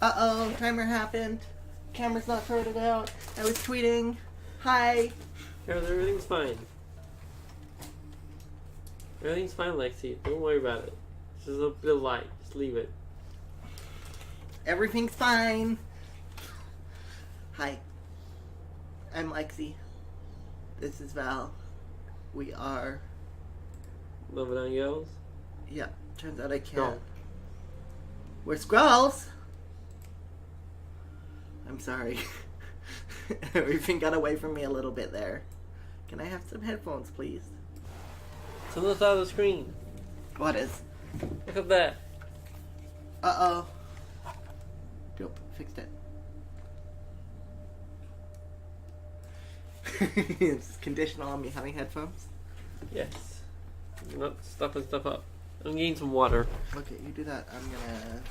Uh-oh, timer happened. Camera's not sorted out. I was tweeting. Hi. Everything's fine. Everything's fine, Lexi. Don't worry about it. It's just a bit of light. Just leave it. Everything's fine. Hi. I'm Lexi. This is Val. We are... Love it on yells? Yeah, turns out I can't. No. We're squirrels! I'm sorry. Everything got away from me a little bit there. Can I have some headphones, please? Something's out of the screen. What is? Look at that. Uh-oh. Nope, fixed it. It's conditional on me having headphones. Yes. You're not stuffing stuff up. I'm getting some water. Okay, you do that. I'm gonna...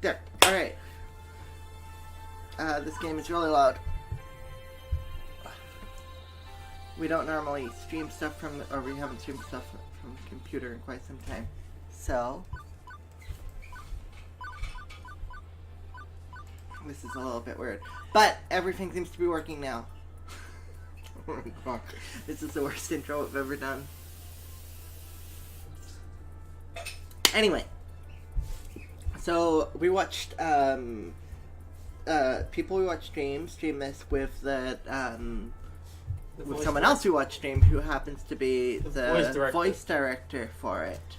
There. Alright. This game is really loud. We don't normally stream stuff from... Or we haven't streamed stuff from the computer in quite some time. So... This is a little bit weird. But everything seems to be working now. Oh my God. This is the worst intro I've ever done. Anyway. So, we watched, people we watched stream this with with someone else who watched stream who happens to be the voice director for it.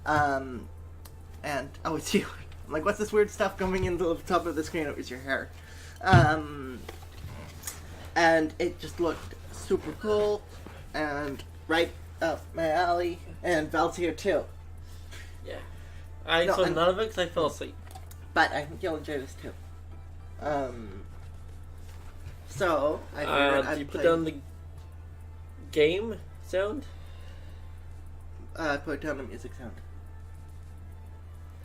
And, oh, it's you. I'm like, what's this weird stuff coming into the top of the screen? It was your hair. And it just looked super cool and right up my alley. And Val's here too. Yeah. I saw none of it because I fell asleep. But I think you'll enjoy this too. So, I figured I'd did you put down the game sound? Put down the music sound.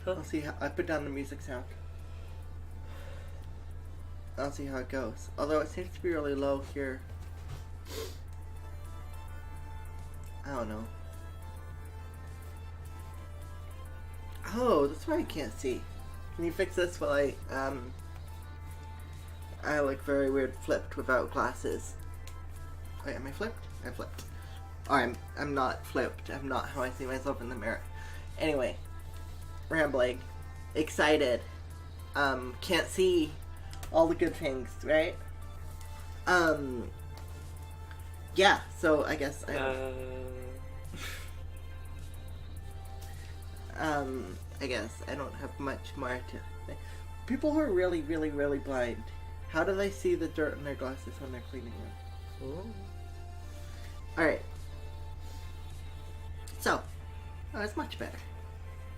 I'll see how I put down the music sound. I'll see how it goes. Although it seems to be really low here. I don't know. Oh, that's why I can't see. Can you fix this while I look very weird flipped without glasses. Wait, am I flipped? I'm flipped. Oh, I'm not flipped. I'm not how I see myself in the mirror. Anyway. Rambling. Excited. Can't see all the good things, right? Yeah, so I guess I guess I don't have much more to say. People who are really, really, really blind, how do they see the dirt in their glasses when they're cleaning them? Alright. So, oh, it's much better.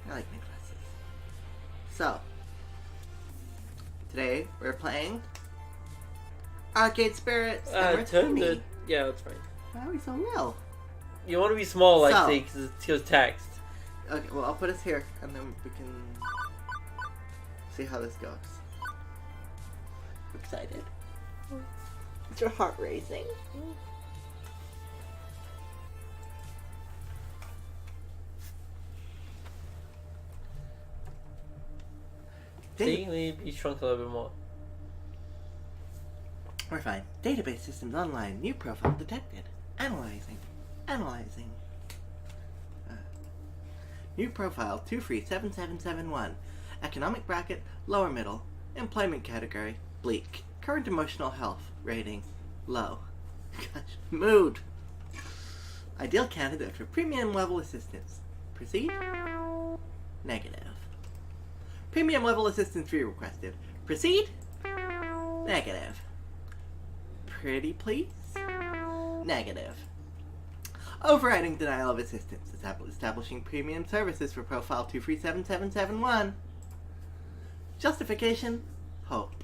I like my glasses. So, today we're playing Arcade Spirits number 20. Yeah, that's fine. Why are we so real? You want to be small, like, because it goes text. Okay, well, I'll put us here, and then we can see how this goes. Excited. Is your heart racing? See, maybe you shrunk a little bit more. We're fine. Database systems online. New profile detected. Analyzing. Analyzing. New profile 237771. Economic bracket lower middle. Employment category bleak. Current emotional health rating low. Gosh. Mood. Ideal candidate for premium level assistance. Proceed? Negative. Premium level assistance fee requested. Proceed? Negative. Pretty please? Negative. Overriding denial of assistance. Establishing premium services for profile 237771. Justification? Hope.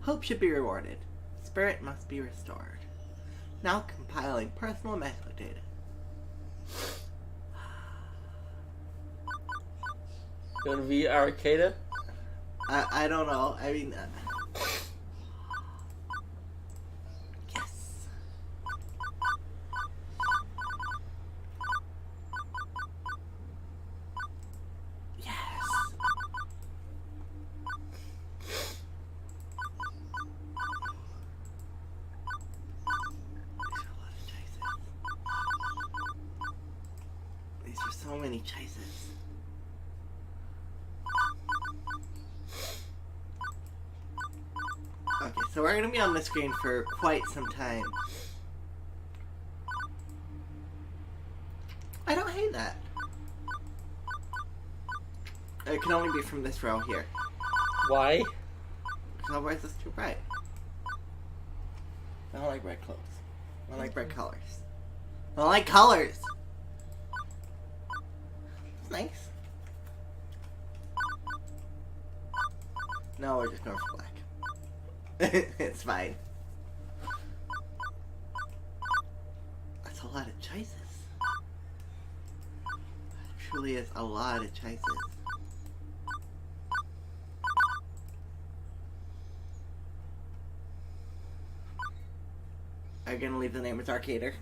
Hope should be rewarded. Spirit must be restored. Now compiling personal metadata. You want to be Arcada? I don't know. I mean... yes. many choices. Okay, so we're going to be on the screen for quite some time. I don't hate that. It can only be from this row here. Why? Because otherwise it's too bright. I don't like bright clothes. I don't like bright colors. I don't like colors! It's nice. No, we're just going for black. It's fine. That's a lot of choices. It truly is a lot of choices. Are you gonna leave the name as Arcader?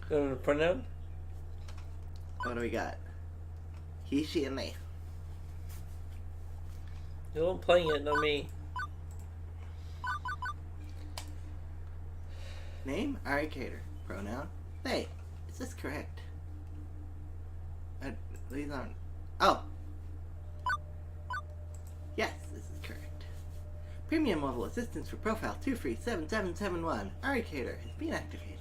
The pronoun? What do we got? He, she, and they. You're the one playing it, not me. Name, Arcader. Pronoun, they. Is this correct? These aren't. Oh! Yes, this is correct. Premium mobile assistance for profile 237771. Arcader has been activated.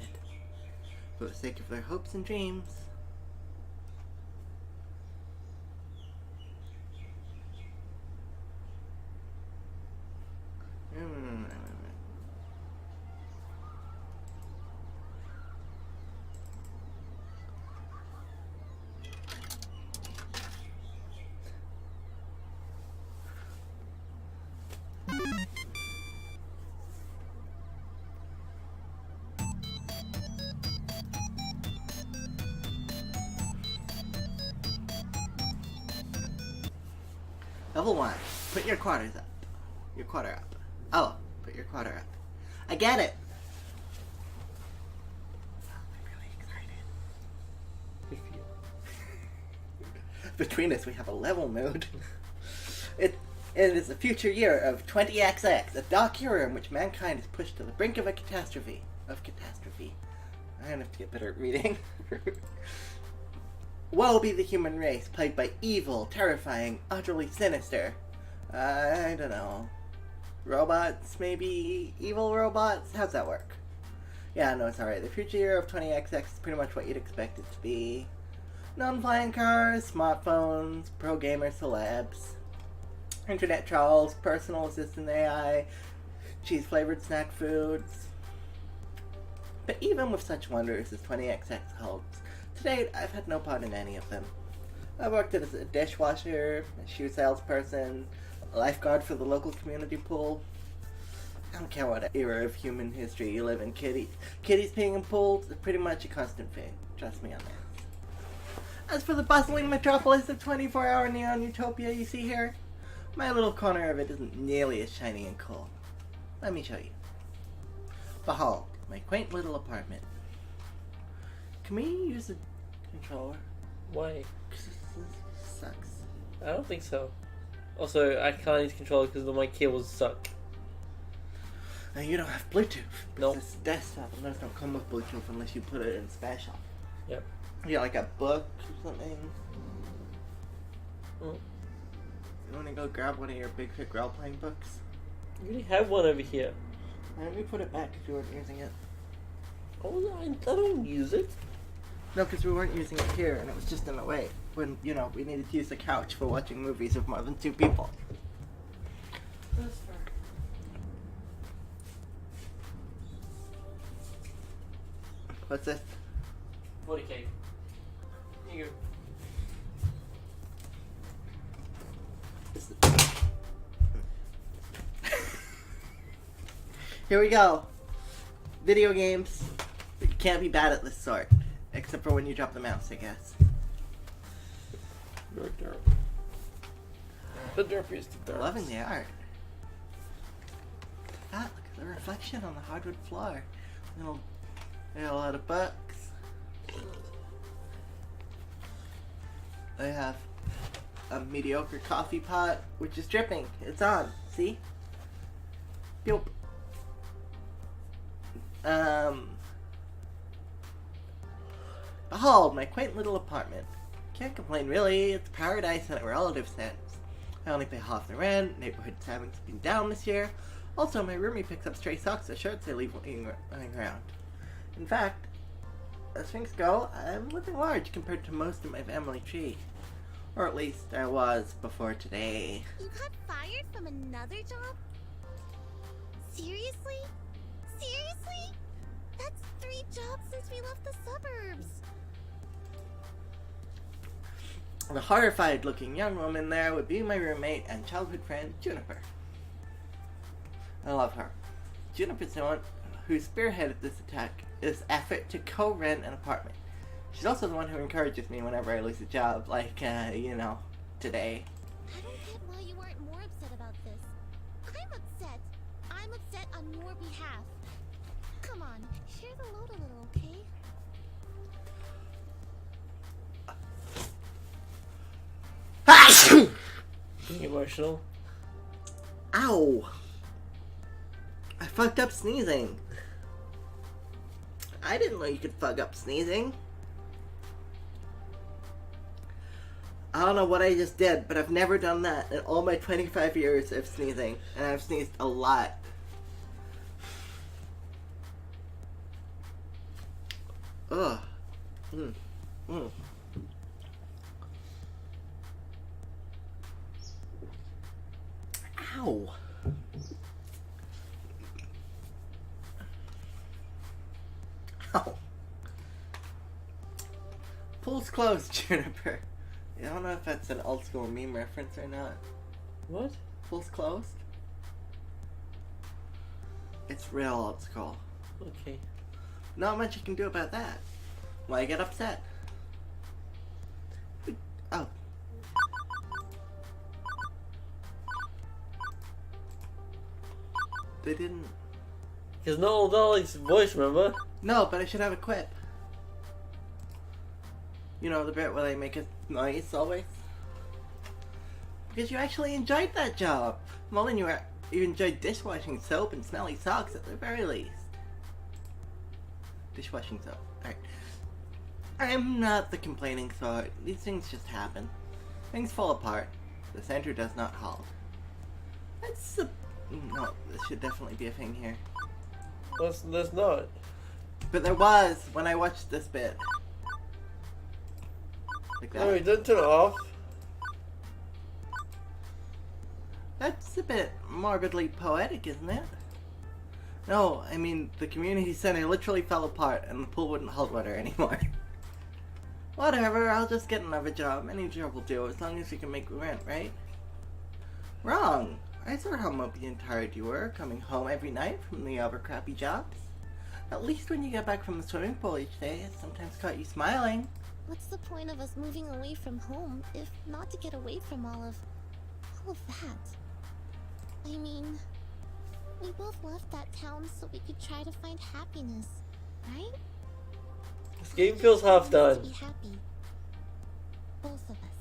For the sake of their hopes and dreams. Level 1. Put your quarters up. Your quarter up. Oh, put your quarter up. I get it! I'm really excited. Between us, we have a level mode. It is the future year of 20XX, a dark era in which mankind is pushed to the brink of a catastrophe. I'm gonna have to get better at reading. Woe be the human race, plagued by evil, terrifying, utterly sinister. I don't know. Robots, maybe? Evil robots? How's that work? Yeah, no, it's alright. The future year of 20XX is pretty much what you'd expect it to be. Non-flying cars, smartphones, pro-gamer celebs, internet trolls, personal assistant AI, cheese-flavored snack foods. But even with such wonders as 20XX holds, to date, I've had no part in any of them. I've worked as a dishwasher, a shoe salesperson, a lifeguard for the local community pool. I don't care what era of human history you live in, kitties peeing in pools is pretty much a constant thing. Trust me on that. As for the bustling metropolis of 24-hour neon utopia you see here, my little corner of it isn't nearly as shiny and cool. Let me show you. Behold, my quaint little apartment. Can we use a controller? Why? Because this sucks. I don't think so. Also, I can't use controller because my cables suck. Now you don't have Bluetooth. Nope. This desktop and those don't come with Bluetooth unless you put it in special. Yep. You got like a book or something? Mm. You want to go grab one of your Big Fig role-playing books? You already have one over here. Why don't we put it back if you weren't using it? Oh, I don't use it. No, because we weren't using it here, and it was just in the way. When, you know, we needed to use the couch for watching movies with more than 2 people. That's fair. What's this? 40K. Here you go. Here we go. Video games. You can't be bad at this sort. Except for when you drop the mouse, I guess. Very derp. The derpiest of derps. Loving the art. Ah, look at the reflection on the hardwood floor. They got a lot of books. They have a mediocre coffee pot, which is dripping. It's on. See? Yup. Behold, my quaint little apartment. Can't complain really, it's paradise in a relative sense. I only pay half the rent, neighborhood's having been down this year. Also, my roomie picks up stray socks or shirts I leave lying around. In fact, as things go, I'm living large compared to most of my family tree. Or at least I was before today. You got fired from another job? Seriously? Seriously? That's 3 jobs since we left the suburbs. The horrified looking young woman there would be my roommate and childhood friend, Juniper. I love her. Juniper's the one who spearheaded this effort to co-rent an apartment. She's also the one who encourages me whenever I lose a job, like, today. I don't get why you aren't more upset about this. I'm upset. I'm upset on your behalf. Come on, share the load a little, okay? Being emotional. Ow! I fucked up sneezing. I didn't know you could fuck up sneezing. I don't know what I just did, but I've never done that in all my 25 years of sneezing. And I've sneezed a lot. Ugh. Ow. Ow. Pool's closed, Juniper. I don't know if that's an old school meme reference or not. What? Pool's closed? It's real old school. Okay. Not much you can do about that. Why get upset? Oh. They didn't... Because no old Ollie's voice, remember? No, but I should have a quip. You know the bit where they make a noise always? Because you actually enjoyed that job. More than you enjoyed dishwashing soap and smelly socks at the very least. Dishwashing soap. Alright. I'm not the complaining sort. These things just happen. Things fall apart. The center does not halt. That's a... No, this should definitely be a thing here. There's not. But there was when I watched this bit. Like that. No, he didn't turn it off. That's a bit morbidly poetic, isn't it? No, I mean, the community center literally fell apart and the pool wouldn't hold water anymore. Whatever, I'll just get another job. Any job will do, as long as you can make rent, right? Wrong! I saw how mopey and tired you were, coming home every night from the other crappy jobs. At least when you get back from the swimming pool each day, it sometimes caught you smiling. What's the point of us moving away from home if not to get away from all of that? I mean, we both left that town so we could try to find happiness, right? This game feels half done. Be happy. Both of us.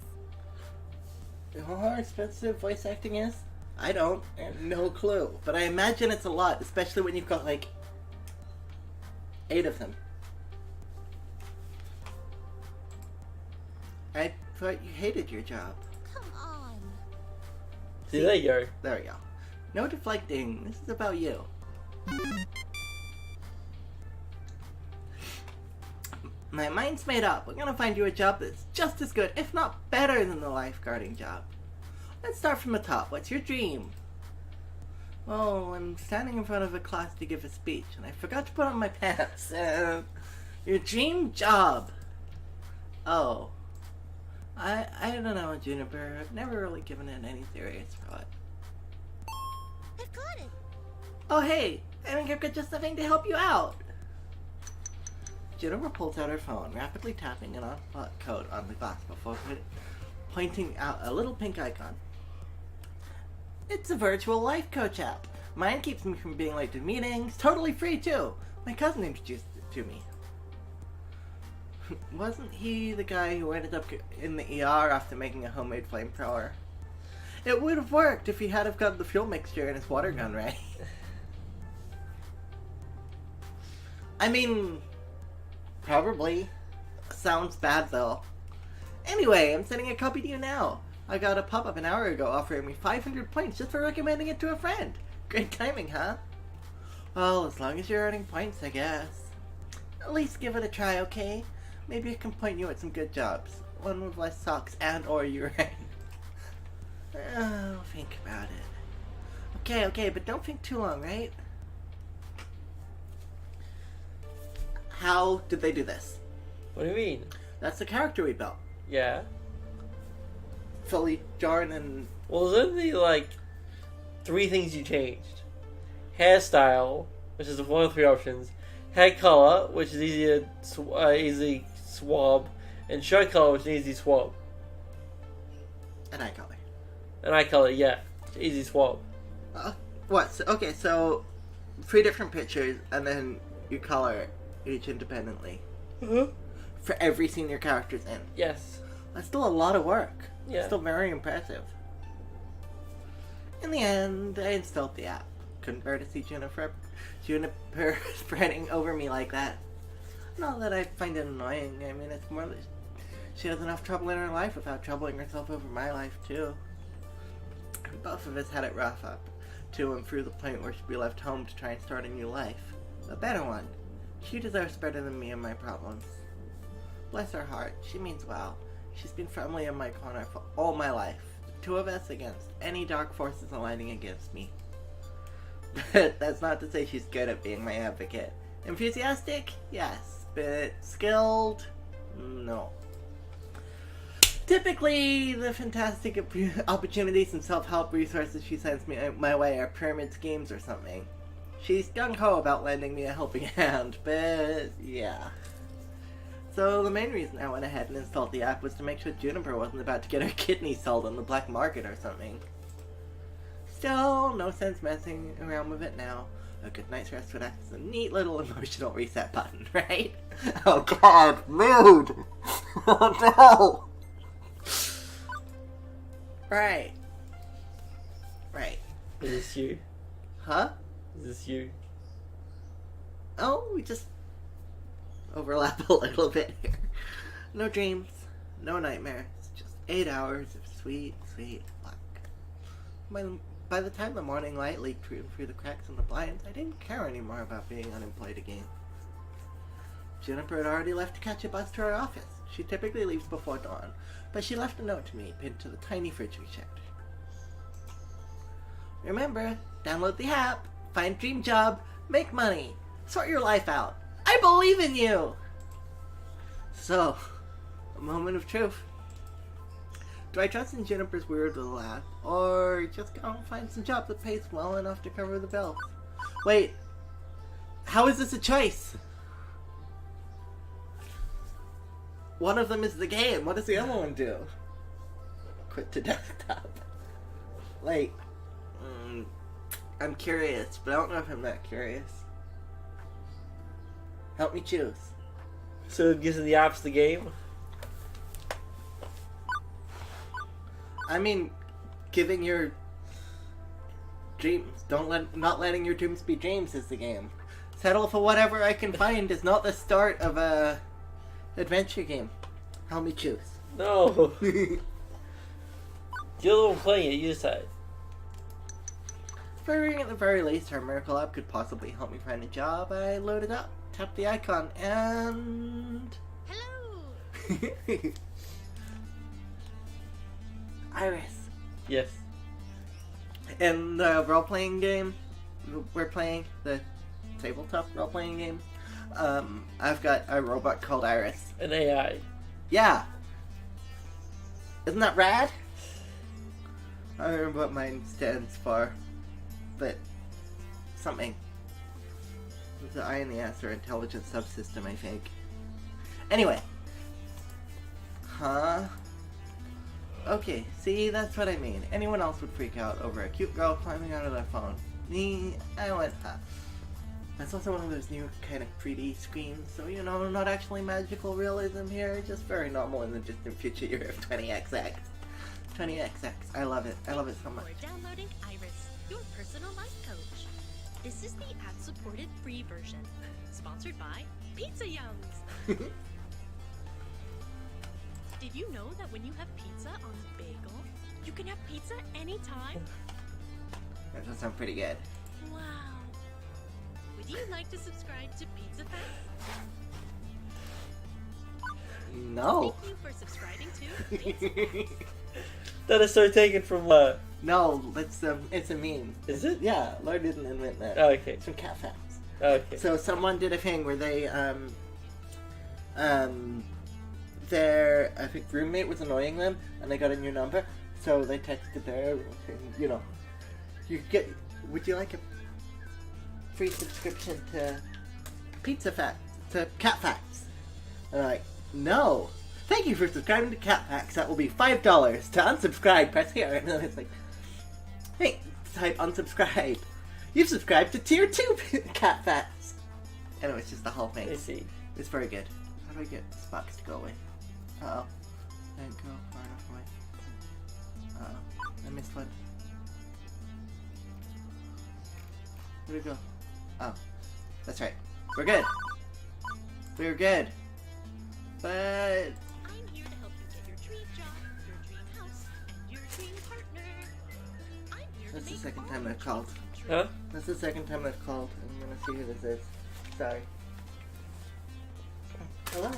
You know how expensive voice acting is? I don't. I have no clue. But I imagine it's a lot, especially when you've got like 8 of them. I thought you hated your job. Come on. See, there you go. There we go. No deflecting. This is about you. My mind's made up. We're gonna find you a job that's just as good, if not better than the lifeguarding job. Let's start from the top. What's your dream? Well, I'm standing in front of a class to give a speech, and I forgot to put on my pants. Your dream job. Oh. I don't know, Juniper. I've never really given it any serious thought. I've got it. Oh, hey. I think I've got just the thing to help you out. Juniper pulls out her phone, rapidly tapping an unlock code on the glass before pointing out a little pink icon. It's a virtual life coach app. Mine keeps me from being late to meetings. Totally free, too. My cousin introduced it to me. Wasn't he the guy who ended up in the ER after making a homemade flamethrower? It would have worked if he had have gotten the fuel mixture in his water gun right. I mean, probably. Sounds bad, though. Anyway, I'm sending a copy to you now. I got a pop-up an hour ago offering me 500 points just for recommending it to a friend. Great timing, huh? Well, as long as you're earning points, I guess. At least give it a try, okay? Maybe I can point you at some good jobs. One with less socks and or urine. Oh, think about it. Okay, but don't think too long, right? How did they do this? What do you mean? That's the character we built. Yeah. Fully jarring and... Well, there's only, like, 3 things you changed. Hairstyle, which is one of 3 options. Hair color, which is easy swab. And shirt color, which is easy swab. And eye color. And eye color, yeah. Easy swab. What? Okay, so 3 different pictures, and then you color each independently. Uh-huh. For every scene your character's in. Yes. That's still a lot of work. Yeah. Still very impressive. In the end, I installed the app. Couldn't bear to see Juniper spreading over me like that. Not that I find it annoying. I mean, it's more that she has enough trouble in her life without troubling herself over my life, too. Both of us had it rough up to and through the point where she'd be left home to try and start a new life. A better one. She deserves better than me and my problems. Bless her heart, she means well. She's been firmly in my corner for all my life. The 2 of us against any dark forces aligning against me. But that's not to say she's good at being my advocate. Enthusiastic? Yes. But skilled? No. Typically, the fantastic opportunities and self-help resources she sends me my way are pyramid schemes or something. She's gung-ho about lending me a helping hand, but yeah. So the main reason I went ahead and installed the app was to make sure Juniper wasn't about to get her kidneys sold on the black market or something. Still, no sense messing around with it now. A good night's rest would act as a neat little emotional reset button, right? Oh god, mood! Oh no! Right. Is this you? Huh? Is this you? Oh, we just overlap a little bit here. No dreams, no nightmares, just 8 hours of sweet, sweet luck. By the time the morning light leaked through the cracks in the blinds, I didn't care anymore about being unemployed again. Juniper had already left to catch a bus to her office. She typically leaves before dawn, but she left a note to me pinned to the tiny fridge we shared. Remember, download the app, find dream job, make money, sort your life out. I believe in you! So, a moment of truth. Do I trust in Juniper's weird little app, or just go and find some job that pays well enough to cover the bills? Wait, how is this a choice? One of them is the game. What does the other one do? Quit to desktop. Like, I'm curious, but I don't know if I'm that curious. Help me choose. So it gives the apps the game? I mean, giving your dreams, not letting your dreams be dreams is the game. Settle for whatever I can find is not the start of a adventure game. Help me choose. No. You're the one playing it, you decide. Figuring at the very least her miracle app could possibly help me find a job, I loaded up, tapped the icon, and... Hello! Iris. Yes. In the role-playing game we're playing, the tabletop role-playing game, I've got a robot called Iris. An AI. Yeah. Isn't that rad? I don't remember what mine stands for, but something. The I and the S are intelligent subsystem, I think. Anyway. Huh? Okay, see, that's what I mean. Anyone else would freak out over a cute girl climbing out of their phone. Me, I went, That's also one of those new kind of 3D screens, so you know, not actually magical realism here, just very normal in the distant future year of 20XX. 20XX, I love it so much. We're downloading Iris, your personal life coach. This is the ad-supported free version, sponsored by Pizza Yums. Did you know that when you have pizza on a bagel, you can have pizza anytime? That does sound pretty good. Wow. Would you like to subscribe to Pizza Facts? No. Thank you for subscribing to Pizza Facts. That is so taken from what? No, it's a meme. Is it? Yeah, Laura didn't invent that. Oh, okay. It's from Cat Facts. Okay. So someone did a thing where they their I think roommate was annoying them, and they got a new number, so they texted their, you know, you get. Would you like a free subscription to Pizza Facts, to Cat Facts? And they're like, no. Thank you for subscribing to Cat Facts. That will be $5. To unsubscribe, press here. And then it's like, hey, type unsubscribe. You've subscribed to Tier 2 Cat Facts. And it was just the whole thing. I see. It's very good. How do I get this box to go away? Uh-oh. I didn't go far enough away. Uh-oh. I missed one. Where'd it go? Oh. That's right. We're good. We're good. But... I'm here to help you get your dream job, your dream house, and your dream partner. I'm here That's to the make second all time your I've called. dreams come true. Huh? That's the second time I've called. I'm gonna see who this is. Sorry. Hello?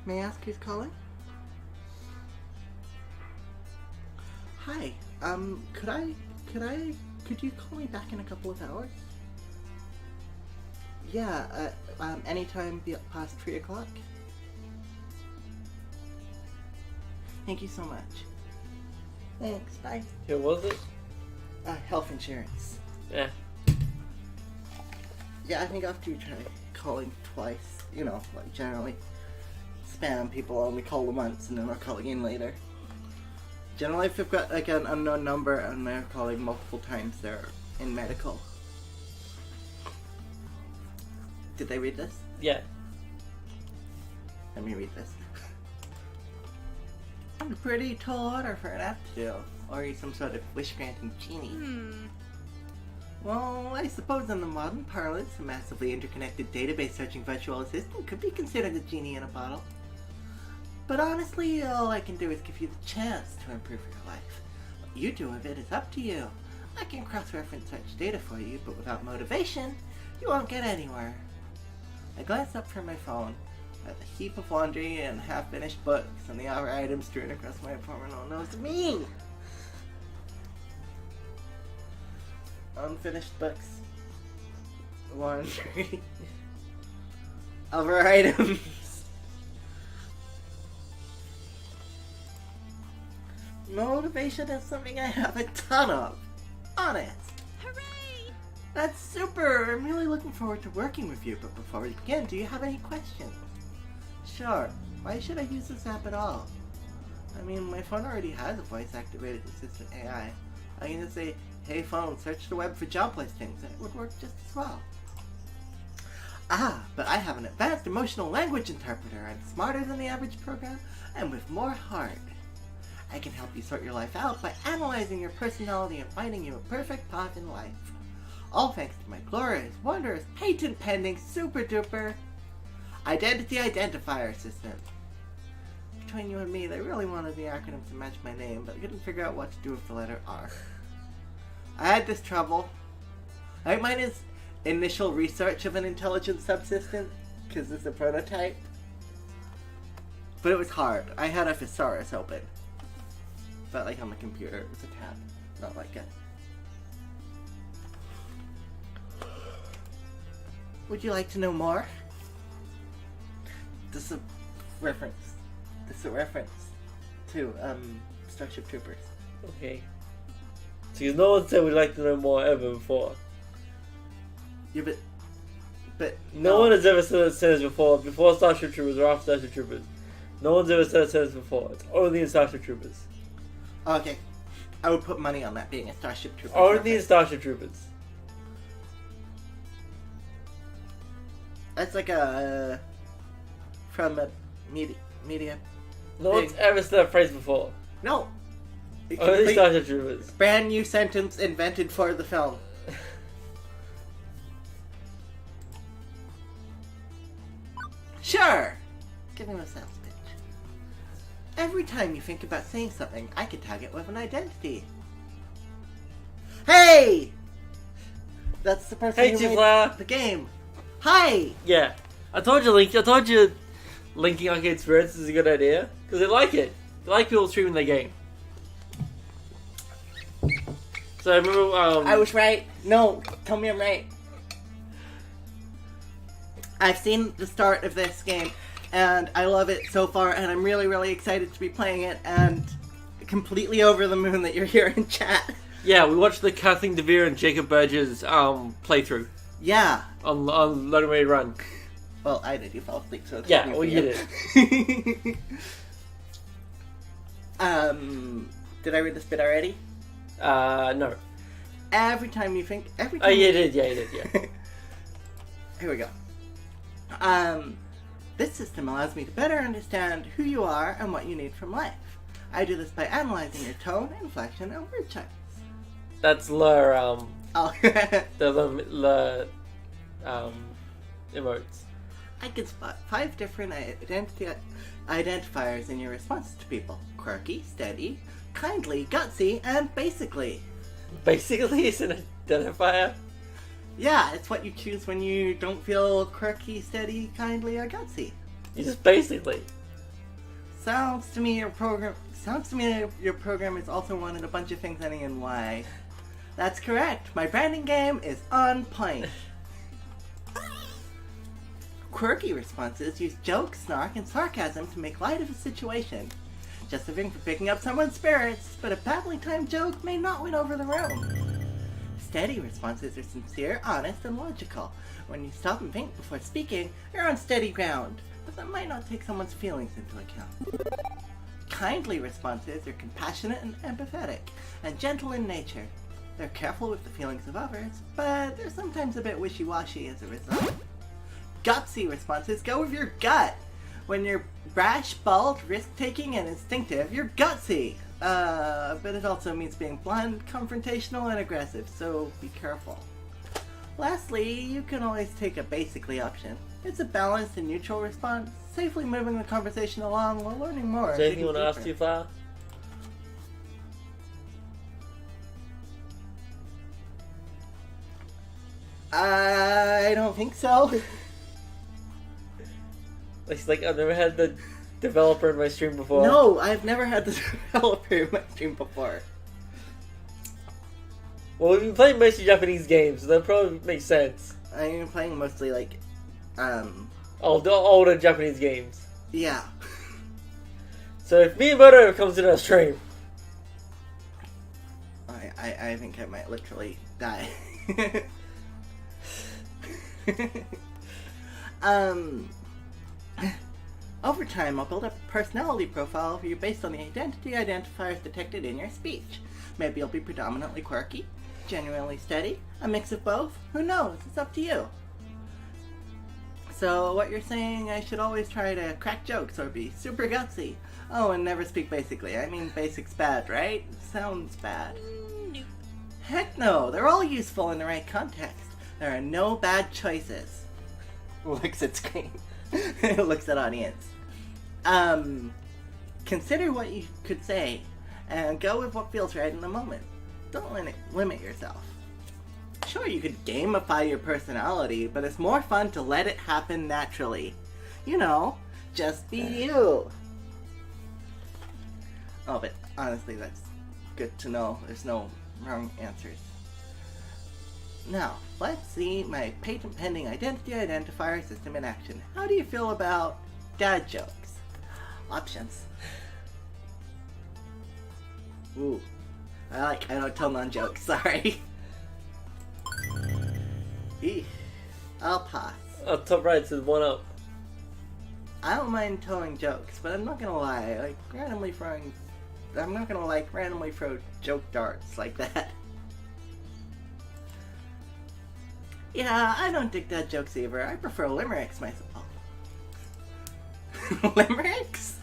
May I ask who's calling? Hi. Could you call me back in a couple of hours? Yeah, anytime past 3 o'clock. Thank you so much. Thanks, bye. Who was it? Health insurance. Yeah. Yeah, I think after you try calling twice, you know, like generally spam people only call them once and then they're calling in later. Generally, if you've got like an unknown number and they're calling multiple times, they're in medical. Did they read this? Yeah. Let me read this. A pretty tall order for an app to do. Or are you some sort of wish-granting genie? Well, I suppose in the modern parlance, a massively interconnected database searching virtual assistant could be considered a genie in a bottle. But honestly, all I can do is give you the chance to improve your life. What you do with it is up to you. I can cross-reference search data for you, but without motivation, you won't get anywhere. I glanced up from my phone at the heap of laundry and half-finished books and the other items strewn across my apartment. Oh no, it's me! Unfinished books. Laundry. Other items. Motivation is something I have a ton of. Honest. Hooray! That's super! I'm really looking forward to working with you, but before we begin, do you have any questions? Sure. Why should I use this app at all? I mean, my phone already has a voice-activated assistant AI. I can just say, hey phone, search the web for job listings, and it would work just as well. Ah, but I have an advanced emotional language interpreter. I'm smarter than the average program, and with more heart. I can help you sort your life out by analyzing your personality and finding you a perfect path in life. All thanks to my glorious, wondrous, patent-pending, super-duper identity identifier system. Between you and me, they really wanted the acronym to match my name, but I couldn't figure out what to do with the letter R. I had this trouble. I think mine is initial research of an intelligent subsystem, because it's a prototype. But it was hard. I had a thesaurus open. But like on the computer, it was a tab, not like a... Would you like to know more? This is a reference. This is a reference to Starship Troopers. Okay. So no one said we'd like to know more ever before. Yeah, but No one has ever said a sentence before Starship Troopers or after Starship Troopers. No one's ever said a sentence before. It's only in Starship Troopers. Okay, I would put money on that being a Starship Troopers. Only in reference. Starship Troopers. That's like a from a media. No one's ever said that phrase before. No. Only Starship Troopers. Brand new sentence invented for the film. Sure! Give him a sales pitch. Every time you think about saying something, I can tag it with an identity. Hey! That's the person Hey, who made Chifla. the game. Hi! Yeah. I told you, Link. I told you linking Arcade Spirits is a good idea. Because they like it. They like people streaming their game. So I remember, I was right. No, tell me I'm right. I've seen the start of this game, and I love it so far, and I'm really, really excited to be playing it, and completely over the moon that you're here in chat. Yeah, we watched the Kathleen DeVere and Jacob Burgess playthrough Yeah. on Loading Ready Run. Well, I did. You fell asleep, so it's Yeah, funny well, for you did. Did I read this bit already? No. Every time you think... Every Oh, time you did, yeah. Here we go. This system allows me to better understand who you are and what you need from life. I do this by analyzing your tone, inflection, and word choice. That's the Oh. emotes. I can spot 5 different identifiers in your responses to people. Quirky, steady, kindly, gutsy, and basically. Basically, it's an identifier. Yeah, it's what you choose when you don't feel quirky, steady, kindly, or gutsy. You just basically. Sounds to me your program is also wanted a bunch of things ending in Y. That's correct. My branding game is on point. Quirky responses use jokes, snark, and sarcasm to make light of a situation. Just a thing for picking up someone's spirits, but a badly timed joke may not win over the room. Steady responses are sincere, honest, and logical. When you stop and think before speaking, you're on steady ground, but that might not take someone's feelings into account. Kindly responses are compassionate and empathetic, and gentle in nature. They're careful with the feelings of others, but they're sometimes a bit wishy-washy as a result. Gutsy responses go with your gut. When you're brash, bold, risk-taking, and instinctive, you're gutsy. But it also means being blunt, confrontational, and aggressive, so be careful. Lastly, you can always take a basically option. It's a balanced and neutral response, safely moving the conversation along while learning more. Is there anything you want to ask too far? I don't think so. It's like, I've never had the developer in my stream before. No, I've never had the developer in my stream before. Well, we've been playing mostly Japanese games, so that probably makes sense. I'm playing mostly like, older Japanese games. Yeah. So if Miyamoto comes into our stream... I think I might literally die. Over time, I'll build up a personality profile for you based on the identity identifiers detected in your speech. Maybe you'll be predominantly quirky, genuinely steady, a mix of both. Who knows? It's up to you. So what you're saying, I should always try to crack jokes or be super gutsy. Oh, and never speak basically. I mean, basic's bad, right? Sounds bad. Nope. Heck no, they're all useful in the right context. There are no bad choices. Looks at screen. Looks at audience. Consider what you could say, and go with what feels right in the moment. Don't limit yourself. Sure, you could gamify your personality, but it's more fun to let it happen naturally. You know, just be you. Oh, but honestly, that's good to know. There's no wrong answers. Now, let's see my patent-pending identity identifier system in action. How do you feel about dad jokes? Options. Ooh. I don't tell non-jokes, sorry. Eesh. I'll pass. top right says 1 up. I don't mind telling jokes, but I'm not gonna lie, I'm not gonna randomly throw joke darts like that. Yeah, I don't dig dad jokes either. I prefer limericks myself. Limericks?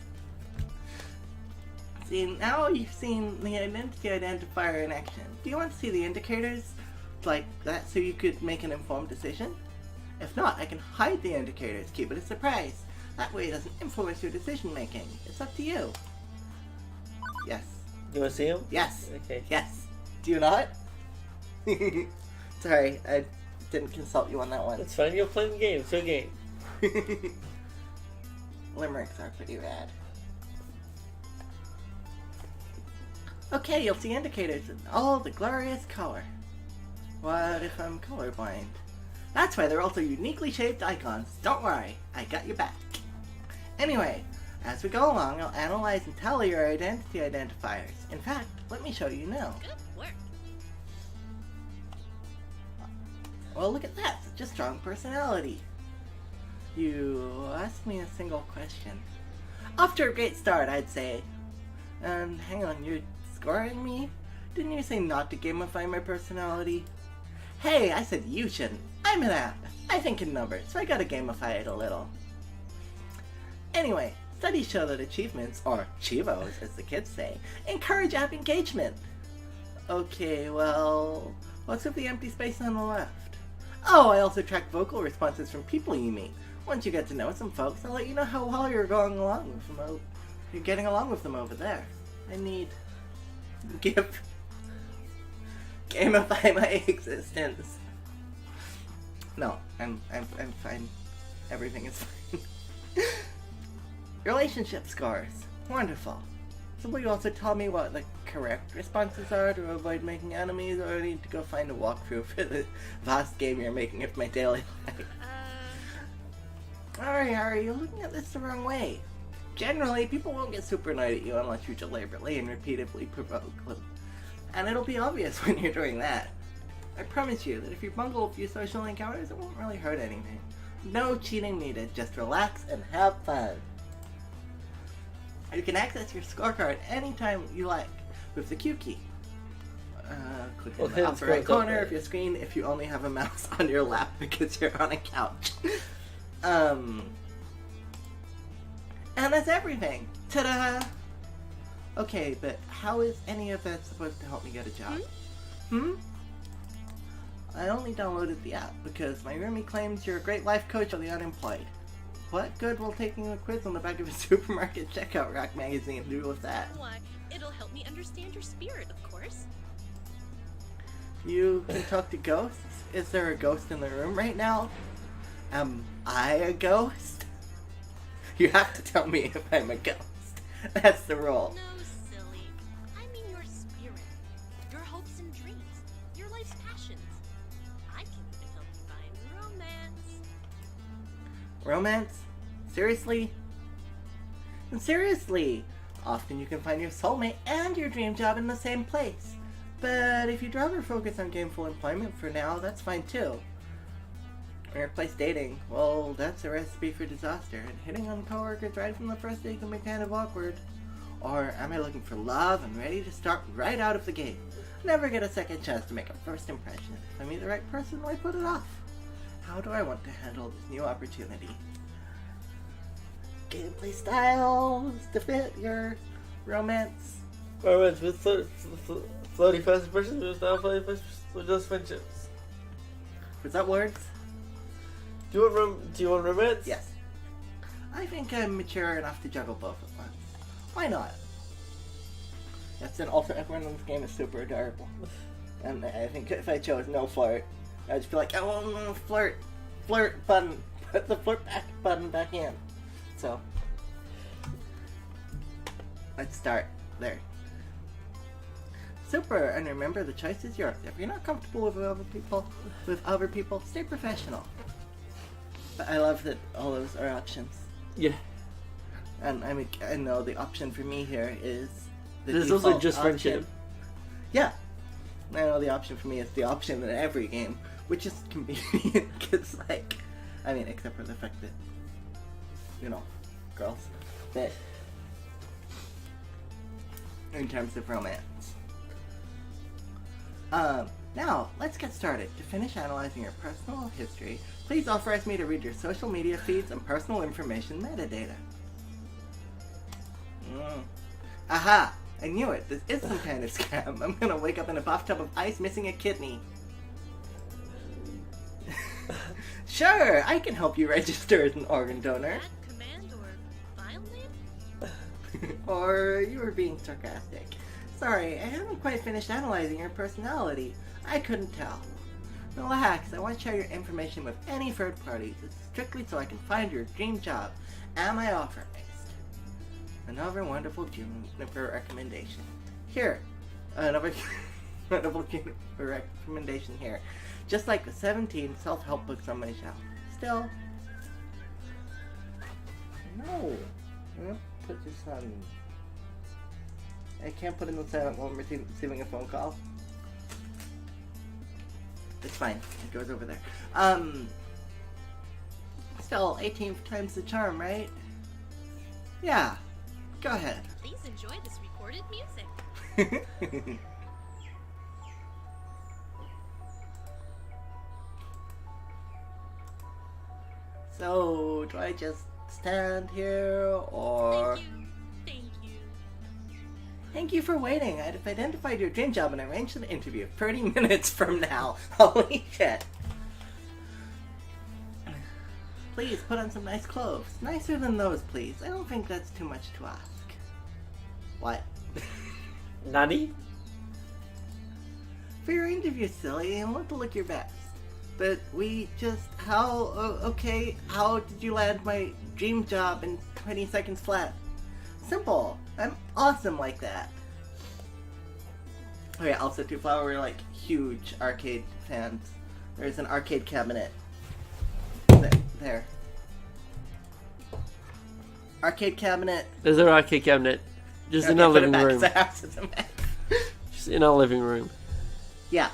See, now you've seen the identity identifier in action. Do you want to see the indicators like that so you could make an informed decision? If not, I can hide the indicators, keep it a surprise. That way it doesn't influence your decision making. It's up to you. Yes. You want to see him? Yes. Okay. Yes. Do you not? Sorry, I didn't consult you on that one. It's fine. You're playing the game. It's your game. Limericks are pretty rad. Okay, you'll see indicators in all the glorious color. What if I'm colorblind? That's why they're also uniquely shaped icons. Don't worry, I got your back. Anyway, as we go along, I'll analyze and tally your identity identifiers. In fact, let me show you now. Good work. Well, look at that, such a strong personality. You asked me a single question. Off to a great start, I'd say. And hang on, you're scoring me? Didn't you say not to gamify my personality? Hey, I said you shouldn't. I'm an app. I think in numbers, so I gotta gamify it a little. Anyway, studies show that achievements, or chivos as the kids say, encourage app engagement. Okay, well, what's with the empty space on the left? Oh, I also track vocal responses from people you meet. Once you get to know some folks, I'll let you know how well you're going along with them. You're getting along with them over there. I need gamify my existence. No, I'm fine. Everything is fine. Relationship scores. Wonderful. So will you also tell me what the correct responses are to avoid making enemies, or I need to go find a walkthrough for the vast game you're making of my daily life? Harry, you're looking at this the wrong way. Generally, people won't get super annoyed at you unless you deliberately and repeatedly provoke them. And it'll be obvious when you're doing that. I promise you that if you bungle a few social encounters, it won't really hurt anything. No cheating needed, just relax and have fun. You can access your scorecard anytime you like with the Q key. Click in the upper right corner of your screen if you only have a mouse on your lap because you're on a couch. And that's everything. Ta-da! Okay, but how is any of that supposed to help me get a job? I only downloaded the app because my roomie claims you're a great life coach for the unemployed. What good will taking a quiz on the back of a supermarket checkout rack magazine do with that? Why, it'll help me understand your spirit, of course. You can talk to ghosts? Is there a ghost in the room right now? Am I a ghost? You have to tell me if I'm a ghost. That's the rule. No, silly. I mean your spirit. Your hopes and dreams. Your life's passions. I can even help you find romance. Romance? Seriously? And seriously! Often you can find your soulmate and your dream job in the same place. But if you'd rather focus on gainful employment for now, that's fine too. Or replace dating, well, that's a recipe for disaster, and hitting on coworkers right from the first day can be kind of awkward. Or am I looking for love and ready to start right out of the gate? Never get a second chance to make a first impression. If I meet the right person, why put it off? How do I want to handle this new opportunity? Gameplay styles to fit your romance. Romance with floaty first impressions, with now floaty first, with just friendships. Was that words? Do you want romance? Yes. I think I'm mature enough to juggle both at once. Why not? Yes, and also everyone in this game is super adorable. And I think if I chose no flirt, I'd just be like, oh, flirt button, put the flirt back button back in. So, let's start there. Super, and remember the choice is yours. If you're not comfortable with other people, stay professional. But I love that all those are options. Yeah. And I know the option for me here is the There's also just option. friendship. Yeah. I know the option for me is the option in every game, which is convenient because, like, I mean, except for the fact that, you know, girls. But in terms of romance. Now, let's get started. To finish analyzing your personal history, please authorize me to read your social media feeds and personal information metadata. Aha! I knew it. This is some kind of scam. I'm gonna wake up in a bathtub of ice missing a kidney. Sure, I can help you register as an organ donor. That command Or you were being sarcastic. Sorry, I haven't quite finished analyzing your personality. I couldn't tell. Relax, I won't share your information with any third parties. It's strictly so I can find your dream job and my offer based. Another wonderful Juniper recommendation. Here, another wonderful Juniper recommendation here. Just like the 17 self-help books on my shelf. Still, no. I'm gonna put this on. I can't put in the silent while I'm receiving a phone call. It's fine. It goes over there. Still, 18th time's the charm, right? Yeah. Go ahead. Please enjoy this recorded music. So, do I just stand here, or... Thank you. Thank you for waiting. I've identified your dream job and arranged an interview 30 minutes from now. Holy shit. Please, put on some nice clothes. Nicer than those, please. I don't think that's too much to ask. What? Nani? For your interview, silly, I want to look your best. But we just... okay, how did you land my dream job in 20 seconds flat? Simple. I'm awesome like that. Oh yeah, also too far, we're like huge arcade fans. There's an arcade cabinet. There. Arcade cabinet. There's an arcade cabinet. Just in our living room. Just in our living room. Yeah.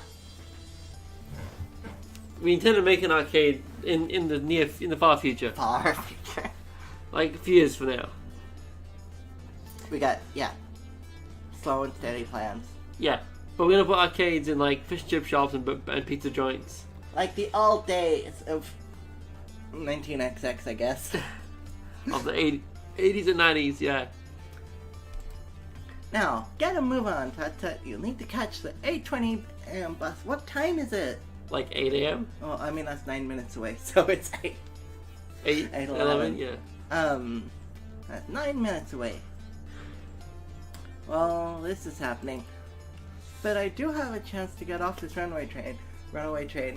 We intend to make an arcade in the far future. Far future. Like a few years from now. We got, yeah, slow and steady plans. Yeah, but we're gonna put arcades in like fish and chip shops and pizza joints. Like the old days of 19XX, I guess. Of the 80s and 90s, yeah. Now, get a move on, Tut. You'll need to catch the 8:20 a.m. bus. What time is it? Like 8 a.m.? Oh, I mean, that's 9 minutes away, so it's 8. 11, yeah. That's 9 minutes away. Well, this is happening. But I do have a chance to get off this runaway train.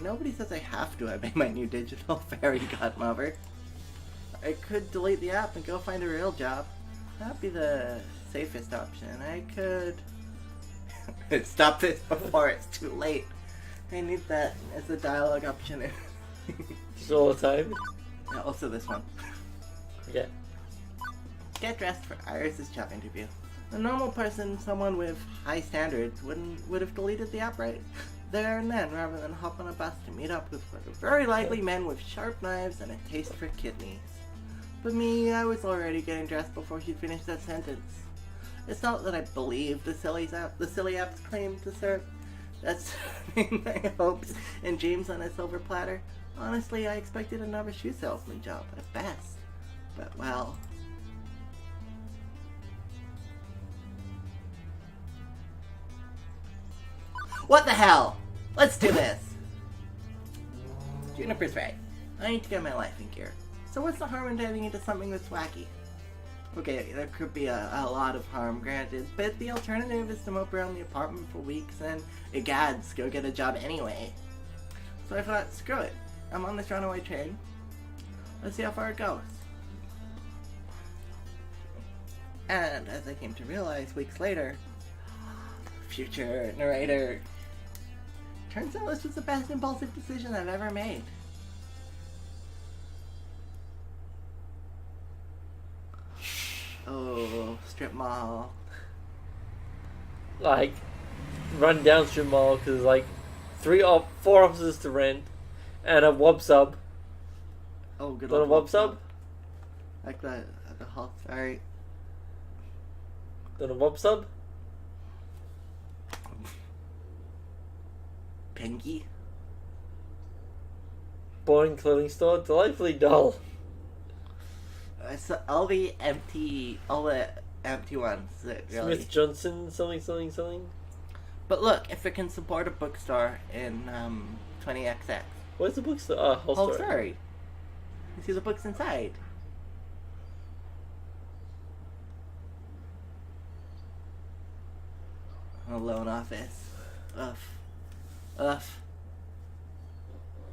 Nobody says I have to obey my new digital fairy godmother. I could delete the app and go find a real job. That'd be the safest option. I could... Stop this before it's too late. I need that as a dialogue option. Just all the time? Yeah, also this one. Yeah. Get dressed for Iris's job interview. A normal person, someone with high standards, would have deleted the app right there and then, rather than hop on a bus to meet up with very likely men with sharp knives and a taste for kidneys. But me, I was already getting dressed before he finished that sentence. It's not that I believe the silly app's claim to serve. That's my hopes and dreams on a silver platter. Honestly, I expected another shoe salesman job at best. But well... What the hell? Let's do this! Juniper's right. I need to get my life in gear. So what's the harm in diving into something that's wacky? Okay, there could be a lot of harm, granted, but the alternative is to mope around the apartment for weeks and, egads, go get a job anyway. So I thought, screw it. I'm on this runaway train. Let's see how far it goes. And as I came to realize weeks later, future narrator, turns out this was the best impulsive decision I've ever made. Oh, strip mall. Like, run down strip mall because like 4 offices to rent and a wub sub. Oh, good old wub sub. Like the hall. Sorry. Done a wub sub. Pinky. Boring clothing store, delightfully dull. So all the empty ones. Really. Smith Johnson, something. But look, if it can support a bookstore in 20XX. Where's the bookstore? Whole story. You see the books inside. a lone office. Ugh. Ugh.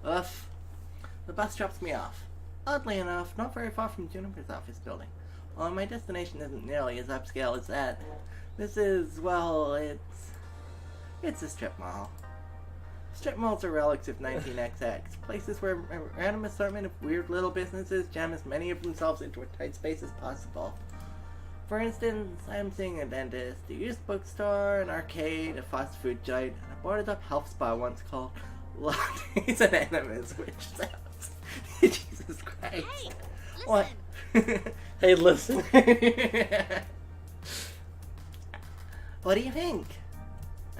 Ugh. The bus drops me off. Oddly enough, not very far from Juniper's office building. Although my destination isn't nearly as upscale as that. This is, well, it's a strip mall. Strip malls are relics of 19XX, places where a random assortment of weird little businesses jam as many of themselves into a tight space as possible. For instance, I'm seeing a dentist, a used bookstore, an arcade, a fast food joint, and a boarded-up health spa once called Lattes and Enemas, which sounds... Jesus Christ. Hey, What? listen. Hey, listen. What do you think?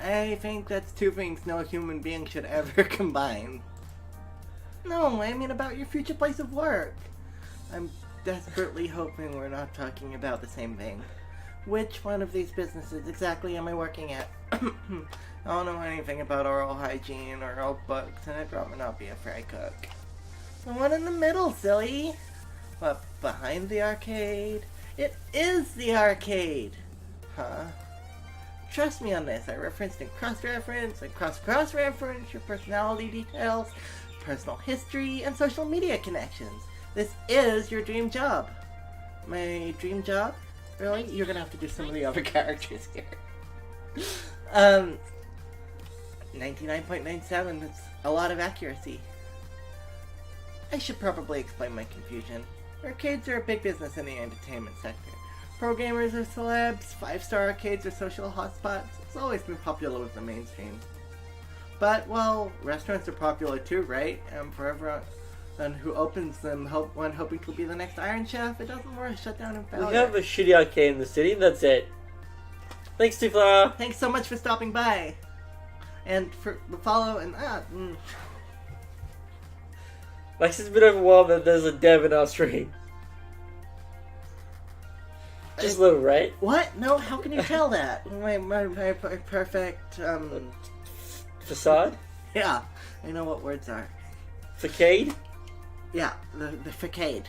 I think that's two things no human being should ever combine. No, I mean about your future place of work. I'm desperately hoping we're not talking about the same thing. Which one of these businesses exactly am I working at? I don't know anything about oral hygiene or old books, and I'd rather not be a fry cook. The one in the middle, silly! What, behind the arcade? It is the arcade! Huh? Trust me on this, I referenced and cross-reference and cross-cross-reference your personality details, personal history, and social media connections. This is your dream job. My dream job? Really? You're gonna have to do some of the other characters here. 99.97, that's a lot of accuracy. I should probably explain my confusion. Arcades are a big business in the entertainment sector. Pro gamers are celebs, 5-star arcades are social hotspots. It's always been popular with the mainstream. But, well, restaurants are popular too, right? And for everyone who opens them when hoping to be the next Iron Chef, it doesn't work, shut down and failure. We have a shitty arcade in the city, and that's it. Thanks, Tufla. Thanks so much for stopping by. And for the follow and Lexi's been overwhelmed that there's a dev in our stream. Just a little, right? What? No, how can you tell that? My perfect, Facade? yeah, I know what words are. Facade? Yeah, the facade.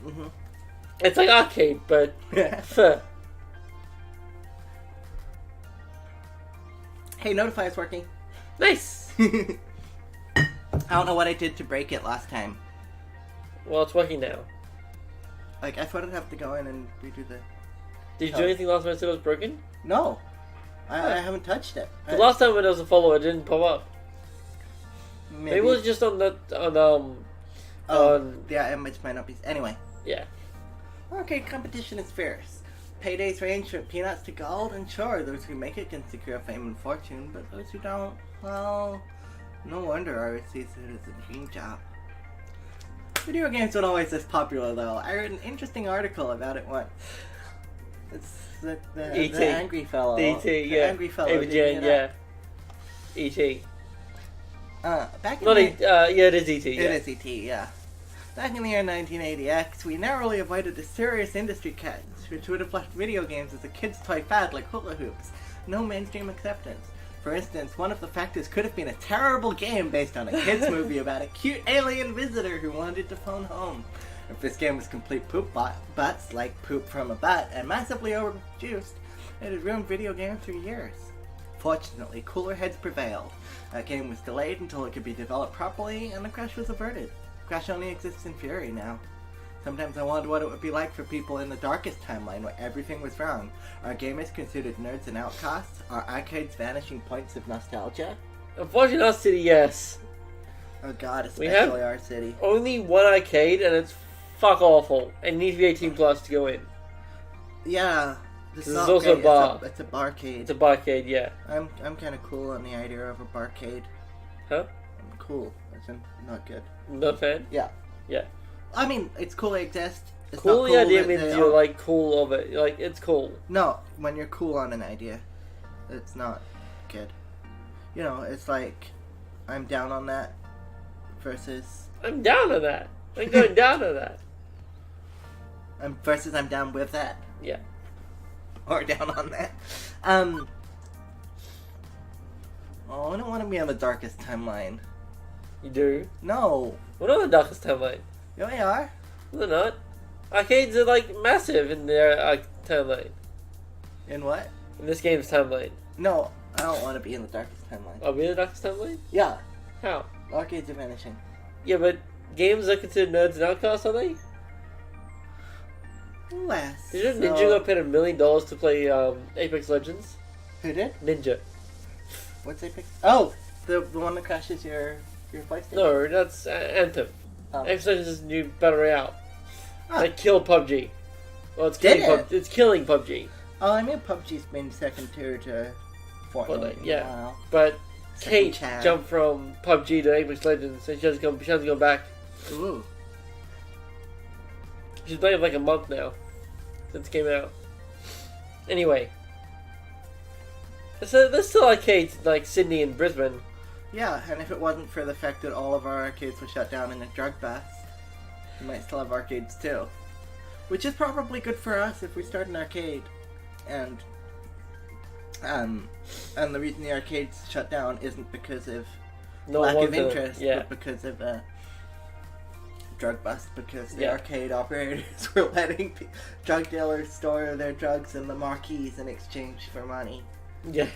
Mm-hmm. It's like arcade, but... Hey, Notify's working. Nice! I don't know what I did to break it last time. Well, it's working now. Like, I thought I'd have to go in and redo the... Did you do anything last time I said it was broken? No. I haven't touched it. The last time when there was a follower, it didn't pop up. Maybe it was just on the... yeah, it might not be... Anyway. Yeah. Okay, competition is fierce. Paydays range from peanuts to gold, and sure, those who make it can secure fame and fortune, but those who don't, well... No wonder Art sees it as a dream job. Video games aren't always this popular, though. I read an interesting article about it once. It's the angry fellow. E.T., yeah. Angry fellow. Ava Jane, yeah. E.T. Back in Not yeah, it is E.T., yeah. It is E.T., yeah. Back in the year 1980X, we narrowly avoided a serious industry cut, which would have left video games as a kid's toy fad like hula hoops. No mainstream acceptance. For instance, one of the factors could have been a terrible game based on a kid's movie about a cute alien visitor who wanted to phone home. If this game was complete poop butts, like poop from a butt, and massively overjuiced, it had ruined video games for years. Fortunately, cooler heads prevailed. That game was delayed until it could be developed properly, and the crash was averted. Crash only exists in Fury now. Sometimes I wonder what it would be like for people in the darkest timeline where everything was wrong. Are gamers considered nerds and outcasts? Are arcades vanishing points of nostalgia? Unfortunately, our city, yes. Oh god, We have especially our city. only one arcade, and it's fuck awful. And you need to be 18 plus to go in. Yeah. This is also a bar. It's a barcade. It's a barcade, yeah. I'm kind of cool on the idea of a barcade. Huh? I'm cool. As in, not good. Not a fan? Yeah. Yeah. I mean, it's cool they exist. It's Cool, not the idea that means they you're are- like cool of it. Like, it's cool. No, when you're cool on an idea, it's not good. You know, it's like, I'm down on that versus... I'm down on that. I'm going down on that. versus I'm down with that. Yeah. Or down on that. Oh, I don't want to be on the darkest timeline. You do? No. We're not the darkest timeline. Yeah, we are. They're not. Arcades are like massive in their timeline. In what? In this game's timeline. No, I don't want to be in the darkest timeline. Oh, be in the darkest timeline? Yeah. How? Arcades are vanishing. Yeah, but games are considered nerds and outcasts, are they? Less. Did Ninja go pay $1 million to play Apex Legends? Who did? Ninja. What's Apex? Oh! The one that crashes your PlayStation? No, that's Anthem. Oh. Apex Legends is new Battle Royale. Ah. That killed PUBG. Well, it's killing Did it? It's killing PUBG. Oh, I mean PUBG's been second tier to Fortnite. Yeah. Wow. But Second Kate Chad. jumped from PUBG to Apex Legends, and she hasn't gone back. Ooh. She's playing for like a month now since it came out. Anyway, there's still arcades like Sydney and Brisbane. Yeah, and if it wasn't for the fact that all of our arcades were shut down in a drug bust, we might still have arcades too. Which is probably good for us if we start an arcade. And the reason the arcades shut down isn't because of lack of interest, but because of drug bust, because the arcade operators were letting drug dealers store their drugs in the marquees in exchange for money. Yeah.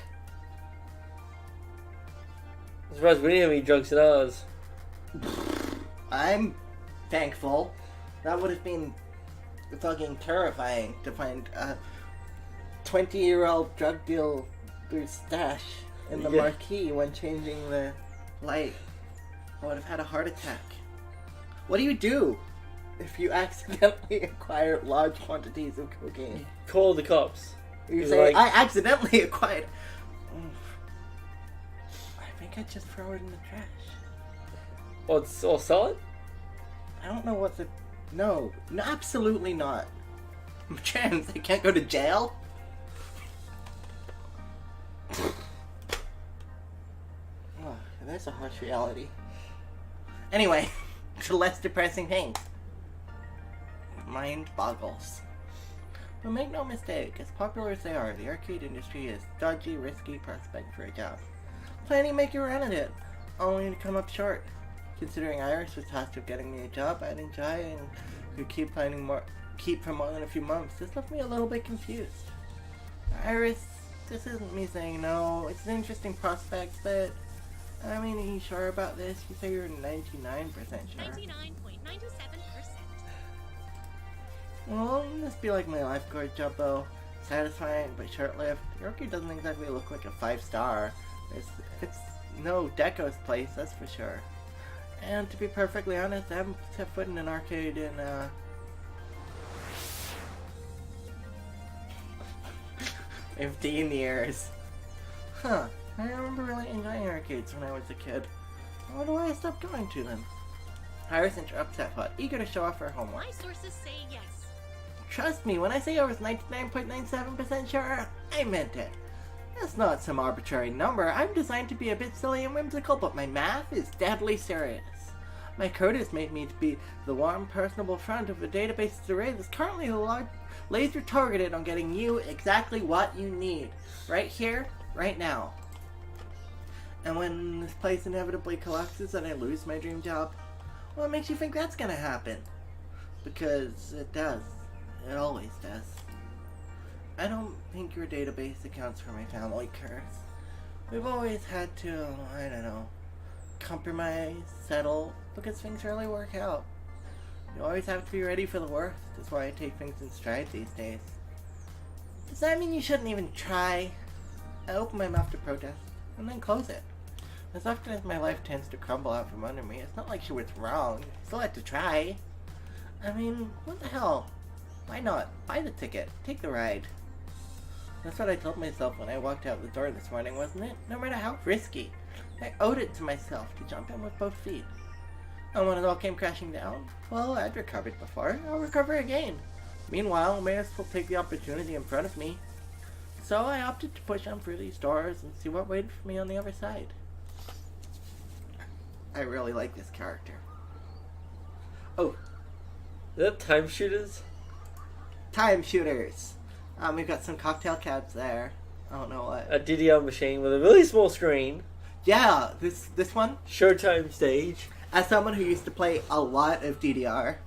I'm surprised we didn't have any drugs in ours. I'm thankful. That would have been fucking terrifying to find a 20-year-old drug dealer's stash in the marquee when changing the light. I would have had a heart attack. What do you do if you accidentally acquire large quantities of cocaine? Call the cops. You say, I accidentally acquired... I think I'd just throw it in the trash. Or sell it? I don't know what the... No, absolutely not. I'm trans, I can't go to jail? Oh, that's a harsh reality. Anyway, to less depressing things. Mind boggles. But make no mistake, as popular as they are, the arcade industry is a dodgy, risky prospect for a job. Plenty make you run at it, only to come up short. Considering Iris was tasked with getting me a job I'd enjoy and could keep for more than a few months, this left me a little bit confused. Iris, this isn't me saying no, it's an interesting prospect, but I mean, are you sure about this? You say you're 99% sure. 99.927%. Well, this be like my lifeguard job though. Satisfying but short-lived. Your arcade doesn't exactly look like a 5-star. It's no Deco's place, that's for sure. And to be perfectly honest, I haven't set foot in an arcade in 15 years. Huh. I remember really enjoying arcades when I was a kid. I wonder why I stopped going to them. Iris interrupts that thought, eager to show off her homework. My sources say yes. Trust me, when I say I was 99.97% sure, I meant it. That's not some arbitrary number. I'm designed to be a bit silly and whimsical, but my math is deadly serious. My code has made me to be the warm, personable front of a database's array that's currently laser targeted on getting you exactly what you need. Right here, right now. And when this place inevitably collapses and I lose my dream job, what makes you think that's gonna happen? Because it does. It always does. I don't think your database accounts for my family curse. We've always had to, I don't know, compromise, settle, because things rarely work out. You always have to be ready for the worst. That's why I take things in stride these days. Does that mean you shouldn't even try? I open my mouth to protest, and then close it. As often as my life tends to crumble out from under me, it's not like she was wrong. I still had to try. I mean, what the hell? Why not? Buy the ticket. Take the ride. That's what I told myself when I walked out the door this morning, wasn't it? No matter how risky. I owed it to myself to jump in with both feet. And when it all came crashing down, well, I'd recovered before. I'll recover again. Meanwhile, I may as well take the opportunity in front of me. So I opted to push on through these doors and see what waited for me on the other side. I really like this character. Oh. Is that time shooters? Time shooters. We've got some cocktail cabs there. I don't know what. A DDR machine with a really small screen. Yeah, this one. Showtime stage. As someone who used to play a lot of DDR,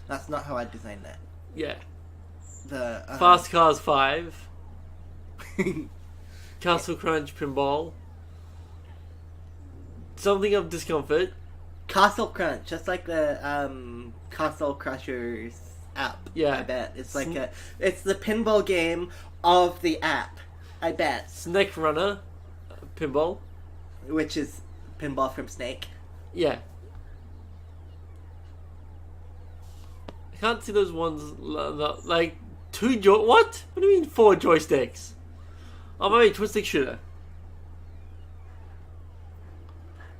that's not how I designed that. Yeah. The Fast Cars 5. Castle Crunch Pinball. Something of Discomfort. Castle Crunch, just like the Castle Crushers app. Yeah. I bet it's like it's the pinball game of the app. I bet. Snake Runner Pinball. Which is pinball from Snake. Yeah. I can't see those ones like what? What do you mean 4 joysticks? Oh, maybe twin stick shooter.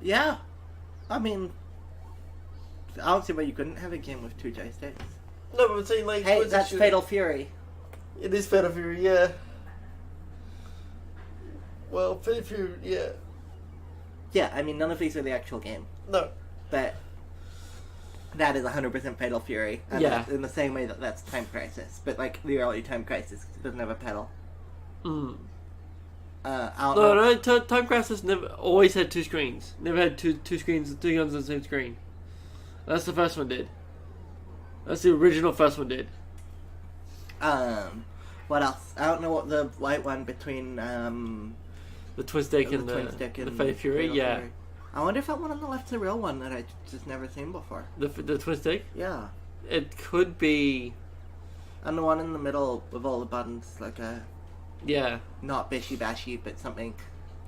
Yeah. I mean, I don't see why you couldn't have a game with 2 joysticks. No, but I'm saying like hey, that's Fatal Fury. It is Fatal Fury, yeah. Well, Fatal Fury, yeah. Yeah, I mean, none of these are the actual game. No. But that is 100% Fatal Fury. And yeah. In the same way that that's Time Crisis. But, like, the early Time Crisis doesn't have a pedal. Mm. No, Time Crisis never always had 2 screens. Never had two screens, 2 guns on the same screen. That's the first one did. That's the original first one did. What else? I don't know what the white one between, the twin stick and the Fatal Fury, yeah. Fury. I wonder if that one on the left's a real one that I just never seen before. The twin stick? Yeah. It could be. And the one in the middle with all the buttons, like a. Yeah. Not bishy bashy, but something.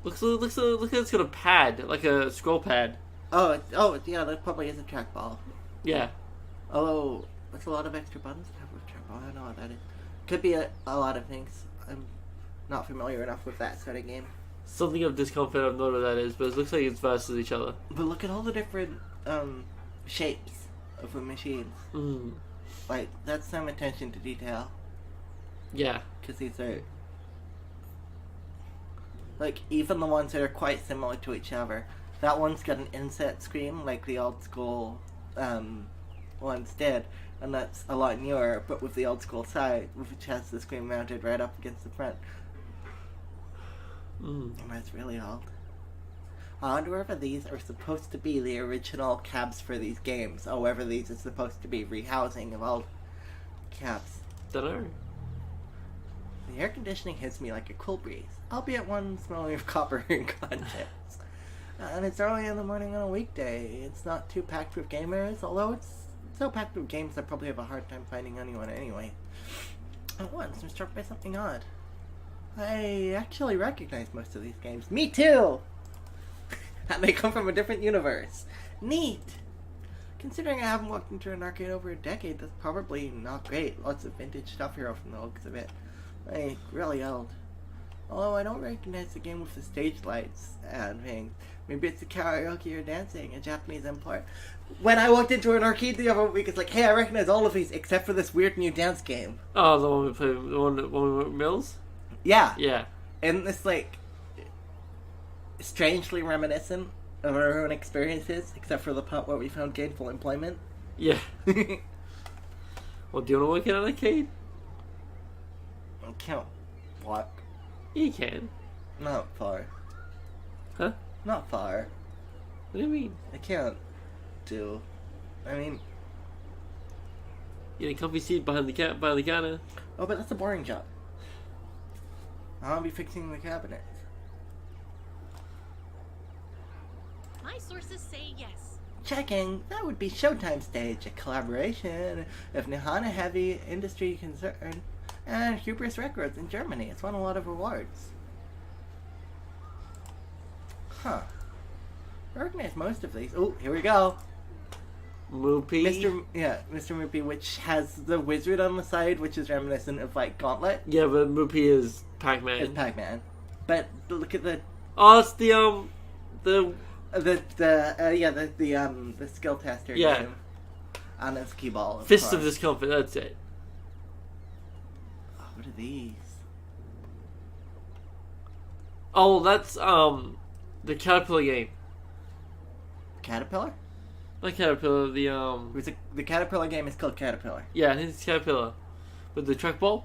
Looks like it's got a pad, like a scroll pad. Oh, yeah, that probably is a trackball. Yeah. Although, that's a lot of extra buttons to have with trackball. I don't know what that is. Could be a lot of things. I'm not familiar enough with that sort of game. Something of Discomfort, I don't know what that is, but it looks like it's versus each other. But look at all the different shapes of the machines. Mm. Like, that's some attention to detail. Yeah. Because these are... Like, even the ones that are quite similar to each other. That one's got an inset screen, like the old school ones did. And that's a lot newer, but with the old school side, which has the screen mounted right up against the front. Mm. And that's really old. I wonder whether these are supposed to be the original cabs for these games, or whether these are supposed to be rehousing of old cabs. Dunno. The air conditioning hits me like a cool breeze, albeit one smelling of copper and contents. And it's early in the morning on a weekday. It's not too packed with gamers, although it's so packed with games I probably have a hard time finding anyone anyway. At once, I'm struck by something odd. I actually recognize most of these games. Me too! And they come from a different universe. Neat! Considering I haven't walked into an arcade over a decade, that's probably not great. Lots of vintage stuff here from the looks of it. Like, really old. Although I don't recognize the game with the stage lights and things. Maybe it's the karaoke or dancing, a Japanese import. When I walked into an arcade the other week, it's like, hey, I recognize all of these except for this weird new dance game. Oh, the one we played, the one with Mills? Yeah. Yeah. And this, like, strangely reminiscent of our own experiences, except for the part where we found gainful employment. Yeah. Well, do you want to work in an arcade? I can't walk. You can. Not far. Huh? Not far. What do you mean? I can't do. I mean... Get a comfy seat behind the counter. Oh, but that's a boring job. I'll be fixing the cabinets. My sources say yes. Checking. That would be Showtime Stage, a collaboration of Nihana Heavy Industry Concern and Hubris Records in Germany. It's won a lot of awards. Huh. I recognize most of these. Oh, here we go. Moopy. Mr. Moopy, which has the wizard on the side, which is reminiscent of, like, Gauntlet. Yeah, but Moopy is Pac-Man. It's Pac-Man. But look at the... Oh, it's the skill tester yeah. game. On his key ball. Fist of Discomfort, that's it. Oh, what are these? Oh, that's, the Caterpillar game. Caterpillar? Not Caterpillar, The Caterpillar game is called Caterpillar. Yeah, I think it's Caterpillar. With the trackball?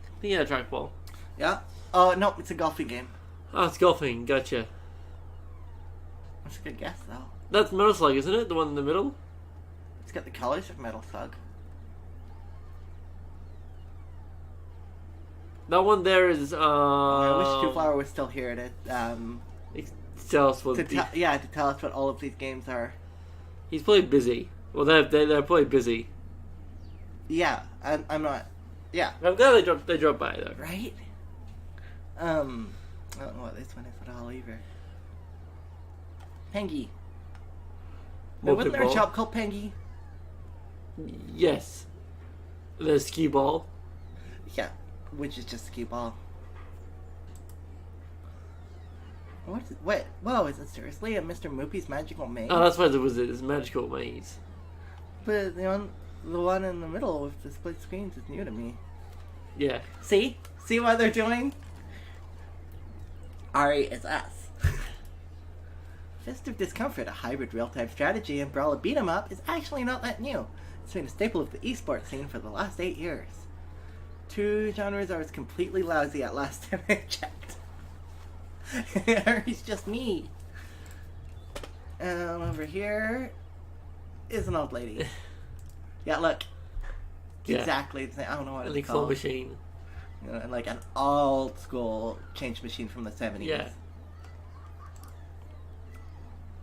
I think yeah, trackball. Yeah? Oh, no, it's a golfing game. Oh, it's golfing, gotcha. That's a good guess, though. That's Metal Slug, isn't it? The one in the middle? It's got the colors of Metal Slug. That one there is. I wish Two Flower was still here to tell us what. to tell us what all of these games are. He's probably busy. Well, they're probably busy. Yeah, I'm not. Yeah, I'm glad they dropped by though. right. I don't know what this one is, but I'll leave her. Pengy. Now, wasn't there a shop called Pengy? Yes. The ski ball. Yeah, which is just a cue ball. What is it? Wait, whoa, is it seriously a Mr. Moopy's Magical Maze? Oh, that's what it was. It's Magical Maze. But the one in the middle with the split screens is new to me. Yeah. See? See what they're doing? Ari is us. Fist of Discomfort, a hybrid real-time strategy and brawler beat-em-up, is actually not that new. It's been a staple of the esports scene for the last 8 years. 2 genres I was completely lousy at last time I checked. Ari's just me. Over here is an old lady. Yeah, look. Yeah. Exactly the same. I don't know what An it's claw called. machine. You know, like an old school change machine from the 70s. Yeah.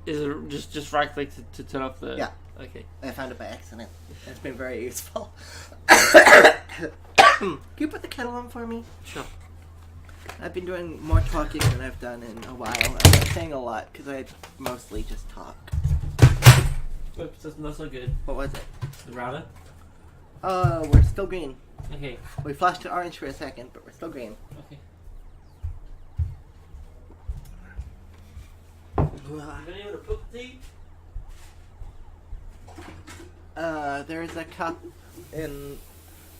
Is it just right click to turn off the... Yeah. Okay. I found it by accident. It's been very useful. Can you put the kettle on for me? Sure. I've been doing more talking than I've done in a while. I'm not saying a lot because I mostly just talk. Oops, that's not so good. What was it? The router? We're still green. Okay. We flashed to orange for a second, but we're still green. Okay. Have anyone to put the tea? There's a cup in...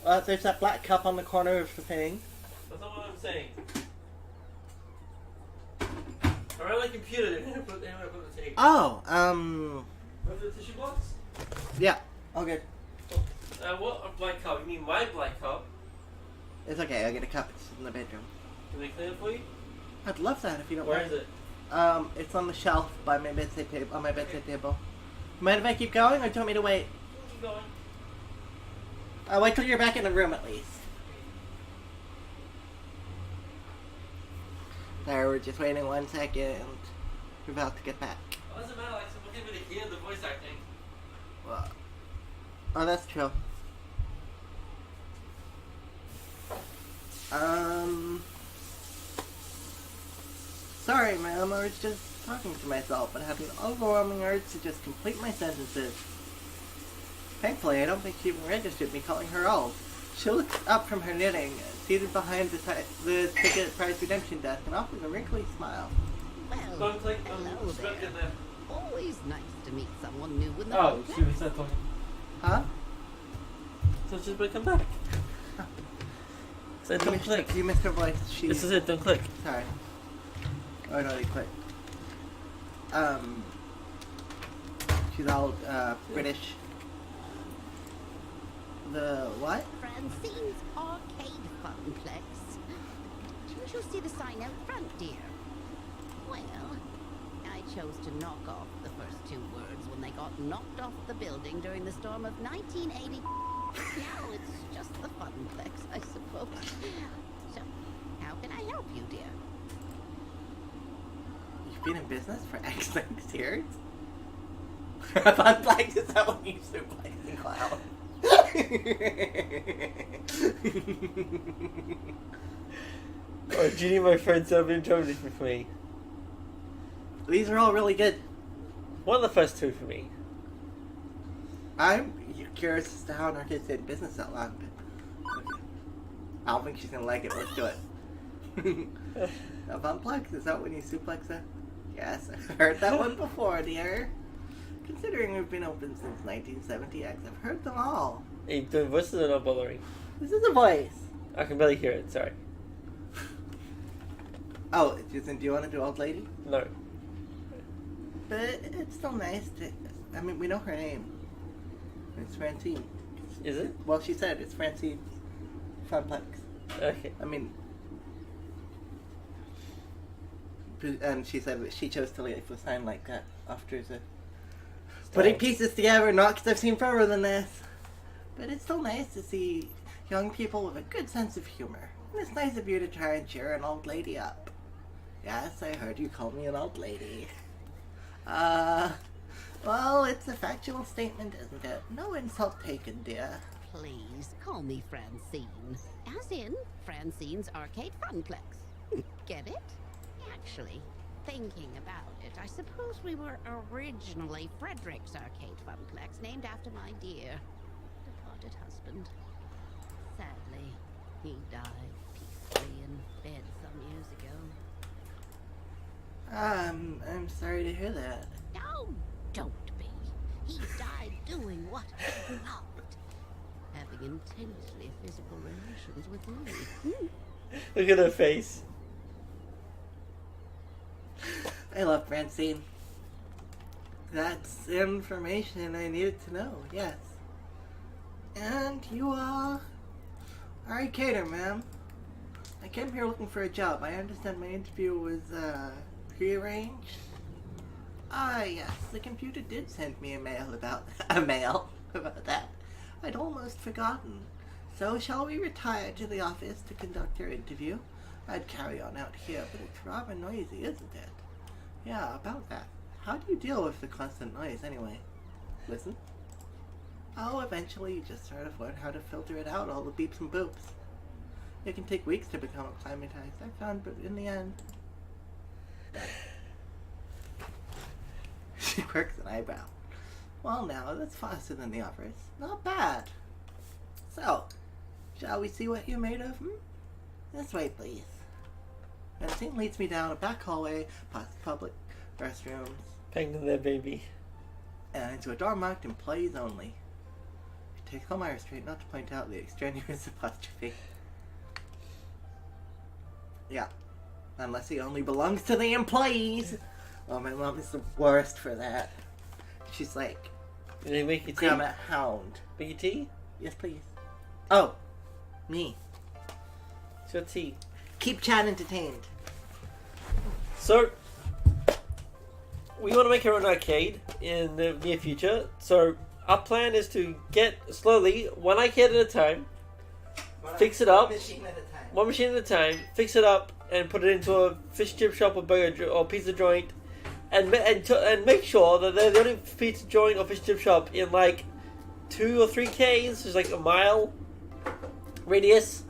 there's that black cup on the corner of the thing. That's not what I'm saying. Around the computer, they're gonna put the tea. Oh, With the tissue box? yeah. All good. What a black cup? You mean my black cup? It's okay, I'll get a cup. It's in the bedroom. Can they clean it for you? I'd love that if you don't Where mind. is it? It's on the shelf by my bedside table. On my bedside table. Mind if I keep going, or do you want me to wait? Keep going. I'll wait till you're back in the room at least. There, we're just waiting 1 second. We're about to get back. Oh, doesn't matter, like, someone can really hear the voice acting. Well, oh, that's true. Sorry, ma'am, I was just talking to myself, but have an overwhelming urge to just complete my sentences. Thankfully, I don't think she even registered me calling her old. She looks up from her knitting, seated behind the ticket price redemption desk, and offers a wrinkly smile. Well, Don't click hello just there. get there. Always nice to meet someone new in the Oh, complex. she was not talking. Huh? So she's gonna come back. So don't click. You missed her voice. This is it, don't click. Sorry. Oh no, you clicked. She's all British. The what? Francine's Arcade Funplex. Didn't you see the sign out front, dear? Well, I chose to knock off the first 2 words when they got knocked off the building during the storm of 1980. Now it's just the Funplex, I suppose. So, how can I help you, dear? You've been in business for X years? Funplex, is that what you suplex and clown? Oh, do you need my friends to have interpreted with me? These are all really good. One of the first 2 for me. I'm curious as to how an arcade stayed in business that long, but okay. I don't think she's gonna like it. Let's do it. A Funplex? Is that when you suplex it? Yes, I've heard that one before, dear. Considering we've been open since 1970X, I've heard them all. Hey, the voices are not bothering. This is a voice. I can barely hear it, sorry. Oh, do you want to do old lady? No. But it's still nice to... I mean, we know her name. It's Francine. Is it? Well, she said it's Francine Funplex. Okay. I mean... And she said that she chose to leave the sign like that after the... Putting pieces together, not because I've seen further than this. But it's still nice to see young people with a good sense of humor. It's nice of you to try and cheer an old lady up. Yes, I heard you call me an old lady. Well, it's a factual statement, isn't it? No insult taken, dear. Please, call me Francine. As in, Francine's Arcade Funplex. Get it? Actually, thinking about it, I suppose we were originally Frederick's Arcade Funplex, named after my dear departed husband. Sadly, he died peacefully in bed some years ago. I'm sorry to hear that. No, don't be. He died doing what he loved. Having intensely physical relations with me. Look at her face. I love Francine. That's information I needed to know, yes. And you are a caterer, ma'am. I came here looking for a job. I understand my interview was prearranged. Ah, yes, the computer did send me a mail about that. I'd almost forgotten. So shall we retire to the office to conduct your interview? I'd carry on out here, but it's rather noisy, isn't it? Yeah, about that. How do you deal with the constant noise anyway? Listen. Oh, eventually you just sort of learn how to filter it out, all the beeps and boops. It can take weeks to become acclimatized, I found, but in the end... She quirks an eyebrow. Well now, that's faster than the others. Not bad. So, shall we see what you're made of, This way, please. Francine leads me down a back hallway, past public restrooms, Penguin there, baby. and into a door marked employees only. It takes Elmira straight not to point out the extraneous apostrophe. Yeah. Unless he only belongs to the employees! Oh, my mom is the worst for that. She's like, Did they make you tea? I'm a hound. Make you tea? Yes, please. Oh, me. It's your tea. Keep Chad entertained. So, we want to make our own arcade in the near future. So, our plan is to get slowly, one arcade at a time, fix it up, One machine at a time. one machine at a time, fix it up, and put it into a fish chip shop or burger or pizza joint, and make sure that they're the only pizza joint or fish chip shop in like 2 or 3 Ks, just like a mile radius.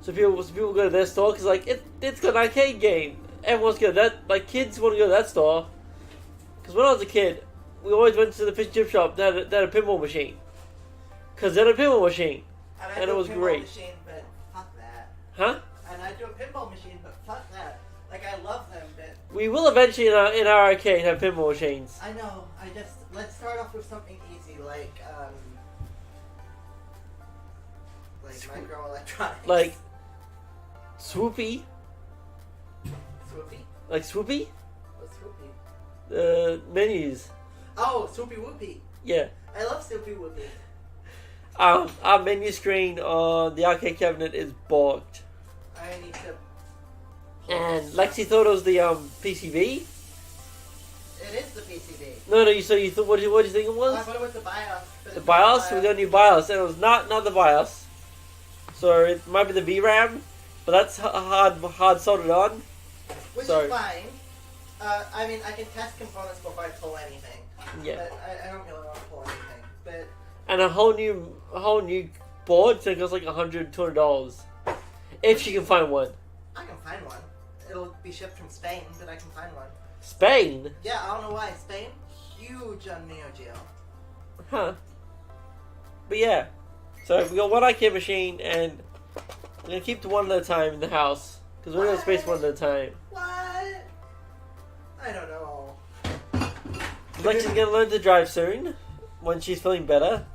So people go to their store because like it's got an arcade game. Everyone's go to that. Like kids want to go to that store. Because when I was a kid, we always went to the fish and chip shop that had a pinball machine. Because they had a pinball machine, and it was great. Machine, but fuck that. Huh? And I do a pinball machine, but fuck that. Like I love them, but We will eventually in our arcade have pinball machines. I know. Let's start off with something easy, like microelectronics. Like Swoopy. Swoopy. Like Swoopy. What's Swoopy? Menus. Oh, Swoopy Whoopy. Yeah. I love Swoopy Whoopy. Our menu screen on the arcade cabinet is bogged. I need to. And Lexi thought it was the PCB. It is the PCB. No, you thought what do you think it I was? thought it was the BIOS. But The it's BIOS? not We got a new BIOS, and it was not the BIOS. So it might be the VRAM, but that's hard soldered on. Which Sorry. is fine. I mean, I can test components before I pull anything. Yeah. But I don't really want to pull anything. But And a whole new board, so it costs like $100, $200. If she can find one. I can find one. It'll be shipped from Spain, but I can find one. Spain? Yeah, I don't know why. Spain? Huge on Neo Geo. Huh. But yeah. So we got one arcade machine, and we're going to keep the one at a time in the house. Because we're going to space one at a time. What? I don't know. Lexi's going to learn to drive soon, when she's feeling better.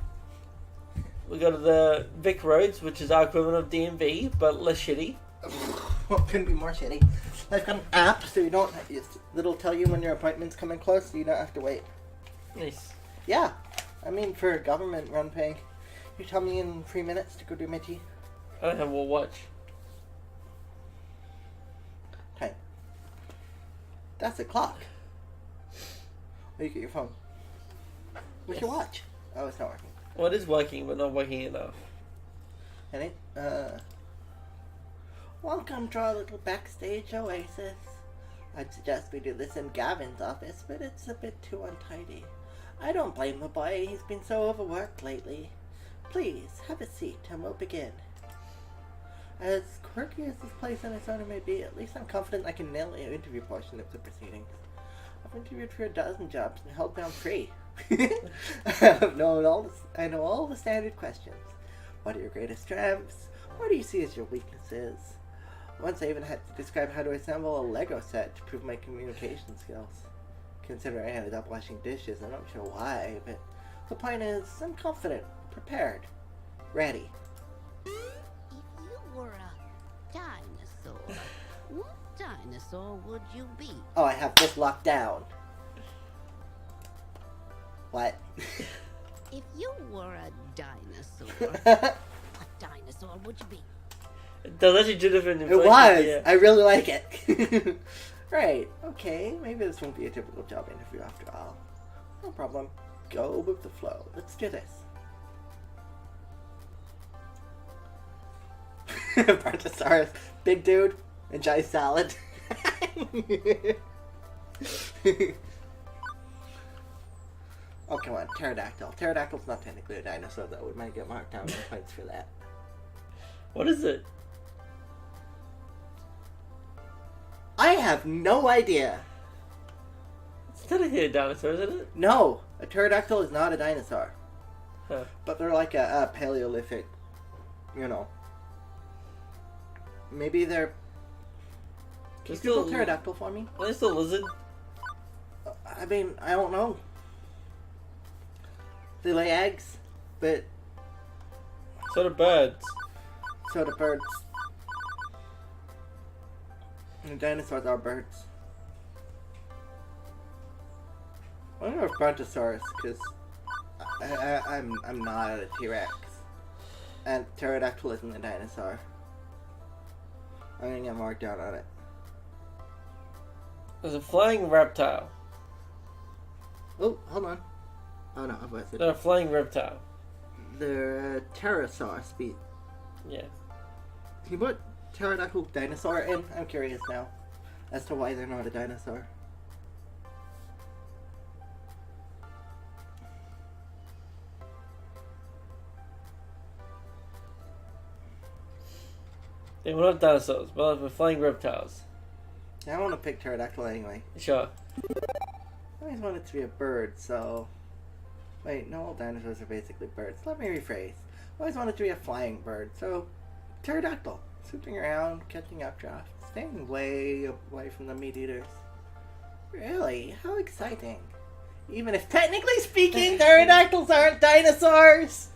We go to the Vic Roads, which is our equivalent of DMV, but less shitty. What couldn't be more shitty? I've got an app, so it'll tell you when your appointment's coming close, so you don't have to wait. Nice. Yeah. I mean, for a government run paying, you tell me in 3 minutes to go do my tea. I don't have a watch. Time. That's a clock. Or you get your phone. Where's your watch? Oh, it's not working. Well, it is working, but not working enough. Any? Welcome to our little backstage oasis. I'd suggest we do this in Gavin's office, but it's a bit too untidy. I don't blame the boy, he's been so overworked lately. Please, have a seat and we'll begin. As quirky as this place and its owner may be, at least I'm confident I can nail the interview portion of the proceedings. I've interviewed for a dozen jobs and held down 3. I know all the standard questions. What are your greatest strengths? What do you see as your weaknesses? Once I even had to describe how to assemble a Lego set to prove my communication skills. Considering I ended up washing dishes, I'm not sure why, but the point is, I'm confident, prepared, ready. If you were a dinosaur, what dinosaur would you be? Oh, I have this locked down. What? If you were a dinosaur, what dinosaur would you be? That's actually 2 different. It was! Yeah. I really like it. Right, okay, maybe this won't be a typical job interview after all. No problem. Go with the flow. Let's do this. Brontosaurus, big dude, enjoy salad. Oh, come on, pterodactyl. Pterodactyl's not technically a dinosaur, though. We might get marked down with points for that. What is it? I have no idea. It's technically a dinosaur, isn't it? No, a pterodactyl is not a dinosaur. Huh. But they're like a Paleolithic, you know. Maybe they're... Can you Google pterodactyl for me? Are they still a lizard? I mean, I don't know. They lay eggs, but... So do birds. So do birds. And dinosaurs are birds. I don't know if Brontosaurus, because I'm not a T-Rex. And pterodactyl isn't a dinosaur. I'm gonna get marked down on it. There's a flying reptile. Oh, hold on. Oh no, I wasn't. They're a flying reptile. They're a pterosaur species. Yeah. Can you put pterodactyl dinosaur in? I'm curious now as to why they're not a dinosaur. They were not dinosaurs, but they're flying reptiles. Yeah, I want to pick pterodactyl anyway. Sure. I always wanted to be a bird, so... Wait, no, all dinosaurs are basically birds. Let me rephrase. I always wanted to be a flying bird, so... Pterodactyl. Swooping around, catching updrafts, staying way away from the meat eaters. Really? How exciting. Even if technically speaking, pterodactyls aren't dinosaurs!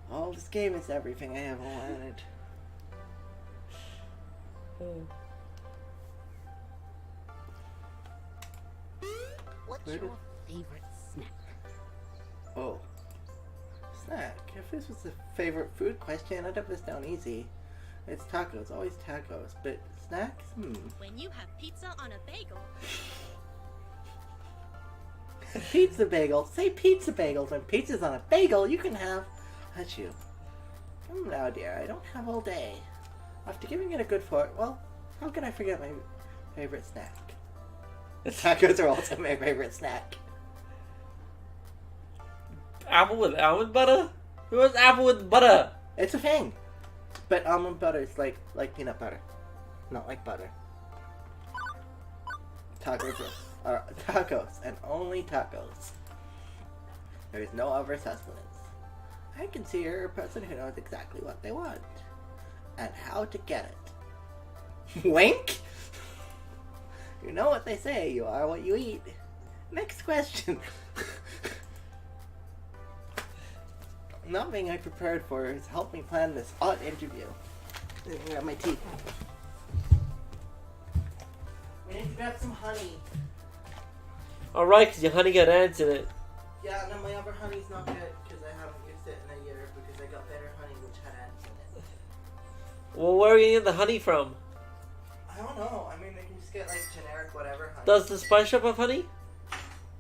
Oh, this game is everything I ever wanted. What's your favorite snack? Oh. Snack. If this was a favorite food question, I'd have this down easy. It's tacos, always tacos. But snacks? When you have pizza on a bagel. Pizza bagel. Say pizza bagels. When pizza's on a bagel, you can have... Achoo. Come now, dear. I don't have all day. After giving it a good fart, well, how can I forget my favorite snack? Tacos are also my favorite snack. Apple with almond butter? Who has apple with butter? It's a thing. But almond butter is like peanut butter. Not like butter. Tacos are tacos, and only tacos. There is no other sustenance. I can see you're a person who knows exactly what they want. And how to get it. Wink? You know what they say, you are what you eat. Next question. Nothing I prepared for has helped me plan this odd interview. I got my teeth. We need to grab some honey. Alright, because your honey got ants in it. Yeah, no, my other honey's not good because I haven't used it in a year because I got better honey which had ants in it. Well, where are you getting the honey from? I don't know. I mean, they can just get like generic whatever honey. Does the spice shop have honey?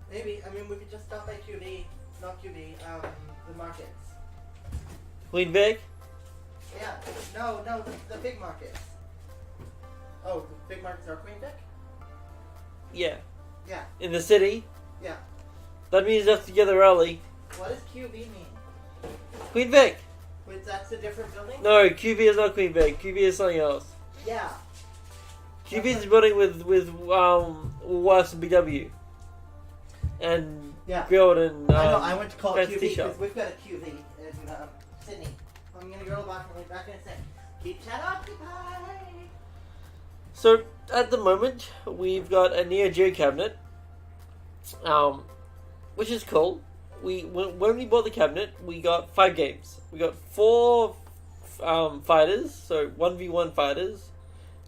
Maybe. I mean, we could just stop by QV. Not QV, the markets. Queen Vic? Yeah. No, the big markets. Oh, the big markets are Queen Vic? Yeah. Yeah. In the city. Yeah. That means that's together early. What does QV mean? Queen Vic. Wait, that's a different building? No, QV is not Queen Vic. QV is something else. Yeah. QV is a building with Woolworths and BW. And Yeah. Guild and I know, I went to call it Fancy QV Shop. because we've got a QV in Sydney. I'm going to go back in a sec. Keep chat occupied. So at the moment we've got a Neo Geo cabinet, which is cool. When we bought the cabinet, we got 5 games. We got 4 fighters, so 1v1 fighters,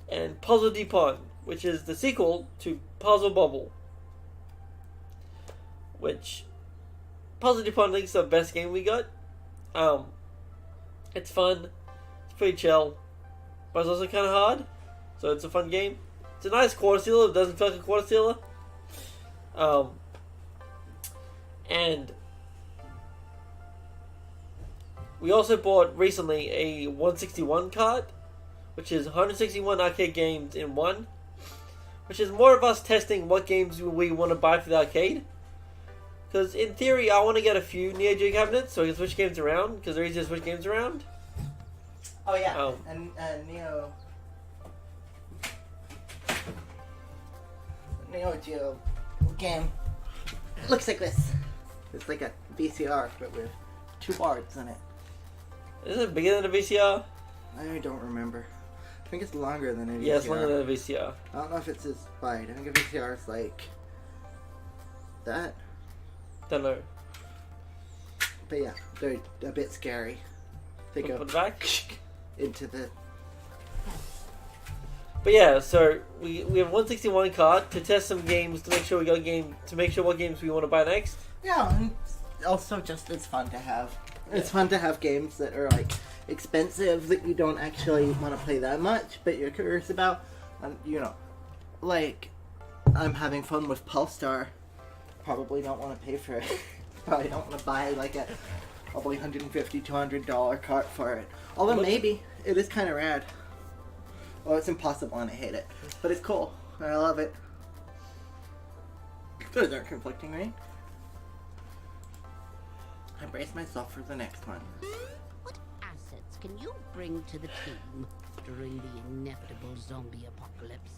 and Puzzle Dupont, which is the sequel to Puzzle Bobble. Which Puzzle Dupont I think is the best game we got. It's fun, it's pretty chill, but it's also kind of hard. So it's a fun game. It's a nice quarter sealer. It doesn't feel like a quarter sealer. And we also bought recently a 161 card, which is 161 arcade games in one, which is more of us testing what games we want to buy for the arcade. Because in theory, I want to get a few Neo Geo cabinets so we can switch games around, because they're easy to switch games around. Oh yeah, and Neo Geo game looks like this. It's like a VCR, but with 2 boards in it. Is it bigger than a VCR? I don't remember. I think it's longer than a VCR. Yeah, it's longer than a VCR. I don't know if it's as wide. I think a VCR is like that. Don't know. But yeah, they're a bit scary. They go Put it back. into the... But yeah, so we have 161 card to test some games to make sure we got a game to make sure what games we want to buy next. Yeah, and also just it's fun to have. It's fun to have games that are like expensive that you don't actually want to play that much, but you're curious about. And you know, like I'm having fun with Pulstar. Probably don't want to pay for it. Probably don't want to buy like a probably $150, $200 cart for it. Although maybe it is kind of rad. Well, it's impossible and I hate it, but it's cool. I love it. Those aren't conflicting, right? I brace myself for the next one. What assets can you bring to the team during the inevitable zombie apocalypse?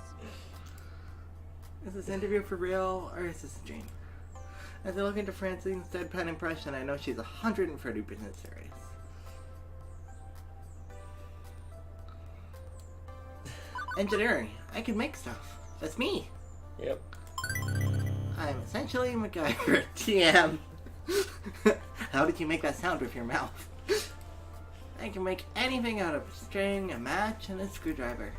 Is this interview for real, or is this a dream? As I look into Francine's deadpan impression, I know she's 130% serious. Engineering. I can make stuff. That's me. Yep. I'm essentially MacGyver. TM. How did you make that sound with your mouth? I can make anything out of a string, a match, and a screwdriver.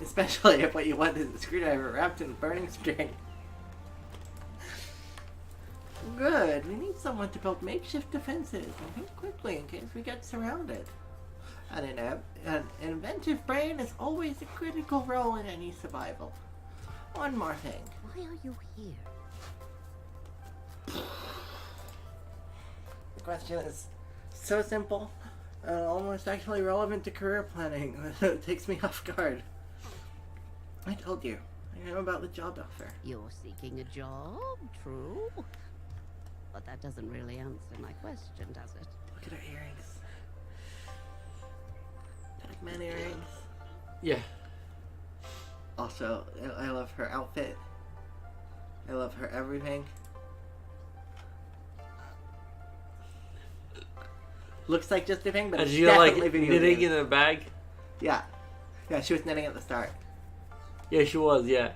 Especially if what you want is a screwdriver wrapped in burning string. Good. We need someone to build makeshift defenses and think quickly in case we get surrounded. An inventive brain is always a critical role in any survival. One more thing. Why are you here? The question is so simple and almost actually relevant to career planning. It takes me off guard. I told you. I know about the job offer. You're seeking a job, true? But that doesn't really answer my question, does it? Look at her earrings. Pac-Man earrings. Yeah. Also, I love her outfit. I love her everything. Looks like just a thing, but And it's she got like definitely video knitting games. in a bag. Yeah. Yeah, she was knitting at the start. Yeah, she was. Yeah.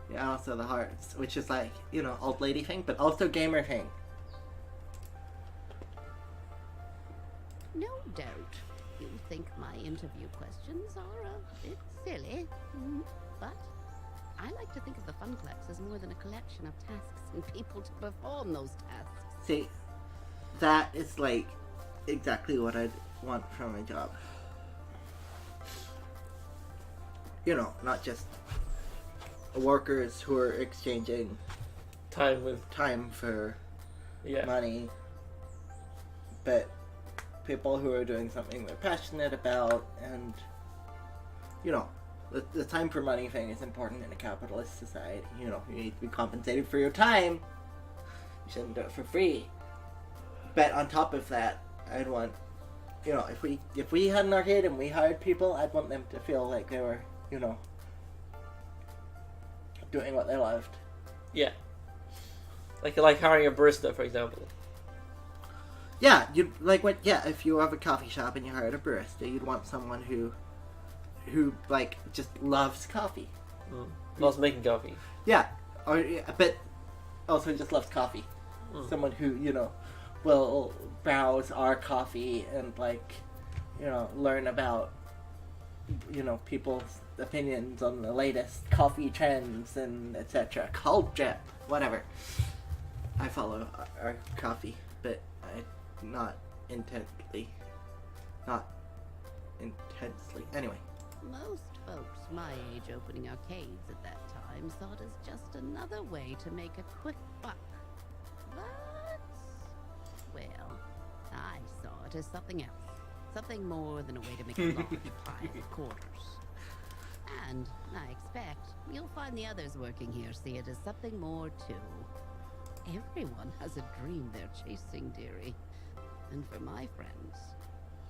Yeah, also the hearts, which is like, you know, old lady thing, but also gamer thing. No doubt. You think my interview questions are a bit silly, but I like to think of the Funplex as more than a collection of tasks and people to perform those tasks. See, that is like exactly what I'd want from a job. You know, not just workers who are exchanging Time with time for yeah. money, but people who are doing something they're passionate about, and, you know, the time for money thing is important in a capitalist society. You know, you need to be compensated for your time. You shouldn't do it for free. But on top of that, I'd want, you know, if we had an arcade and we hired people, I'd want them to feel like they were, you know, doing what they loved. Yeah. Like hiring a barista, for example. Yeah, if you have a coffee shop and you hired a barista, you'd want someone who like just loves coffee. Loves making coffee. Yeah, but also just loves coffee. Someone who, you know, will browse our coffee and, like, you know, learn about, you know, people's opinions on the latest coffee trends and etc. Culture, whatever. I follow our coffee, but not intensely. Anyway. Most folks my age opening arcades at that time saw it as just another way to make a quick buck. But, well, I saw it as something else. Something more than a way to make a large pile of quarters. And I expect you'll find the others working here see it as something more too. Everyone has a dream they're chasing, dearie. And for my friends,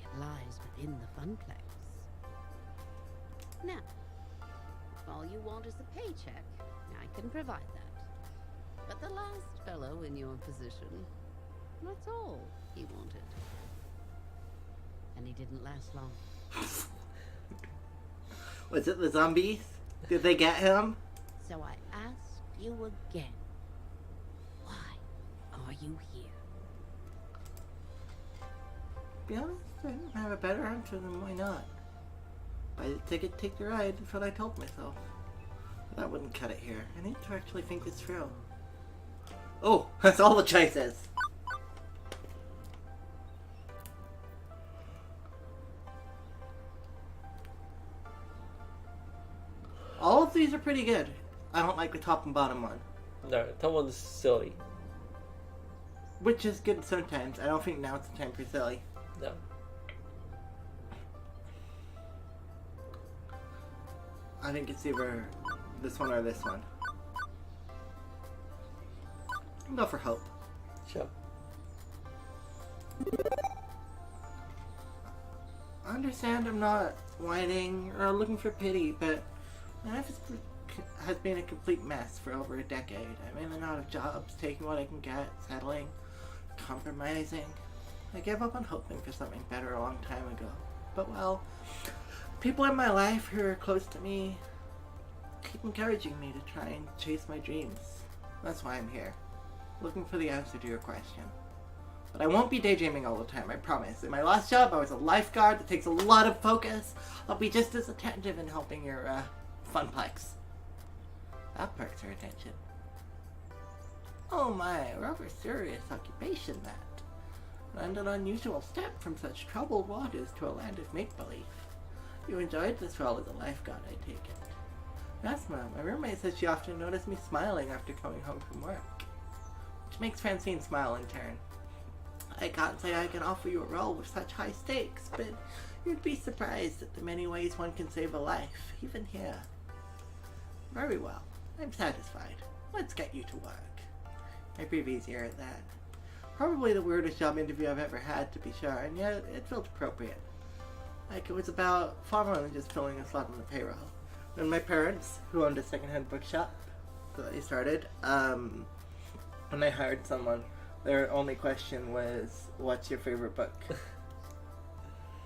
it lies within the funplex. Now, if all you want is a paycheck, I can provide that. But the last fellow in your position, that's all he wanted. And he didn't last long. Was it the zombies? Did they get him? So I ask you again, why are you here? To be honest, I don't have a better answer than why not. Buy the ticket, take the ride, that's what I told myself. But that wouldn't cut it here. I need to actually think this through. Oh, that's all the choices! All of these are pretty good. I don't like the top and bottom one. No, the top one's silly. Which is good sometimes. I don't think now it's the time for silly. No. I think it's either this one or this one. I'll go for hope. Sure. I understand I'm not whining or looking for pity, but my life has been a complete mess for over a decade. I'm in and out of jobs, taking what I can get, settling, compromising. I gave up on hoping for something better a long time ago. But, well, people in my life who are close to me keep encouraging me to try and chase my dreams. That's why I'm here, looking for the answer to your question. But I won't be daydreaming all the time, I promise. In my last job, I was a lifeguard. That takes a lot of focus. I'll be just as attentive in helping your, funplex. That perks her attention. Oh my, rather serious occupation that. And an unusual step from such troubled waters to a land of make-believe. You enjoyed this role as a lifeguard, I take it. Yes, ma'am. My roommate says she often noticed me smiling after coming home from work. Which makes Francine smile in turn. I can't say I can offer you a role with such high stakes, but you'd be surprised at the many ways one can save a life, even here. Very well. I'm satisfied. Let's get you to work. I breathe easier at that. Probably the weirdest job interview I've ever had, to be sure, and yet it felt appropriate. Like it was about far more than just filling a slot on the payroll. When my parents, who owned a secondhand bookshop that they started, when they hired someone, their only question was, what's your favorite book?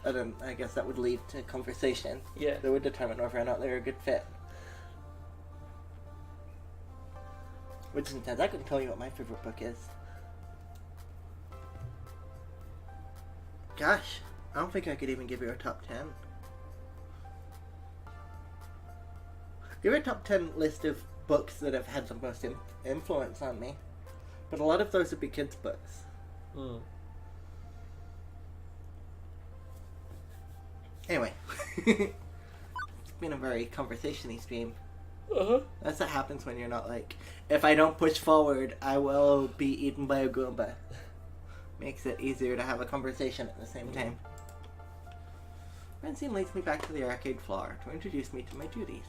And then I guess that would lead to conversation. Yeah. That would determine whether or not they were a good fit. Which is intense. I couldn't tell you what my favorite book is. Gosh, I don't think I could even give you a top 10. Give you a top 10 list of books that have had the most influence on me. But a lot of those would be kids' books. Anyway. It's been a very conversation-y stream. That's what happens when you're not like, if I don't push forward, I will be eaten by a Goomba. Makes it easier to have a conversation at the same time. Francine leads me back to the arcade floor to introduce me to my duties.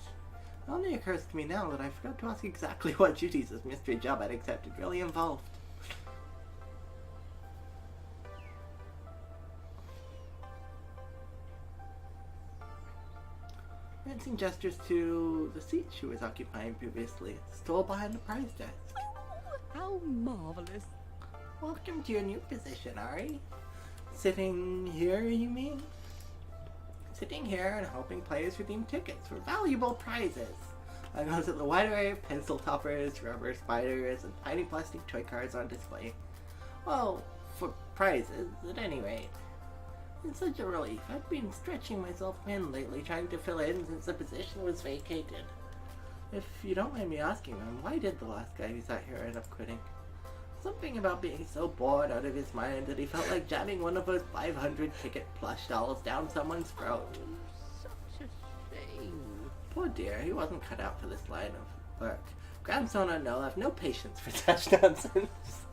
It only occurs to me now that I forgot to ask exactly what duties this mystery job I'd accepted really involved. Francine gestures to the seat she was occupying previously, stole behind the prize desk. How marvelous. Welcome to your new position, Ari. Sitting here, you mean? Sitting here and helping players redeem tickets for valuable prizes. I noticed at the wide array of pencil toppers, rubber spiders, and tiny plastic toy cars on display. Well, for prizes, at any rate. It's such a relief. I've been stretching myself thin lately, trying to fill in since the position was vacated. If you don't mind me asking, then why did the last guy who sat here end up quitting? Something about being so bored out of his mind that he felt like jamming one of those 500 ticket plush dolls down someone's throat. Such a shame. Poor dear, he wasn't cut out for this line of work. Grandson or no, I have no patience for such nonsense.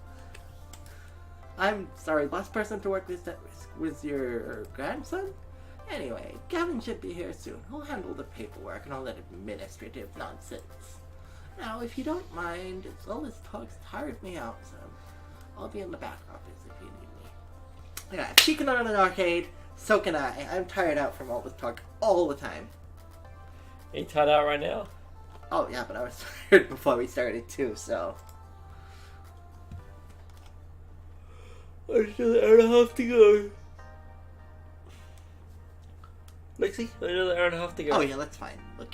I'm sorry, last person to work this was your grandson? Anyway, Gavin should be here soon. He'll handle the paperwork and all that administrative nonsense. Now, if you don't mind, all this talk's tired me out some. I'll be in the back office if you need me. Yeah, if she can run an arcade, so can I. I'm tired out from all this talk all the time. Are you tired out right now? Oh yeah, but I was tired before we started too, so... I still an hour and a half to go. Lexi, another hour and a half to go. Oh yeah, that's fine. Look,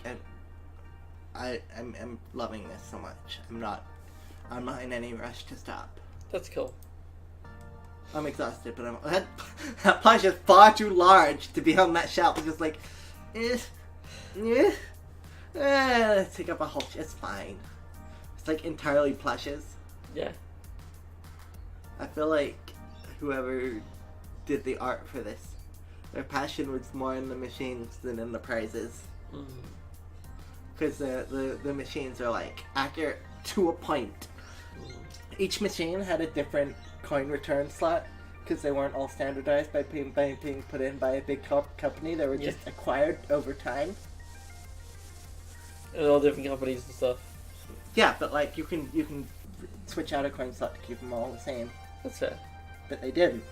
I'm loving this so much. I'm not in any rush to stop. That's cool. I'm exhausted, but that plush is far too large to be on that shelf. It's just like, let's take up a whole. It's fine. It's like entirely plushes. Yeah. I feel like whoever did the art for this, their passion was more in the machines than in the prizes. Because the machines are like accurate to a point. Each machine had a different coin return slot because they weren't all standardized by being put in by a big company. They were just acquired over time. And all different companies and stuff. Yeah, but like you can switch out a coin slot to keep them all the same. That's fair. But they didn't.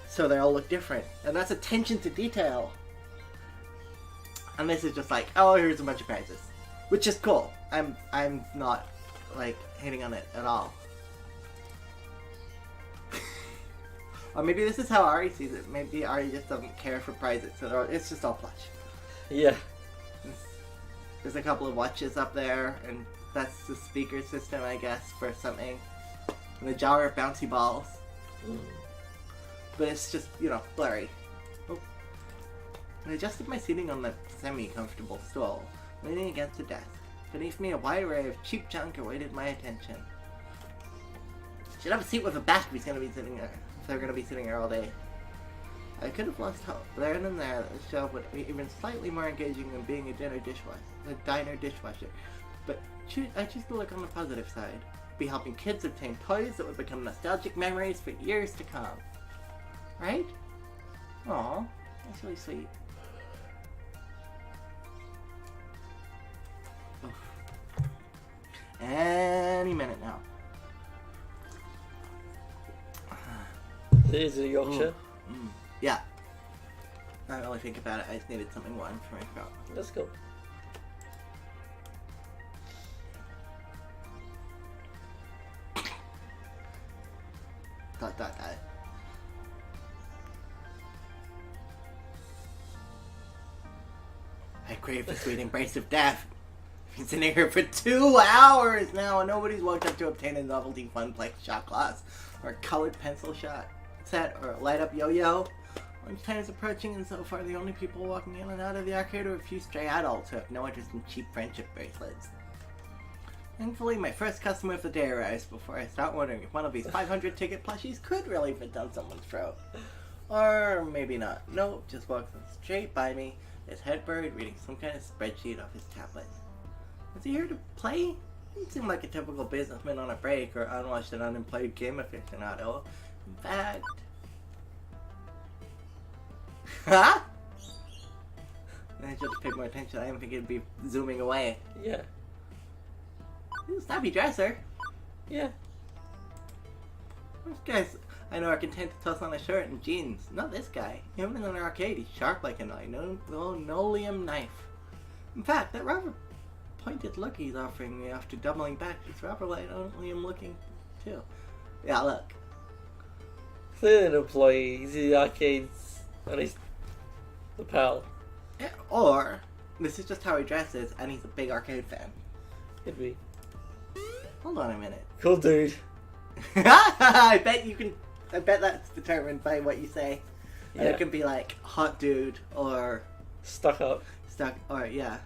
So they all look different. And that's attention to detail. And this is just like, oh, here's a bunch of prizes. Which is cool. I'm not, like, hating on it at all. Or maybe this is how Ari sees it. Maybe Ari just doesn't care for prizes. So it's just all plush. Yeah. There's a couple of watches up there. And that's the speaker system, I guess, for something. And a jar of bouncy balls. But it's just, blurry. Oh. I adjusted my seating on the semi-comfortable stool, leaning against the desk. Beneath me, a wide array of cheap junk awaited my attention. Should have a seat with a back if he's gonna be sitting there. If they're gonna be sitting there all day. I could have lost hope. There and there, the show would be even slightly more engaging than being a diner dishwasher. But I choose to look on the positive side. Be helping kids obtain toys that would become nostalgic memories for years to come. Right? Aw, that's really sweet. Oof. Any minute now. Is it Yorkshire? Yeah. I don't really think about it. I just needed something warm for my throat. Let's go. Dot. I crave the sweet embrace of death. I've been sitting here for 2 hours now and nobody's walked up to obtain a novelty Funplex shot glass or a colored pencil shot set or a light up yo-yo. Lunchtime is approaching and so far the only people walking in and out of the arcade are a few stray adults who have no interest in cheap friendship bracelets. Thankfully, my first customer of the day arrives before I start wondering if one of these 500 ticket plushies could really fit down someone's throat. Or maybe not. Nope, just walks straight by me, his head buried, reading some kind of spreadsheet off his tablet. Is he here to play? He seemed like a typical businessman on a break or unwashed and unemployed game aficionado. In fact, Huh? I should have paid more attention. I didn't think it'd be zooming away. Yeah. He's a snappy dresser. Yeah. Those guys I know are content to toss on a shirt and jeans. Not this guy. Even in an arcade, he's sharp like a knife. No linoleum knife. In fact, that rather pointed look he's offering me after doubling back is rather linoleum looking too. Yeah, look. Clearly an employee. He's in the arcades and he's the pal. Yeah, or this is just how he dresses and he's a big arcade fan. Could be. Hold on a minute. Cool dude. I bet that's determined by what you say. Yeah. And it can be like hot dude or Stuck up. yeah.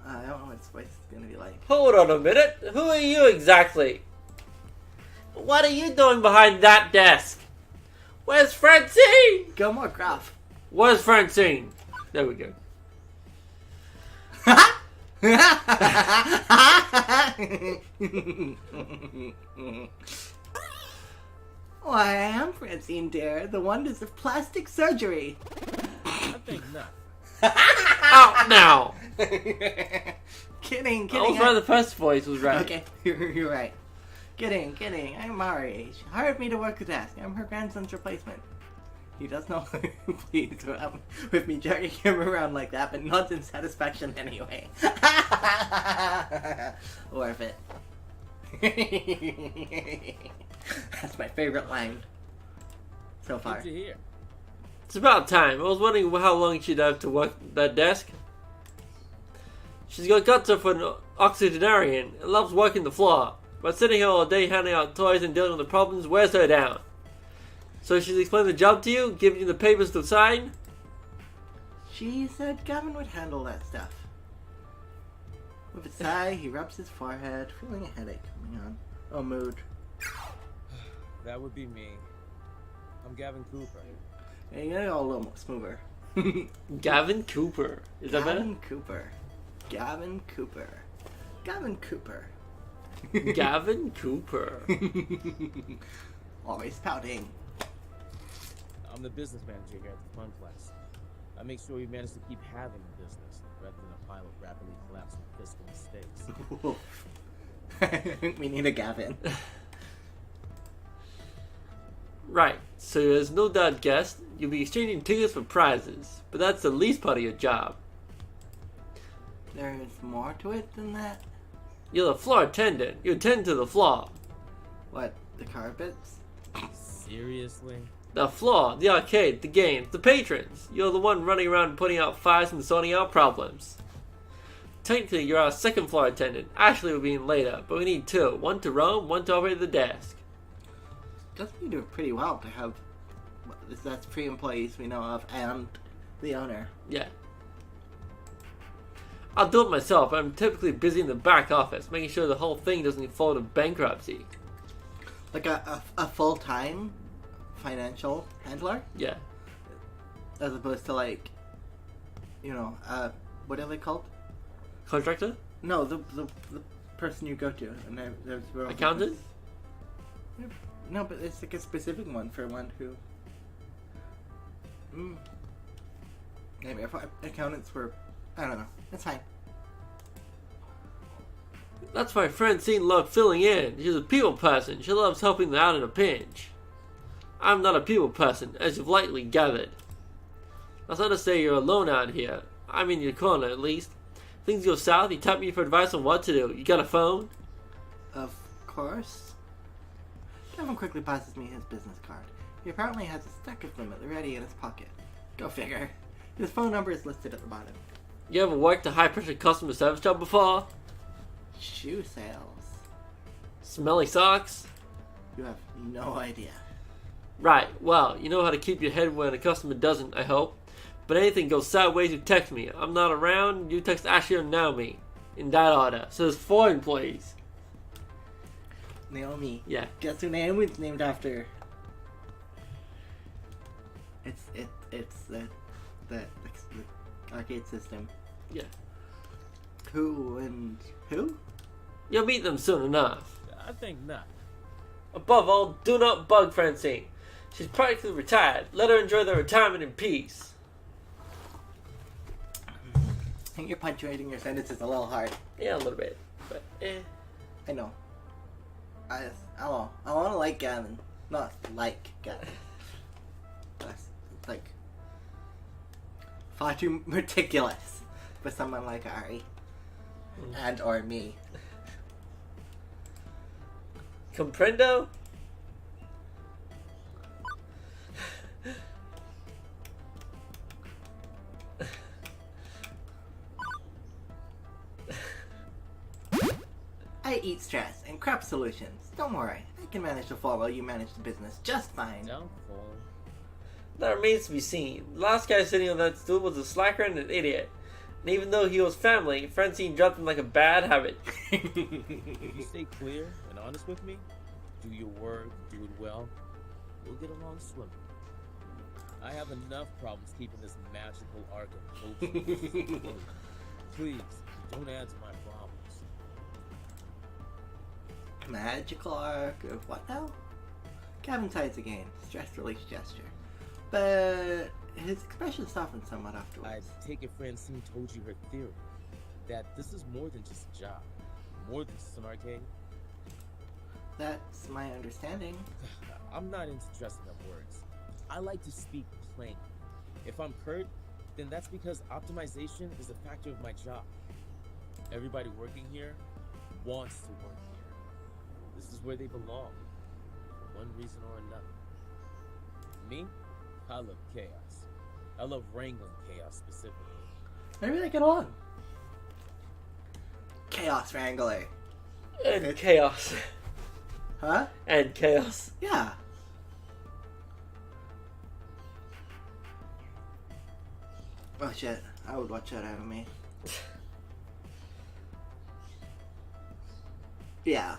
I don't know what his voice is gonna be like. Hold on a minute. Who are you exactly? What are you doing behind that desk? Where's Francine? Go more gruff. Where's Francine? There we go. Why, I am Francine, dear. The wonders of plastic surgery. I think not. Out now! Kidding. I was right, the first voice was right. Okay, you're right. Kidding. I'm Mari. She hired me to work the desk. I'm her grandson's replacement. He does not please with me jerking him around like that, but not in satisfaction anyway. Worth it. That's my favorite line so far. Good to hear. It's about time. I was wondering how long she'd have to work that desk. She's got guts for an octogenarian and loves working the floor. But sitting here all day handing out toys and dealing with the problems wears her down. So she's explained the job to you, giving you the papers to sign? She said Gavin would handle that stuff. With a sigh, he rubs his forehead, feeling a headache coming on. Oh, mood. That would be me. I'm Gavin Cooper. Yeah, you gotta go a little smoother. Gavin Cooper. Is that better? Gavin Cooper. Gavin Cooper. Gavin Cooper. Gavin Cooper. Always pouting. I'm the business manager here at the fun class. I make sure we manage to keep having a business rather than a pile of rapidly collapsing fiscal mistakes. We need a Gavin. Right, so as no doubt guessed, you'll be exchanging tickets for prizes, but that's the least part of your job. There's more to it than that? You're the floor attendant. You attend to the floor. What, the carpets? Seriously? The floor, the arcade, the games, the patrons. You're the one running around putting out fires and sorting out problems. Technically, you're our second floor attendant. Ashley will be in later, but we need two. One to roam, one to operate the desk. Doesn't he do it pretty well to have... That's 3 employees we know of and the owner. Yeah. I'll do it myself. I'm typically busy in the back office, making sure the whole thing doesn't fall to bankruptcy. Like a full-time financial handler? Yeah. As opposed to like, you know, what are they called? Contractor? No, the person you go to. And there's Accountant? No, but it's like a specific one for one who... Maybe if accountants were... I don't know. It's fine. That's why Francine loved filling in. She's a people person. She loves helping them out in a pinch. I'm not a people person, as you've likely gathered. That's not to say you're alone out here. I'm in your corner, at least. Things go south, you tap me for advice on what to do. You got a phone? Of course. Gavin quickly passes me his business card. He apparently has a stack of them at the ready in his pocket. Go figure. His phone number is listed at the bottom. You ever worked a high-pressure customer service job before? Shoe sales. Smelly socks? You have no idea. Right, well, you know how to keep your head when a customer doesn't, I hope. But anything goes sideways, you text me. I'm not around, you text Ashley or Naomi. In that order. So there's 4 employees. Naomi. Yeah. Guess who Naomi's named after? It's the arcade system. Yeah. Who and who? You'll meet them soon enough. I think not. Above all, do not bug Francine. She's practically retired. Let her enjoy the retirement in peace. I think you're punctuating your sentences a little hard. Yeah, a little bit. But, I know. I want to like Gavin. Not like Gavin. That's like far too meticulous for someone like Ari. And or me. Comprendo? I eat stress and crap solutions. Don't worry, I can manage the fall while you manage the business just fine. Downfall. That remains to be seen. The last guy sitting on that stool was a slacker and an idiot. And even though he was family, Francine dropped him like a bad habit. If you stay clear and honest with me, do your work, do it well, we'll get along swimmingly. I have enough problems keeping this magical arc of hope. Please, don't add to my problems. Magical arc of what now? Gavin sighs again, stress release gesture. But his expression softened somewhat I afterwards. take it Francine told you her theory, that this is more than just a job, more than just an arcade. That's my understanding. I'm not into dressing up words. I like to speak plain. If I'm curt, then that's because optimization is a factor of my job. Everybody working here wants to work here. This is where they belong, for one reason or another. Me, I love chaos. I love wrangling chaos specifically. Maybe they get along. Chaos Wrangler. And chaos. Huh? And chaos. Yeah. Oh shit, I would watch that anime. Yeah.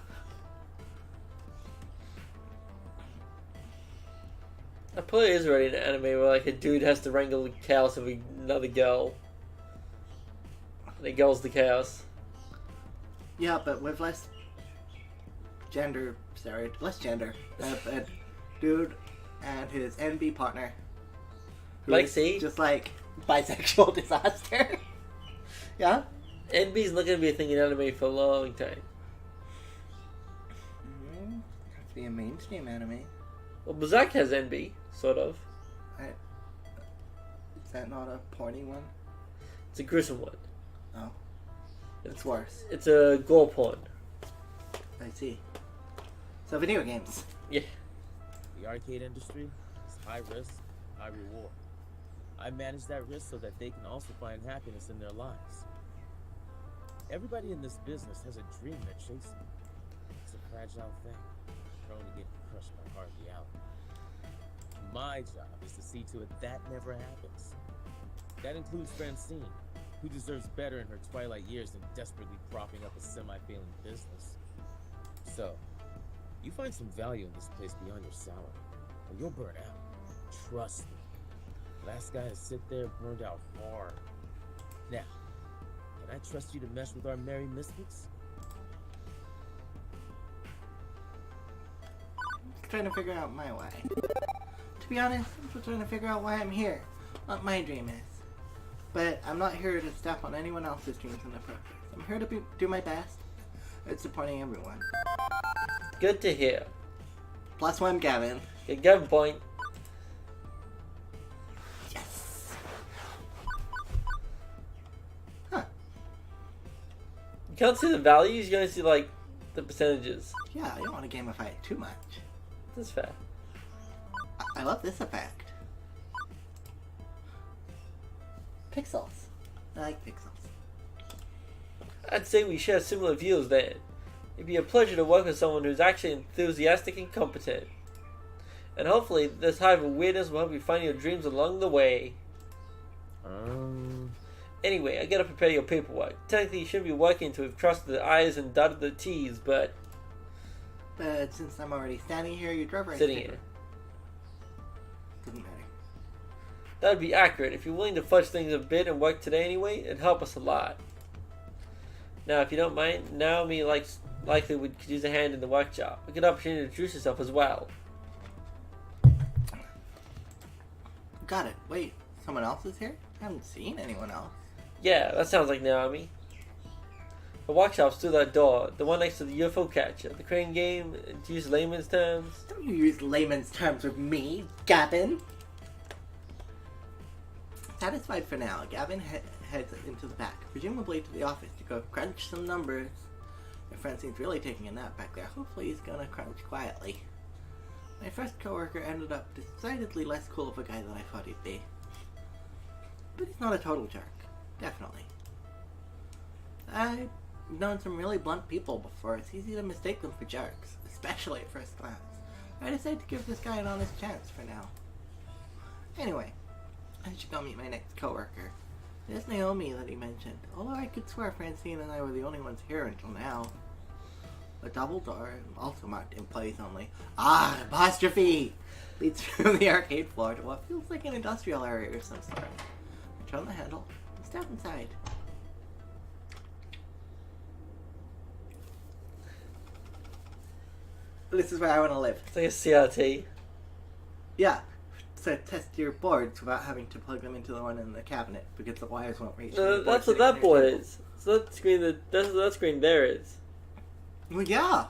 I probably is already an anime where like a dude has to wrangle the chaos of another girl. And the girl's the chaos. Yeah, but with less gender, less gender. A dude and his NB partner. who is Lexi. Just like bisexual disaster. Yeah? NB's not gonna be a thing in anime for a long time. Has to be a mainstream anime. Well, Berserk has NB, sort of. Is that not a porny one? It's a gruesome one. Oh. It's worse. It's a gore porn. I see. So video games. Yeah. The arcade industry is high risk, high reward. I manage that risk so that they can also find happiness in their lives. Everybody in this business has a dream they're chasing. It's a fragile thing, prone to getting crushed by hard reality. My job is to see to it that never happens. That includes Francine, who deserves better in her twilight years than desperately propping up a semi-failing business. So, you find some value in this place beyond your salary, or you'll burn out. Trust me. Last guy to sit there burned out hard. Now, can I trust you to mesh with our merry misfits? I'm trying to figure out my why. To be honest, I'm still trying to figure out why I'm here. What my dream is. But I'm not here to step on anyone else's dreams in the process. I'm here to do my best at supporting everyone. Good to hear. +1 Gavin. Good Gavin point. Yes! Huh. You can't see the values, you're gonna see like the percentages. Yeah, I don't want to gamify it too much. That's fair. I love this effect. Pixels. I like pixels. I'd say we share similar views then. It'd be a pleasure to work with someone who's actually enthusiastic and competent. And hopefully this hive of weirdness will help you find your dreams along the way. Anyway, I gotta prepare your paperwork. Technically you shouldn't be working until we've crossed the I's and dotted the T's, but... But since I'm already standing here, your driver is Sitting here. Doesn't matter. That would be accurate. If you're willing to fudge things a bit and work today anyway, it'd help us a lot. Now, if you don't mind, Naomi likely could use a hand in the workshop. A good opportunity to introduce yourself as well. got it. Wait, someone else is here? I haven't seen anyone else. Yeah, that sounds like Naomi. The workshop's through that door, the one next to the UFO catcher. The crane game, to use layman's terms. Don't you use layman's terms with me, Gavin. Satisfied for now, Gavin heads into the back, presumably to the office to go crunch some numbers. My friend seems really taking a nap back there. Hopefully he's gonna crunch quietly. My first coworker ended up decidedly less cool of a guy than I thought he'd be. But he's not a total jerk. Definitely. I've known some really blunt people before. It's easy to mistake them for jerks, especially at first glance. I decided to give this guy an honest chance for now. Anyway, I should go meet my next coworker. There's Naomi that he mentioned, although I could swear Francine and I were the only ones here until now. A double door, also marked employees only. Ah, apostrophe! Leads from the arcade floor to what feels like an industrial area or some sort. I turn the handle and step inside. This is where I want to live. It's like a CRT. Yeah. So test your boards without having to plug them into the one in the cabinet because the wires won't reach. That's what that board is. So that screen, that screen there is. Well, yeah.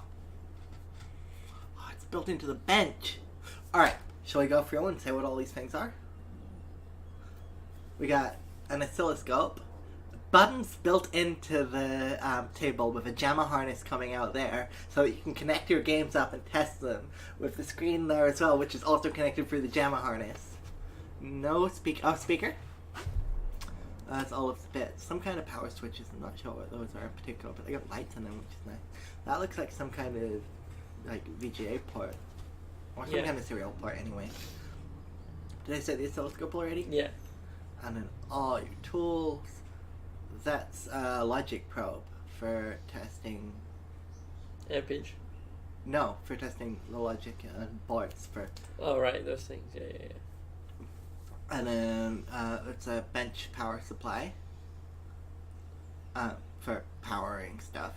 Oh, it's built into the bench. Alright, shall we go through and say what all these things are? We got an oscilloscope, buttons built into the table with a JAMA harness coming out there so that you can connect your games up and test them with the screen there as well, which is also connected through the JAMA harness. No speaker. That's all of the bits. Some kind of power switches. I'm not sure what those are in particular, but they got lights in them, which is nice. That looks like some kind of like VGA port. Or some kind of serial port anyway. Did I say the oscilloscope already? Yeah. And then all your tools. That's a logic probe for testing. Ampage. No, for testing the logic and boards for. Oh right, those things. Yeah. And then it's a bench power supply. For powering stuff.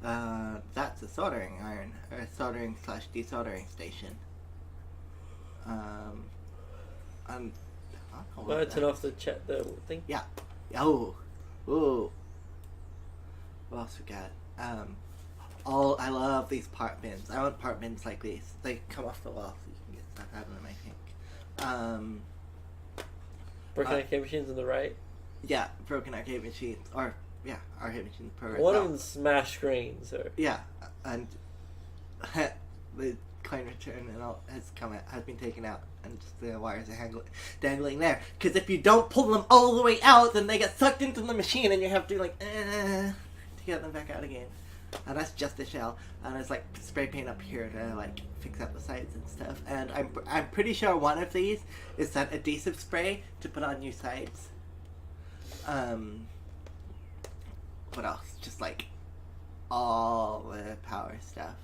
That's a soldering iron, or a soldering / desoldering station. And Well, turn off the thing. Yeah. Oh. Ooh. What else we got? I love these part bins. I want part bins like these. They come off the wall so you can get stuff out of them, I think. Broken arcade machines on the right. Yeah, broken arcade machines. Or, yeah, arcade machines per One of them smashed screens. Or... Yeah, and the coin return and all has been taken out, and just the wires are dangling there. Because if you don't pull them all the way out, then they get sucked into the machine, and you have to to get them back out again. And that's just the shell, and it's like spray paint up here to like fix up the sides and stuff. And I'm pretty sure one of these is that adhesive spray to put on new sides. What else? Just like all the power stuff.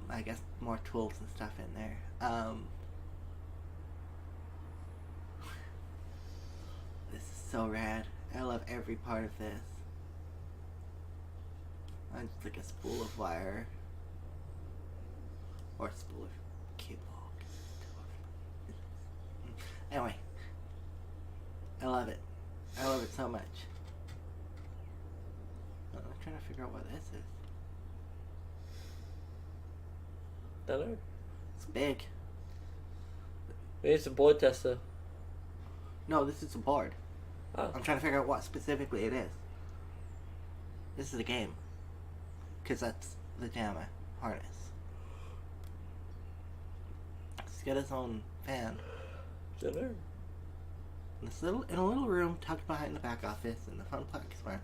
I guess more tools and stuff in there. This is so rad. I love every part of this. And it's like a spool of wire. Or a spool of cable. Anyway. I love it. I love it so much. I'm trying to figure out what this is. Don't know. It's big. Maybe it's a board tester. No, this is a board. Oh. I'm trying to figure out what specifically it is. This is a game. Because that's the JAMA harness. He's got his own fan. Don't know. In a little room tucked behind the back office in the fun park square.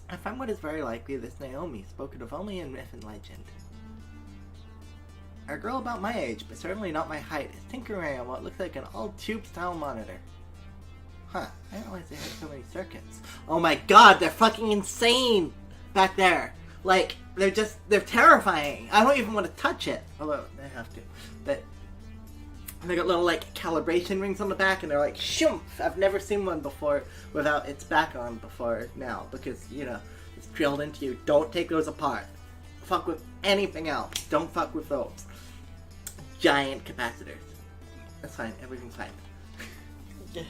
I find what is very likely this Naomi, spoken of only in myth and legend. A girl about my age, but certainly not my height, is tinkering on what looks like an all-tube style monitor. Huh, I didn't realize they had so many circuits. Oh my god, they're fucking insane back there. Like, they're terrifying. I don't even want to touch it. Although, I have to. But they got little, like, calibration rings on the back, and they're like, shoomp! I've never seen one before without its back on before now, because, you know, it's drilled into you. Don't take those apart. Fuck with anything else. Don't fuck with those. Giant capacitors. That's fine. Everything's fine. Yeah.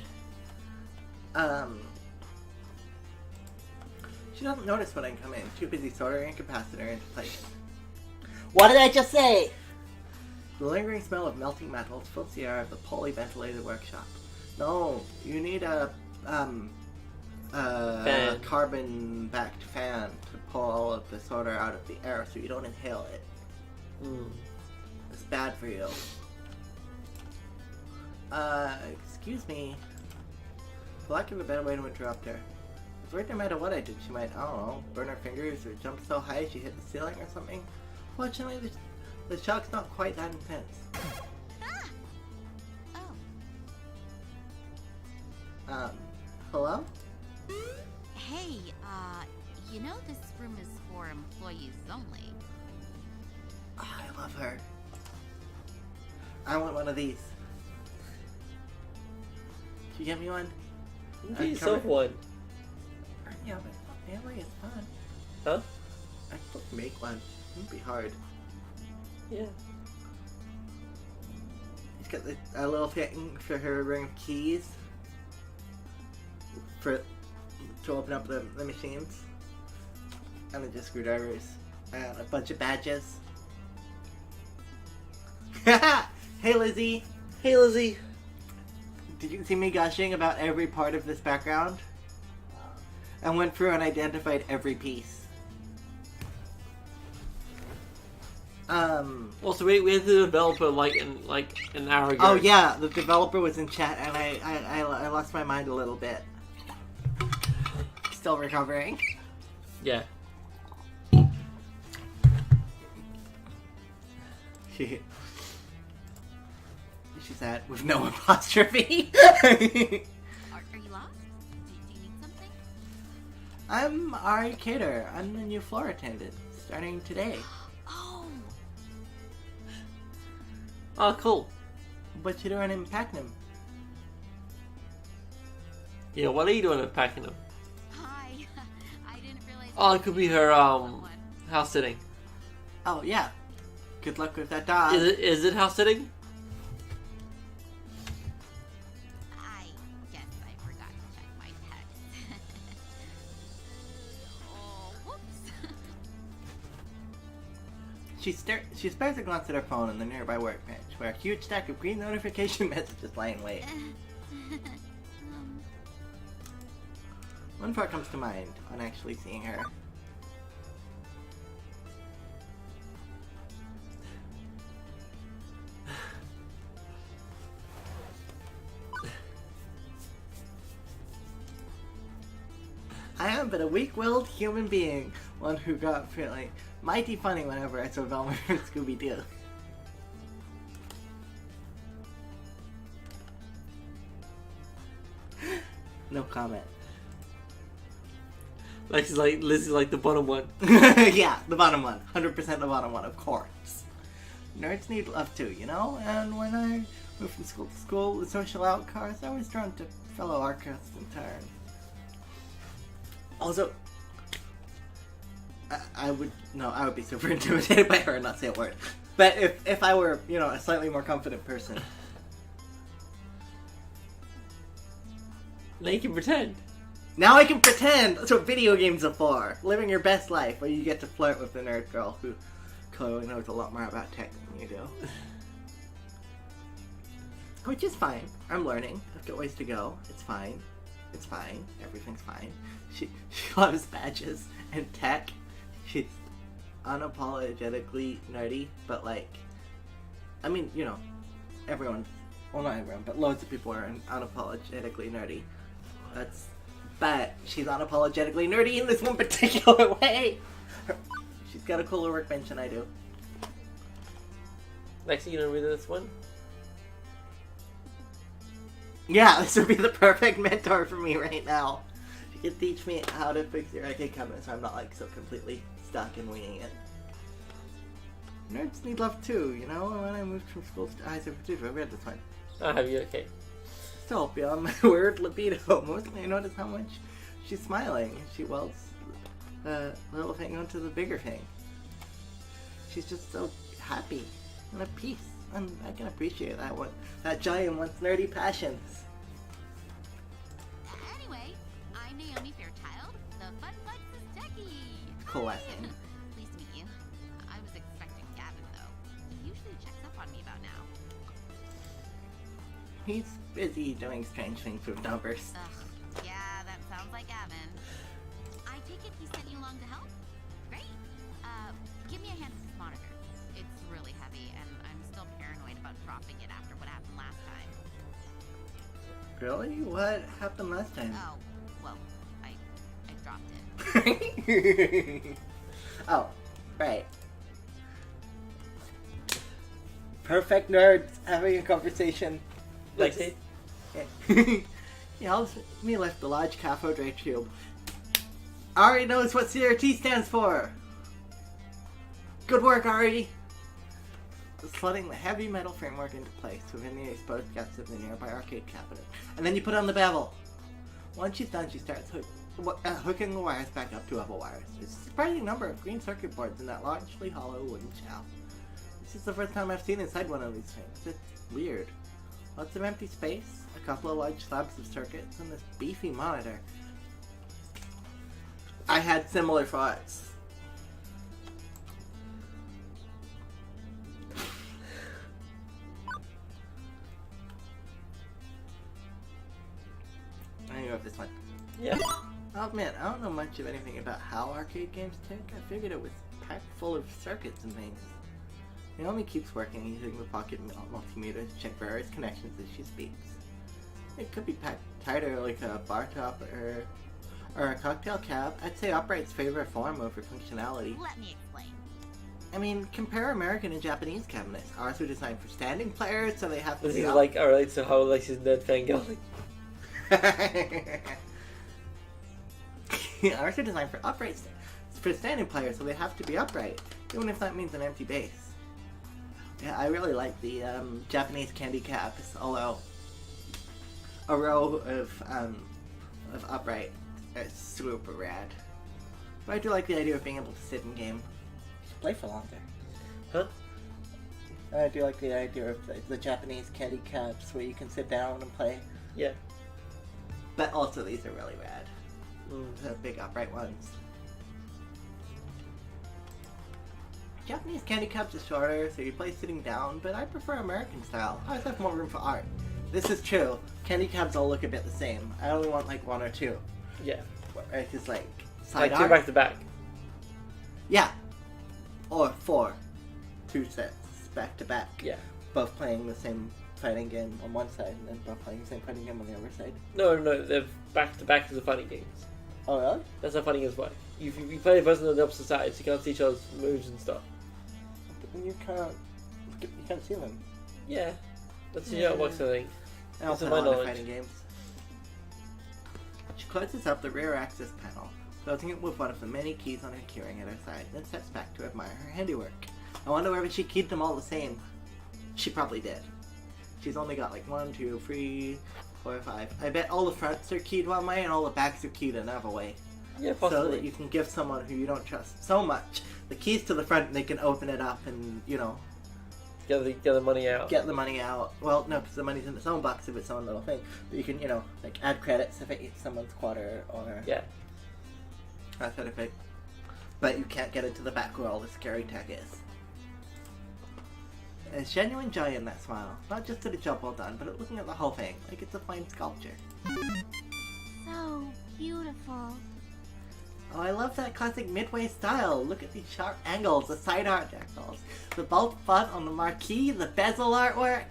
She doesn't notice when I come in. Too busy soldering a capacitor into place. What did I just say? The lingering smell of melting metals fills the air of the poorly ventilated workshop. No, you need a carbon-backed fan to pull all of the solder out of the air so you don't inhale it. It's bad for you. Excuse me. For lack of a better way to interrupt her. I was worried no matter what I did, she might, I don't know, burn her fingers or jump so high she hit the ceiling or something. Fortunately, the shock's not quite that intense. Oh. Hello? Hey, you know this room is for employees only. Oh, I love her. I want one of these. Can you get me one? Get yourself one. Yeah, but family is fun. Huh? I could make one. It wouldn't be hard. Yeah. She's got a little thing for her ring of keys. To open up the machines. And then just screwdrivers. And a bunch of badges. Hey Lizzie! Hey, Lizzie. Did you see me gushing about every part of this background? I went through and identified every piece. Also, we had the developer like an hour ago. Oh yeah, the developer was in chat and I lost my mind a little bit. Still recovering. Yeah. She said with no apostrophe. Are you lost? Do you need something? I'm Ari Cater. I'm the new floor attendant, starting today. Oh, Oh, cool. What you doing in Pakenham? Yeah, what are you doing at Pakenham? hi. I didn't realize. Oh, it could be her Someone. house sitting. Oh yeah. Good luck with that dog. Is it house sitting? I guess I forgot to check my text. Oh, whoops. She spares a glance at her phone in the nearby workbench, where a huge stack of green notification messages lie in wait. One thought comes to mind on actually seeing her. I am but a weak-willed human being, one who got feeling mighty funny whenever I saw Velma from Scooby-Doo. No comment. Like she's like Lizzie's like the bottom one. Yeah, the bottom one. 100% the bottom one, of course. Nerds need love too, you know? And when I moved from school to school with social outcasts, I was drawn to fellow outcasts in turn. Also, I would be super intimidated by her and not say a word. But if I were, you know, a slightly more confident person. Now you can pretend. Now I can pretend! That's what video games are for! Living your best life, where you get to flirt with the nerd girl who clearly knows a lot more about tech than you do. Which is fine. I'm learning. I've got ways to go. It's fine. It's fine. Everything's fine. She loves badges and tech. She's unapologetically nerdy, but like, I mean, you know, everyone, well not everyone, but loads of people are unapologetically nerdy. But she's unapologetically nerdy in this one particular way. She's got a cooler workbench than I do. Lexi, you know read this one? Yeah, this would be the perfect mentor for me right now. She could teach me how to fix your arcade cabinet so I'm not like so completely stuck and winging it. Nerds need love too, you know? When I moved from school to Eyes of Producer, I read this one. I'll have you okay. Still, beyond my weird libido, mostly I notice how much she's smiling. She welds the little thing onto the bigger thing. She's just so happy and at peace. And I can appreciate that one. That giant wants nerdy passions. Anyway, I'm Naomi Fairchild, the Fun Flex's techie. Coalescing. Pleased to meet you. I was expecting Gavin, though. He usually checks up on me about now. He's busy doing strange things with numbers. Ugh, yeah, that sounds like Gavin. I take it he sent you along to help? Great. Give me a hand with this monitor. It's really heavy, and I'm still paranoid about dropping it after what happened last time. Really? What happened last time? Oh, well, I dropped it. Oh, right. Perfect nerds having a conversation. Lexi? Yeah, me left the large cathode ray tube. Ari knows what CRT stands for! Good work, Ari! Slotting the heavy metal framework into place within the exposed gaps of the nearby arcade cabinet. And then you put on the bevel. Once she's done, she starts hooking the wires back up to other wires. There's a surprising number of green circuit boards in that largely hollow wooden shell. This is the first time I've seen inside one of these things. It's weird. Lots of empty space, a couple of large slabs of circuits, and this beefy monitor. I had similar thoughts. I think of this one. Yeah. Oh man, I don't know much of anything about how arcade games tick. I figured it was packed full of circuits and things. Naomi keeps working, using the pocket multimeter to check various connections as she speaks. It could be packed tighter like a bar top or a cocktail cap. I'd say upright's favorite form over functionality. Let me explain. I mean, compare American and Japanese cabinets. Ours are designed for standing players, so they have to This be is up. like, alright, so how Lexi's nerd fangirling. Ours are designed for upright for standing players, so they have to be upright, even if that means an empty base. Yeah, I really like the Japanese candy caps, although a row of upright is super rad. But I do like the idea of being able to sit in game, play for longer. Huh? I do like the idea of the Japanese candy caps where you can sit down and play. Yeah. But also these are really rad. Mm. The big upright ones. Japanese candy caps are shorter, so you play sitting down, but I prefer American style. I always have more room for art. This is true. Candy caps all look a bit the same. I only want like one or two. Yeah. Right, just like Like side two art. back to back. Yeah. Or four. Two sets back to back. Yeah. Both playing the same fighting game on one side, and then both playing the same fighting game on the other side. No, they're back to back as the fighting games. Oh really? That's how fighting games work. You play the person on the opposite sides, you can't see each other's moves and stuff. But then you can't see them. Yeah. That's how it works, I think. I also That's know my a lot of knowledge. fighting games. She closes up the rear access panel, closing it with one of the many keys on her keyring at her side, then steps back to admire her handiwork. I wonder whether she keyed them all the same. She probably did. She's only got like 1, 2, 3, 4, 5. I bet all the fronts are keyed one way and all the backs are keyed another way. Yeah, possibly. So that you can give someone who you don't trust so much the keys to the front and they can open it up and, you know, Get the money out. get the money out. Well, no, because the money's in its own box if it's its own little thing. But you can, you know, like add credits if it eats someone's quarter or Yeah. that sort of thing. But you can't get into the back where all the scary tech is. There's genuine joy in that smile. Not just at a job well done, but at looking at the whole thing, like it's a fine sculpture. So beautiful. Oh, I love that classic Midway style. Look at these sharp angles, the side art decals, the bolt font on the marquee, the bezel artwork.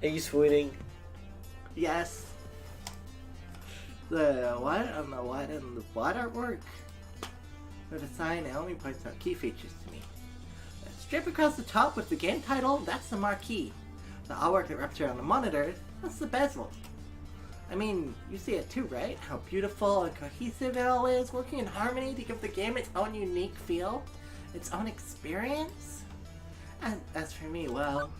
Are you swooning? Yes. The what on the what and the what artwork? For the sign, Naomi points out key features to me. That strip across the top with the game title, that's the marquee. The artwork that wraps around the monitor, that's the bezel. I mean, you see it too, right? How beautiful and cohesive it all is, working in harmony to give the game its own unique feel, its own experience. And as for me, well...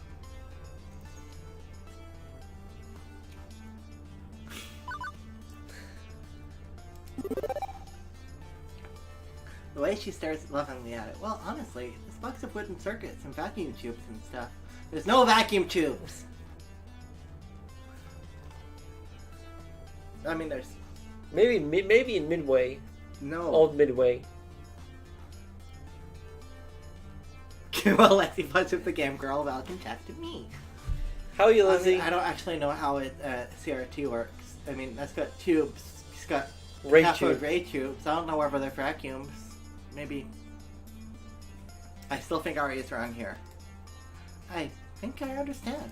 way she stares lovingly at it. Well, honestly, this box of wooden circuits and vacuum tubes and stuff. There's no vacuum tubes! I mean, there's... Maybe in Midway. No. Old Midway. Well, Lexi punch with the game girl. Welcome back to me. How are you, Lizzie? I don't actually know how it CRT works. I mean, that's got tubes. It's got Ray cathode tube. ray tubes. I don't know whether they're vacuums. Maybe. I still think Ari is wrong here. I think I understand.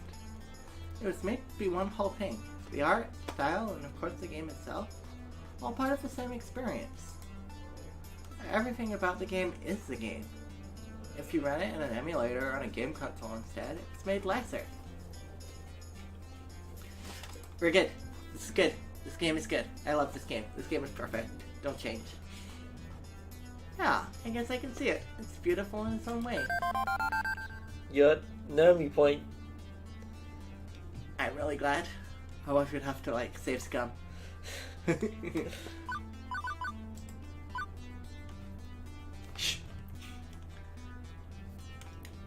It was made to be one whole thing. The art, style, and of course the game itself. All part of the same experience. Everything about the game is the game. If you run it in an emulator or on a game console instead, it's made lesser. We're good. This is good. This game is good. I love this game. This game is perfect. Don't change. Yeah, I guess I can see it. It's beautiful in its own way. Your Naomi point. I'm really glad. I wish we'd have to, like, save scum. Shh.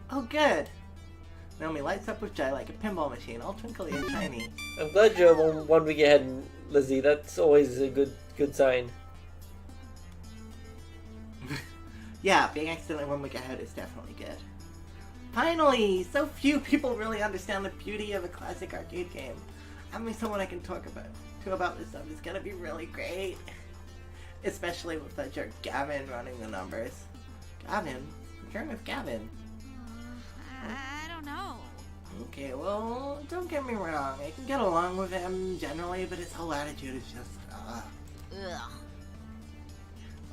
Oh, good. Naomi lights up with joy like a pinball machine, all twinkly and shiny. I'm glad you're one week ahead, Lizzie. That's always a good sign. Yeah, being accidentally 1 week ahead is definitely good. Finally! So few people really understand the beauty of a classic arcade game. Having someone I can talk about this stuff is gonna be really great. Especially with that jerk Gavin running the numbers. Gavin? What's wrong with Gavin? I don't know. Okay, well, don't get me wrong. I can get along with him generally, but his whole attitude is just, Ugh.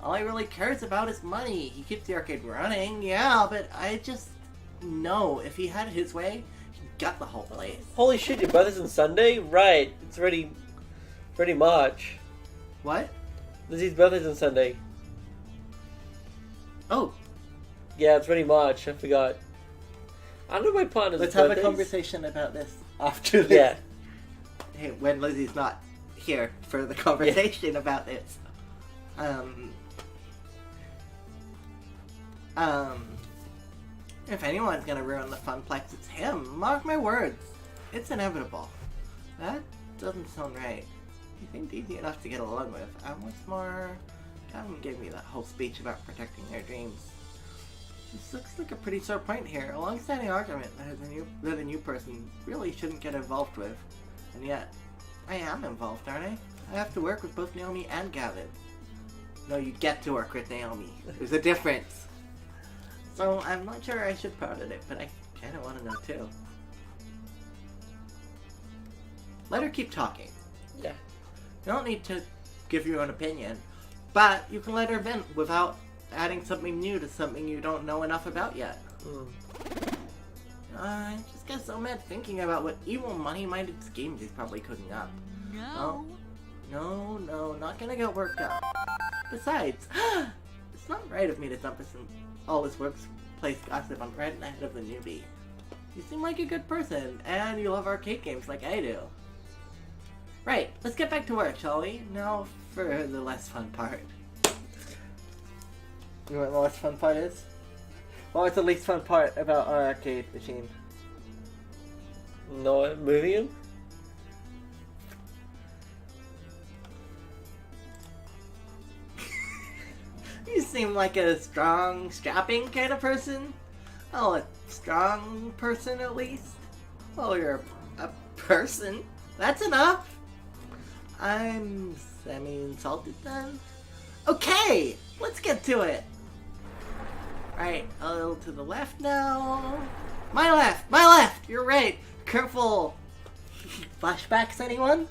all he really cares about is money. He keeps the arcade running, yeah, but I just know if he had his way, he'd gut the whole place. Holy shit, your brother's on Sunday? Right, it's already March. What? Lizzie's birthday's on Sunday. Oh, Yeah, it's already March, I forgot. I don't know my partner's let's have a birthdays. conversation about this after this. Yeah. Hey, when Lizzie's not here for the conversation about this. If anyone's gonna ruin the funplex, it's him. Mark my words. It's inevitable. That doesn't sound right. He seemed easy enough to get along with. And what's more, Gavin gave me that whole speech about protecting their dreams. This looks like a pretty sore point here. A long-standing argument that a new person really shouldn't get involved with. And yet, I am involved, aren't I? I have to work with both Naomi and Gavin. No, you get to work with Naomi. There's a difference. So, I'm not sure I should pout at it, but I kinda wanna know too. Let her keep talking. Yeah. You don't need to give your own opinion, but you can let her vent without adding something new to something you don't know enough about yet. I just get so mad thinking about what evil money-minded schemes he's probably cooking up. No. No, not gonna get worked up. Besides, it's not right of me to dump all this workplace gossip on right ahead of the newbie. You seem like a good person, and you love arcade games like I do. Right, let's get back to work, shall we? Now for the less fun part. You know what the less fun part is? What was the least fun part about our arcade machine? No, moving him? You seem like a strong, strapping kind of person. Oh, a strong person at least. Oh, you're a person. That's enough. I'm semi-insulted then. Okay, let's get to it. Right, a little to the left now. My left, you're right. Careful. Flashbacks, anyone?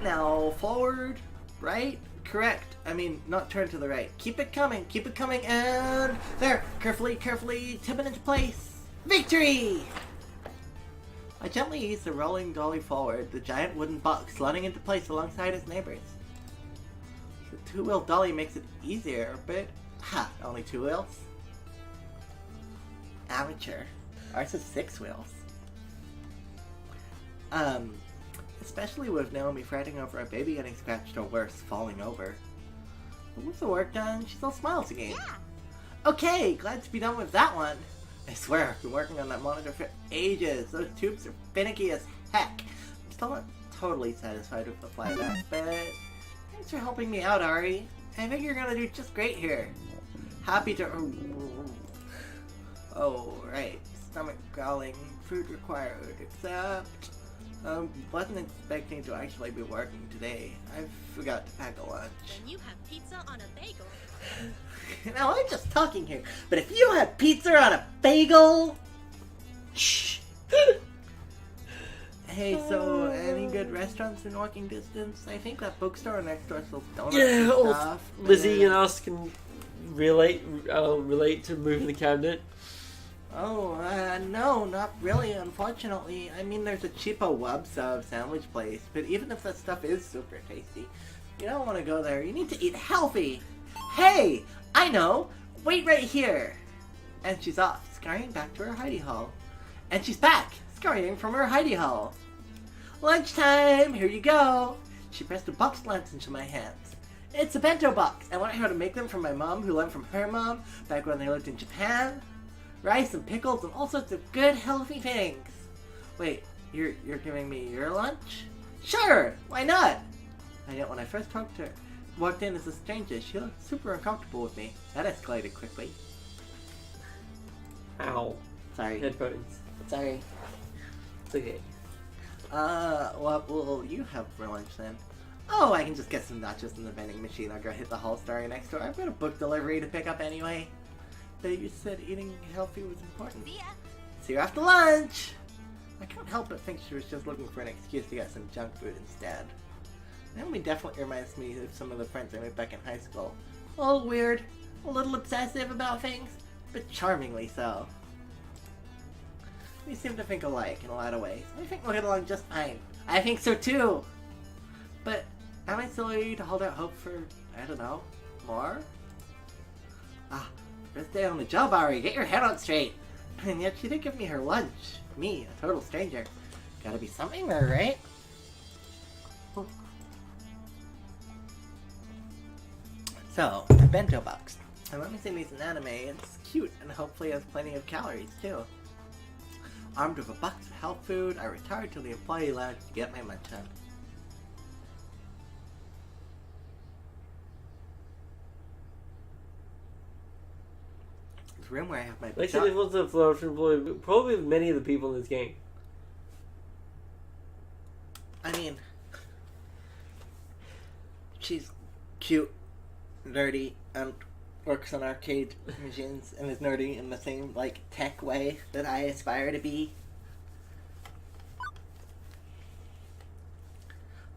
Now, forward, right, correct. I mean, not turn to the right. Keep it coming, and there. Carefully, tip it into place. Victory! I gently ease the rolling dolly forward, the giant wooden box sliding into place alongside its neighbors. The two-wheel dolly makes it easier, but only 2 wheels? Amateur. Ours is 6 wheels. Especially with Naomi fretting over a baby getting scratched or worse, falling over. With the work done, she still smiles again. Yeah. Okay, glad to be done with that one. I swear, I've been working on that monitor for ages. Those tubes are finicky as heck. I'm still not totally satisfied with the fly back, but thanks for helping me out, Ari. I think you're gonna do just great here. Happy to... Oh, right. Stomach growling. Food required. Except... wasn't expecting to actually be working today. I forgot to pack a lunch. Then you have pizza on a bagel. Now, I'm just talking here, but if you had pizza on a bagel... Shh! Hey, so, any good restaurants in walking distance? I think that bookstore next door sells donuts and stuff. Lizzie and us can relate to moving the cabinet. Oh, no, not really, unfortunately. I mean, there's a cheapo wub sub sandwich place, but even if that stuff is super tasty, you don't want to go there. You need to eat healthy. Hey, I know. Wait right here. And she's off, scurrying back to her hidey hole. And she's back, scurrying from her hidey hole. Lunchtime, here you go. She pressed a box lunch into my hands. It's a bento box. I learned how to make them from my mom, who learned from her mom back when they lived in Japan. Rice and pickles and all sorts of good, healthy things. Wait, you're giving me your lunch? Sure, why not? I know when I first walked in as a stranger, she looked super uncomfortable with me. That escalated quickly. Ow. Sorry. Headphones. Sorry. It's okay. What will you have for lunch then? Oh, I can just get some nachos in the vending machine. I'll go hit the whole story next door. I've got a book delivery to pick up anyway. But you said eating healthy was important. See ya. See you after lunch! I can't help but think she was just looking for an excuse to get some junk food instead. Naomi definitely reminds me of some of the friends I made back in high school. A little weird, a little obsessive about things, but charmingly so. We seem to think alike in a lot of ways. I think we'll get along just fine. I think so too! But am I silly to hold out hope for, I don't know, more? First day on the job, Ari. Get your head on straight. And yet she did give me her lunch. Me, a total stranger. Gotta be something there, right? So, a bento box. And let me say these in anime. It's cute and hopefully has plenty of calories, too. Armed with a box of health food, I retired to the employee lounge to get my lunch on. Room where I have my Lexi lives with a flourish employee, probably with many of the people in this game. I mean, she's cute, nerdy, and works on arcade machines, and is nerdy in the same, like, tech way that I aspire to be.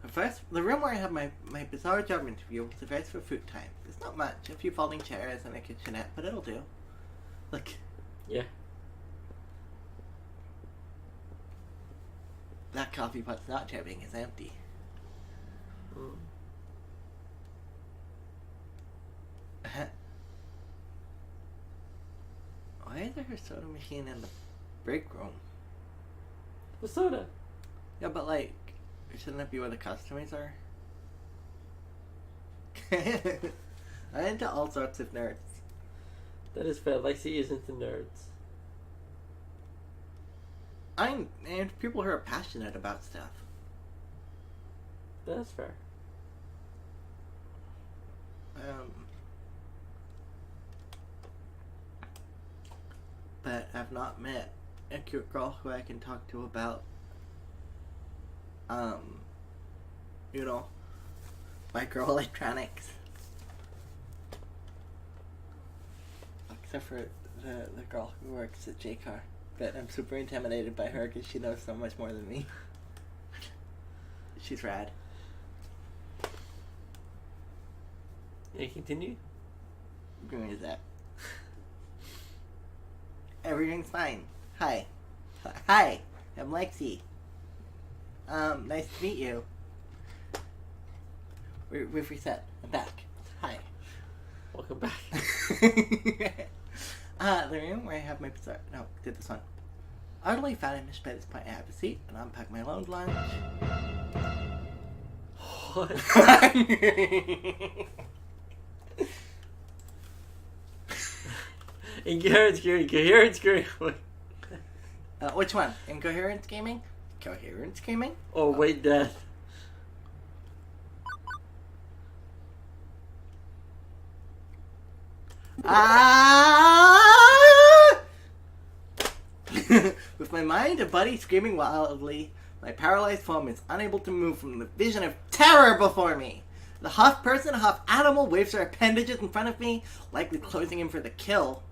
First, the room where I have my bizarre job interview was the first for food time. There's not much, a few folding chairs and a kitchenette, but it'll do. Look. Yeah. That coffee pot's not chirping, is empty. Why is there a soda machine in the break room? The soda. Yeah, but like, shouldn't that be where the customers are? I'm into all sorts of nerds. That is fair. Lexi isn't the nerds. And people who are passionate about stuff. That's fair. But I've not met a cute girl who I can talk to about, you know, microelectronics. Except for the girl who works at JCar. But I'm super intimidated by her because she knows so much more than me. She's rad. Yeah, continue? Give me that. Everything's fine. Hi. Hi, I'm Lexi. Nice to meet you. We've reset. I'm back. Hi. Welcome back. The room where I have my bizarre... No, did this one. Utterly famished by this point, I have a seat and unpack my loaned lunch. What? Incoherent screaming, coherent screaming. Which one? Incoherent screaming? Coherent screaming? Oh, wait, death. Ah! With my mind and body screaming wildly, my paralyzed form is unable to move from the vision of terror before me. The half person, half animal waves her appendages in front of me, likely closing in for the kill.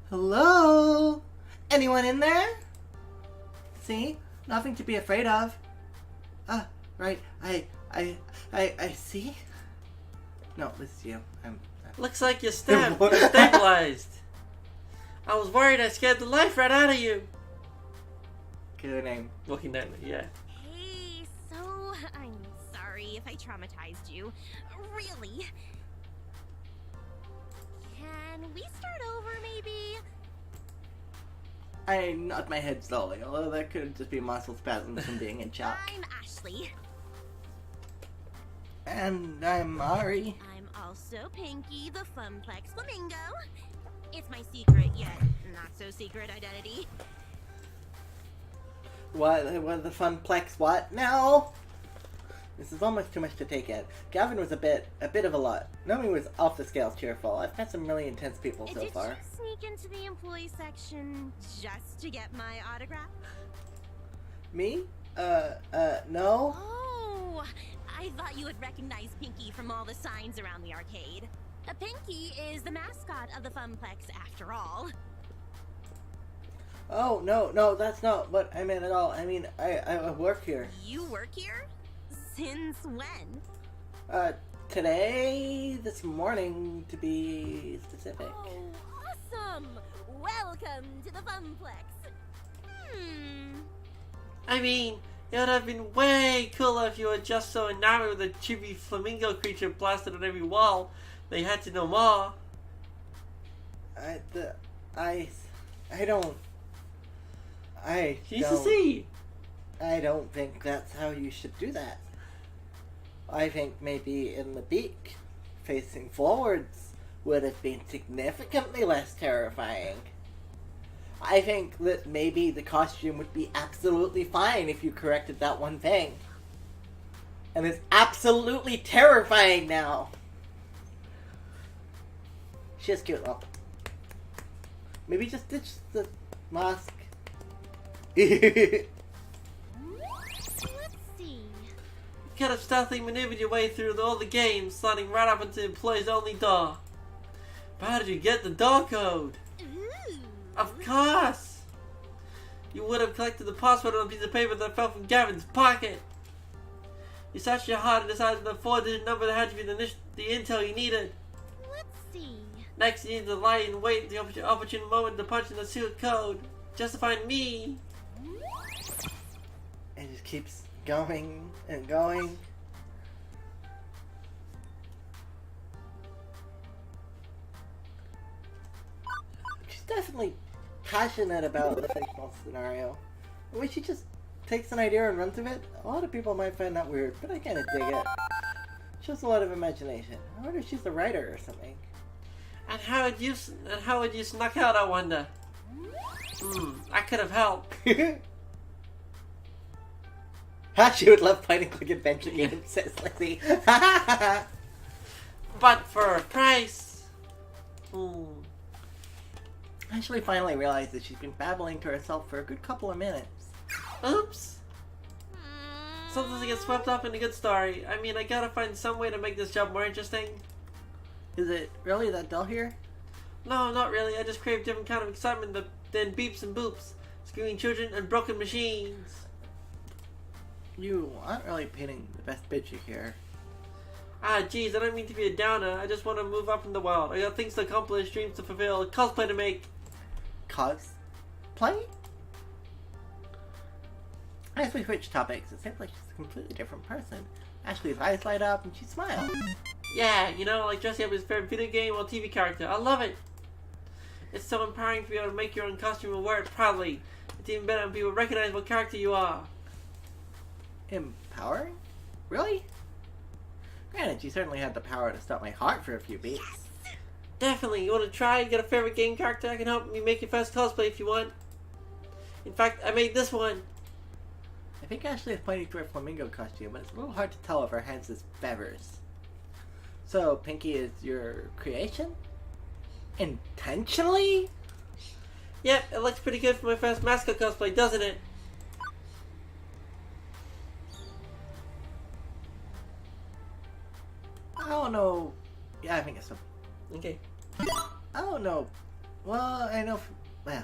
Hello? Anyone in there? See? Nothing to be afraid of. Ah, right. I see? No, this is you. Looks like you're stabilized. I was worried I scared the life right out of you. Good name. Looking at me, yeah. Hey, so I'm sorry if I traumatized you. Really? Can we start over, maybe? I nod my head slowly, although that could just be muscle spasms from being in shock. I'm Ashley. And I'm Ari. I'm also Pinky, the Funplex Flamingo. It's my secret yet not so secret identity. What the Funplex what now? This is almost too much to take in. Gavin was a bit of a lot. Nomi was off the scale cheerful. I've met some really intense people so far. Did you sneak into the employee section just to get my autograph? Me? No. Oh, I thought you would recognize Pinky from all the signs around the arcade. Pinky is the mascot of the Funplex after all. Oh, no, that's not what I meant at all. I mean, I work here. You work here? Since when? Today, this morning, to be specific. Oh, awesome! Welcome to the Funplex. I mean, it would have been way cooler if you were just so enamored with a chibi flamingo creature blasted on every wall that you had to know more. She's to see. I don't think that's how you should do that. I think maybe in the beak, facing forwards, would have been significantly less terrifying. I think that maybe the costume would be absolutely fine if you corrected that one thing. And it's absolutely terrifying now. She's cute though. Maybe just ditch the mask. Let's see. You could have stealthily maneuvered your way through all the games, sliding right up into the employees only door. But how did you get the door code? Ooh. Of course! You would have collected the password on a piece of paper that fell from Gavin's pocket. You searched your heart and decided the 4-digit number that had to be the intel you needed. Let's see. Next, you needed to lie and wait the opportune moment to punch in the secret code. Justifying me. It just keeps going and going. She's definitely passionate about the fictional scenario. The way she just takes an idea and runs with it, a lot of people might find that weird, but I kind of dig it. Shows a lot of imagination. I wonder if she's a writer or something. And how would you snuck out, I wonder? I could have helped. She would love playing quick adventure games, says Lexi. But for a price. I actually finally realized that she's been babbling to herself for a good couple of minutes. Oops. Sometimes I get swept up in a good story. I mean, I gotta find some way to make this job more interesting. Is it really that dull here? No, not really. I just crave different kind of excitement than beeps and boops, screaming children, and broken machines. You aren't really painting the best picture here. Ah, geez, I don't mean to be a downer. I just want to move up in the world. I got things to accomplish, dreams to fulfill, cosplay to make. Cosplay? As we switch topics, it seems like she's a completely different person. Ashley's eyes light up and she smiles. Yeah, you know, like dressing up as a favorite video game or TV character. I love it. It's so empowering to be able to make your own costume and wear it proudly. It's even better when people recognize what character you are. Empowering? Really? Granted, she certainly had the power to stop my heart for a few beats. Definitely. You want to try and get a favorite game character? I can help you make your first cosplay if you want. In fact, I made this one. I think Ashley is pointing to her flamingo costume, but it's a little hard to tell if her hands is feathers. So, Pinky is your creation? Intentionally? Yep, it looks pretty good for my first mascot cosplay, doesn't it? I don't know. Yeah, I think it's so. Okay. I don't know. Well, I know. Well,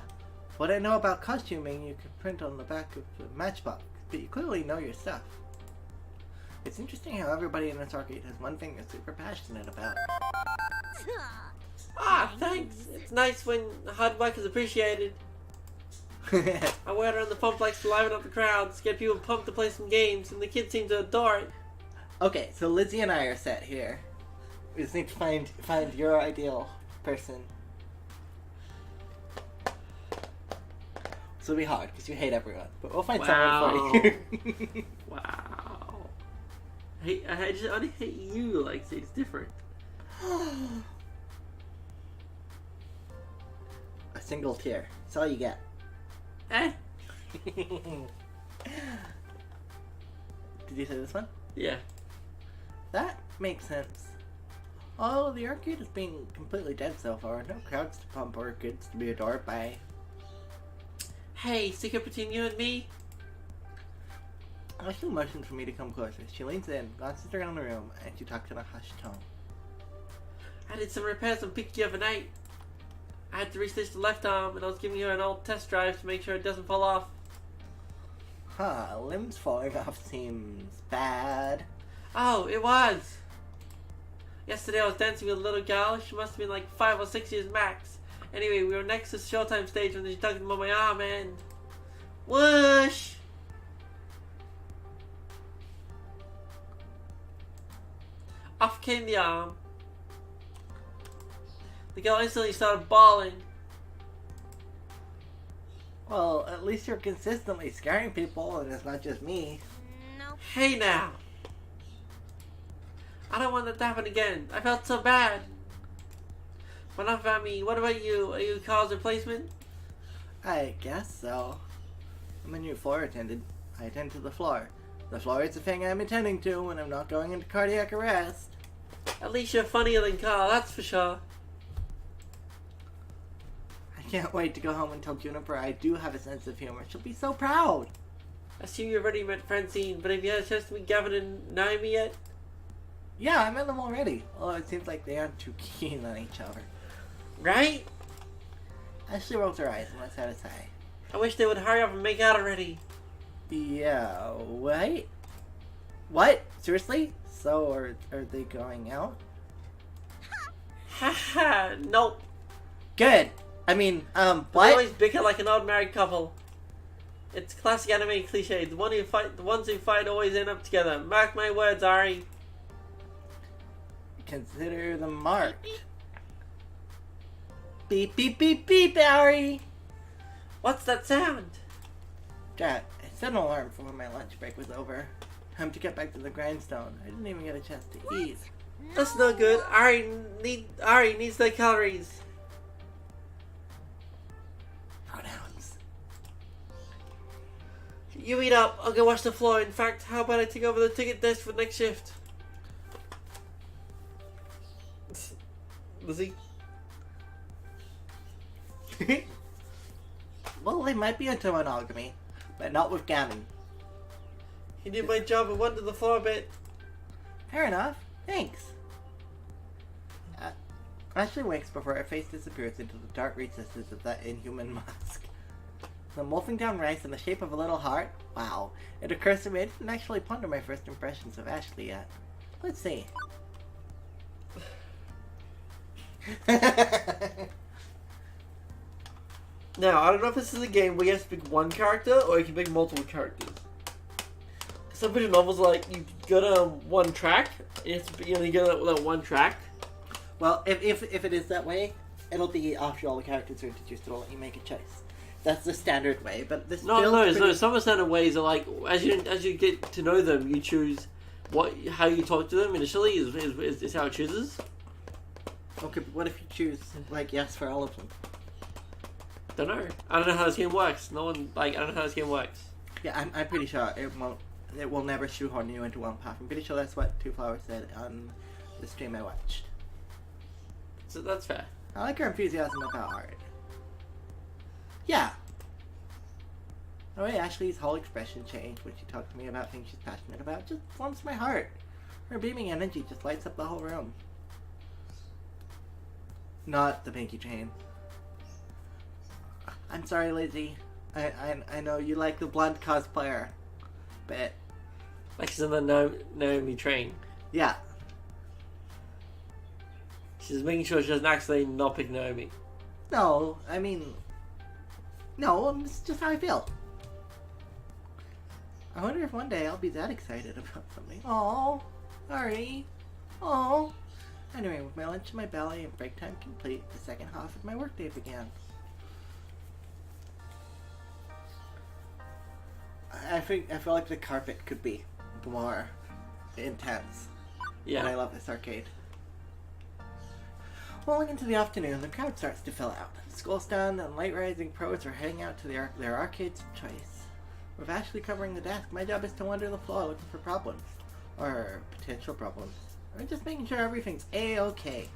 what I know about costuming, you can print on the back of the matchbox, but you clearly know your stuff. It's interesting how everybody in this arcade has one thing they're super passionate about. Ah, thanks. It's nice when hard work is appreciated. I wear it on the Pumplex to liven up the crowds, get people pumped to play some games, and the kids seem to adore it. Okay, so Lizzie and I are set here. We just need to find your ideal person. This will be hard because you hate everyone, but we'll find someone for you. Wow. I just only hate you, Lexi. It's different. A single tear. That's all you get. Eh? Did you say this one? Yeah. That makes sense. Oh, the arcade has been completely dead so far. No crowds to pump or kids to be adored by. Hey, secret between you and me? Ashley motions for me to come closer. She leans in, glances around the room, and she talks in a hushed tone. I did some repairs on Pinky overnight. I had to restitch the left arm, and I was giving her an old test drive to make sure it doesn't fall off. Huh, limbs falling off seems bad. Oh, it was! Yesterday I was dancing with a little girl. She must have been like 5 or 6 years max. Anyway, we were next to the Showtime stage when she tugged him on my arm and... whoosh! Off came the arm. The girl instantly started bawling. Well, at least you're consistently scaring people, and it's not just me. No. Hey now! I don't want that to happen again. I felt so bad. But enough about me. What about you? Are you Carl's replacement? I guess so. I'm a new floor attendant. I attend to the floor. The floor is the thing I'm attending to when I'm not going into cardiac arrest. At least you're funnier than Carl, that's for sure. I can't wait to go home and tell Juniper I do have a sense of humor. She'll be so proud. I assume you've already met Francine, but have you had a chance to meet Gavin and Naomi yet? Yeah, I met them already. Although it seems like they aren't too keen on each other. Right? Ashley rolls her eyes and lets out a sigh. I wish they would hurry up and make out already. Yeah, wait. What? Seriously? So, are they going out? Haha, nope. Good. I mean, They what? always bicker like an old married couple. It's classic anime cliche. The ones who fight always end up together. Mark my words, Ari. Consider them marked. Beep, beep, beep, beep, Ari! What's that sound? Dad, I set an alarm for when my lunch break was over. Time to get back to the grindstone. I didn't even get a chance to eat. That's no good. Ari needs their calories. Pronouns. You eat up. I'll go wash the floor. In fact, how about I take over the ticket desk for the next shift? Lizzie? Well, they might be into monogamy, but not with Gavin. He did my job and went to the floor a bit. Fair enough. Thanks. Ashley wakes before her face disappears into the dark recesses of that inhuman mask. The wolfing down rice in the shape of a little heart? Wow. It occurs to me I didn't actually ponder my first impressions of Ashley yet. Let's see. Now, I don't know if this is a game where you have to pick one character or you can pick multiple characters. Some visual novels are like you go to one track, you have to, you go to that one track. Well, if it is that way, it'll be after all the characters are introduced, it'll let you make a choice. That's the standard way, but this No. Some standard ways are like as you get to know them, you choose how you talk to them initially is how it chooses. Okay, but what if you choose, like, yes for all of them? Don't know. I don't know how this game works. I don't know how this game works. Yeah, I'm pretty sure it will never shoehorn you into one path. I'm pretty sure that's what Two Flowers said on the stream I watched. So that's fair. I like her enthusiasm about art. Yeah. The way Ashley's whole expression changed when she talked to me about things she's passionate about just warms my heart. Her beaming energy just lights up the whole room. Not the pinky chain. I'm sorry, Lizzie. I know you like the blonde cosplayer, but... Like she's in the Naomi train. Yeah. She's making sure she doesn't actually not pick Naomi. No, I mean... No, it's just how I feel. I wonder if one day I'll be that excited about something. Oh, sorry. Oh. Anyway, with my lunch in my belly and break time complete, the second half of my workday began. I feel like the carpet could be more intense. Yeah. And I love this arcade. Rolling into the afternoon, the crowd starts to fill out. School's done, and late-rising pros are heading out to their arcades of choice. With Ashley covering the desk, my job is to wander the floor looking for problems. Or potential problems. Or just making sure everything's A-okay.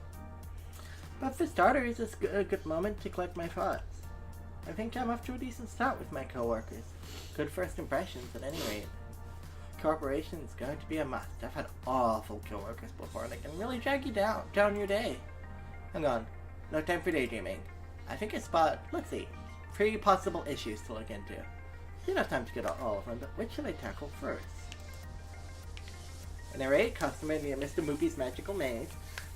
But for starters, it's a good moment to collect my thoughts. I think I'm off to a decent start with my coworkers. Good first impressions, at any rate. Cooperation is going to be a must. I've had awful coworkers before, and they can really drag you down your day. Hang on. No time for daydreaming. I think I spot, let's see, 3 possible issues to look into. You don't have time to get all of them, but which should I tackle first? An irate customer near Mr. Moopy's magical maze,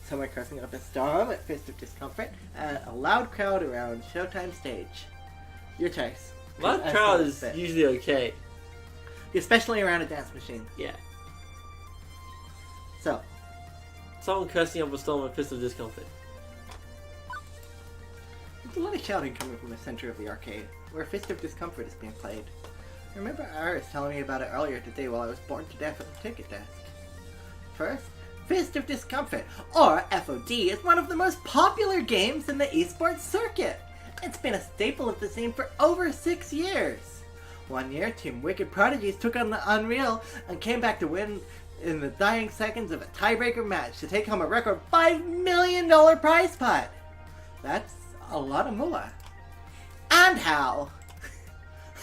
someone cursing up a storm at Fist of Discomfort, and a loud crowd around Showtime stage. Your choice. Loud crowd is usually okay. Especially around a dance machine. Yeah. So. Someone cursing up a storm at Fist of Discomfort. There's a lot of shouting coming from the center of the arcade, where Fist of Discomfort is being played. I remember Iris telling me about it earlier today while I was bored to death at the ticket desk. First, Fist of Discomfort, or FOD, is one of the most popular games in the esports circuit. It's been a staple of the scene for over 6 years. One year, Team Wicked Prodigies took on the Unreal and came back to win in the dying seconds of a tiebreaker match to take home a record $5 million prize pot. That's a lot of moolah. And how?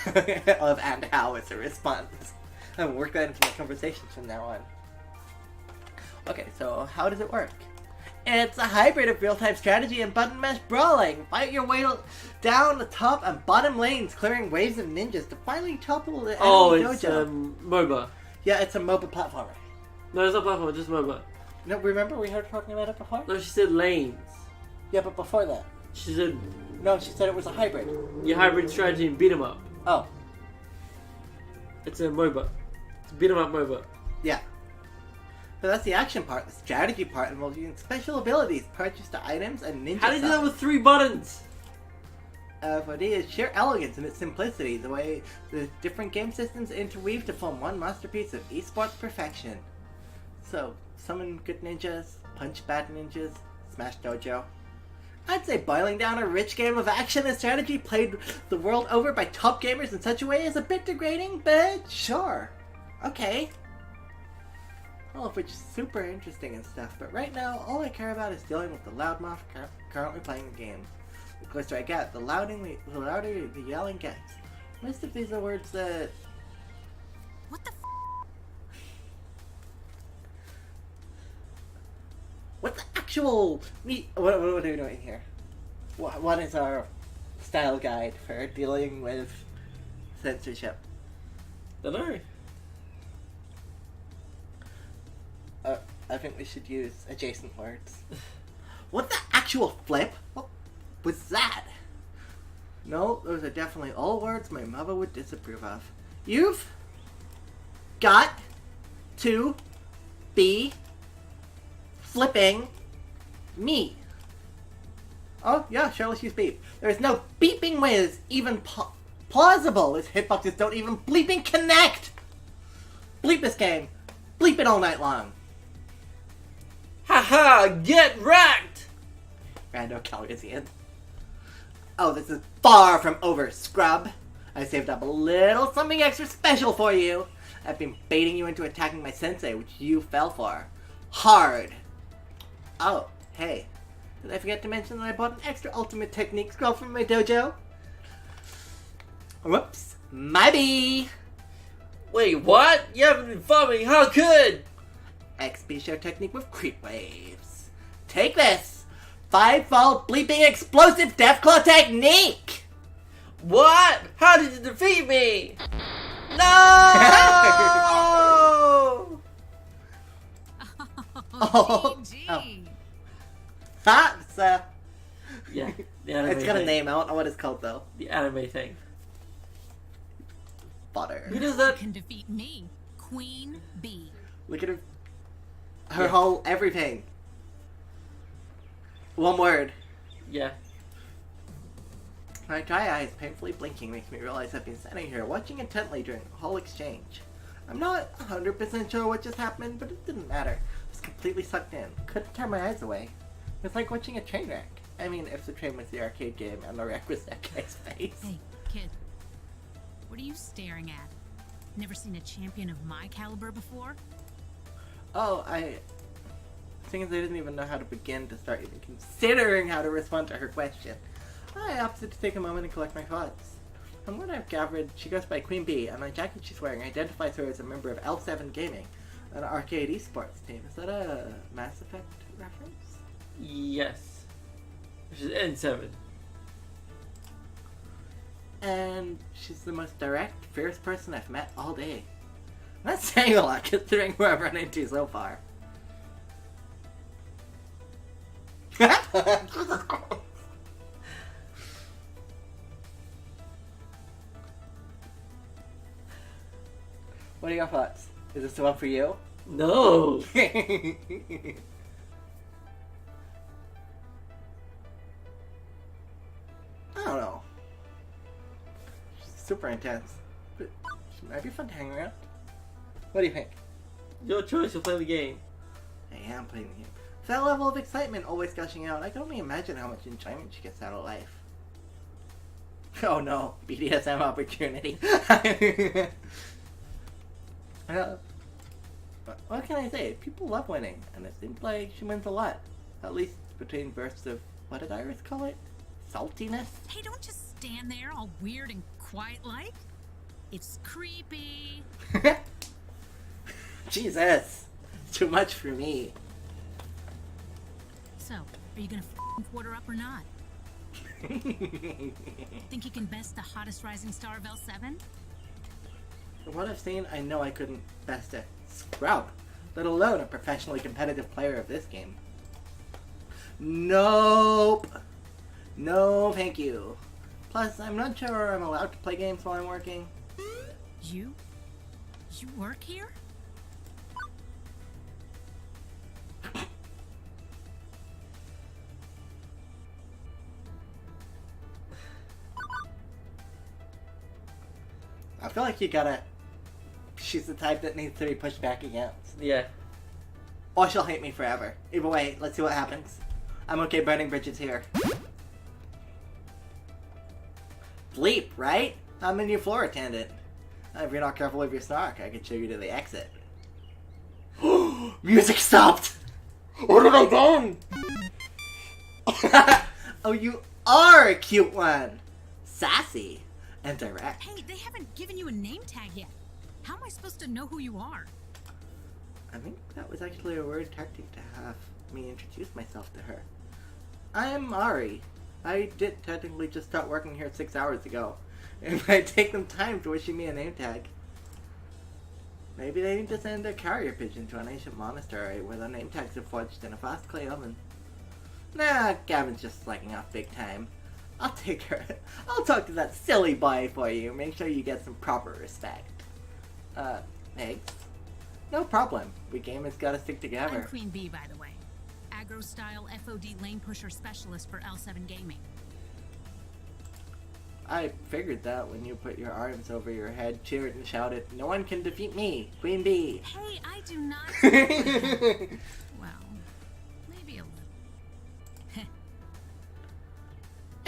Of and how is a response. I'm gonna work that into my conversations from now on. Okay, so how does it work? It's a hybrid of real-time strategy and button mash brawling. Fight your way down the top and bottom lanes, clearing waves of ninjas to finally topple the enemy dojo. It's MOBA. Yeah, it's a mobile platformer. No, it's not platformer, just MOBA. No, remember we heard talking about it before? No, she said lanes. Yeah, but before that. She said... No, she said it was a hybrid. Yeah, hybrid strategy and beat 'em up. Oh. It's a MOBA. It's a beat 'em up MOBA. Yeah. So that's the action part. The strategy part involves using special abilities, purchase the items, and ninja How do you do that with 3 buttons? FOD is sheer elegance in its simplicity, the way the different game systems interweave to form one masterpiece of esports perfection. So, summon good ninjas, punch bad ninjas, smash dojo. I'd say boiling down a rich game of action and strategy played the world over by top gamers in such a way is a bit degrading, but sure. Okay. All of which is super interesting and stuff, but right now, all I care about is dealing with the loudmouth currently playing the game. The closer I get, the louder the yelling gets. Most of these are words that... What the What the actual... What are we doing here? What is our style guide for dealing with censorship? Don't know. I think we should use adjacent words. What the actual flip? What was that? No, those are definitely all words my mother would disapprove of. You've got to be flipping me. Oh, yeah, sure, let's use beep. There is no beeping way that is even plausible. These hitboxes don't even bleeping connect. Bleep this game. Bleep it all night long. Haha, get wrecked! Rando Calrissian. Oh, this is far from over, scrub. I saved up a little something extra special for you. I've been baiting you into attacking my sensei, which you fell for. Hard. Oh, hey. Did I forget to mention that I bought an extra ultimate technique scroll from my dojo? Whoops. My bee. Wait, what? You haven't been farming. How good? XP share technique with creep waves. Take this. 5-fold bleeping explosive Deathclaw technique. What? How did you defeat me? No! Oh. GG. Ha! So, Yeah, the anime it's got a thing. name. I don't know what it's called though. The anime thing. Butter. Who does that? Can defeat me, Queen Bee. Look at her. Her Yeah. whole everything. One word. Yeah. My dry eyes painfully blinking makes me realize I've been standing here watching intently during the whole exchange. I'm not 100% sure what just happened, but it didn't matter. I was completely sucked in. Couldn't turn my eyes away. It was like watching a train wreck. I mean, if the train was the arcade game and the wreck was that guy's face. Hey, kid. What are you staring at? Never seen a champion of my caliber before? Oh, Thing is, I didn't even know how to begin to start even considering how to respond to her question. I opted to take a moment and collect my thoughts. From what I've gathered, she goes by Queen Bee, and the jacket she's wearing identifies her as a member of L7 Gaming, an arcade esports team. Is that a Mass Effect reference? Yes. Which is N7. And she's the most direct, fierce person I've met all day. That's saying a lot considering who I've run into so far. What are your thoughts? Is this the one for you? No. I don't know. She's super intense. But she might be fun to hang around. What do you think? Your choice to play the game. I am playing the game. With that level of excitement always gushing out, I can only imagine how much enjoyment she gets out of life. Oh no, BDSM opportunity. What can I say? People love winning, and it seems like she wins a lot. At least between bursts of, what did Iris call it? Saltiness? Hey, don't just stand there all weird and quiet like. It's creepy. Jesus! Too much for me. So, are you gonna f***ing quarter up or not? Think you can best the hottest rising star of L7? From what I've seen, I know I couldn't best a scrub, let alone a professionally competitive player of this game. Nope! No, thank you. Plus, I'm not sure I'm allowed to play games while I'm working. You work here? I feel like you gotta... She's the type that needs to be pushed back against. Yeah. Or she'll hate me forever. Either way, let's see what happens. I'm okay burning bridges here. Sleep, right? I'm a new floor attendant. If you're not careful with your snark, I can show you to the exit. Music stopped! What have I done? Oh, you are a cute one! Sassy and direct. Hey, they haven't given you a name tag yet. How am I supposed to know who you are? I think that was actually a weird tactic to have me introduce myself to her. I am Ari. I did technically just start working here 6 hours ago. It might take them time to issue me a name tag. Maybe they need to send a carrier pigeon to an ancient monastery where the name tags are forged in a fast clay oven. Nah, Gavin's just slacking off big time. I'll take her. I'll talk to that silly boy for you. Make sure you get some proper respect. Thanks. No problem. We gamers gotta stick together. I'm Queen Bee, by the way. Aggro-style FOD lane pusher specialist for L7 Gaming. I figured that when you put your arms over your head, cheered and shouted, "No one can defeat me, Queen Bee!" Hey, I do not... Well, maybe a little.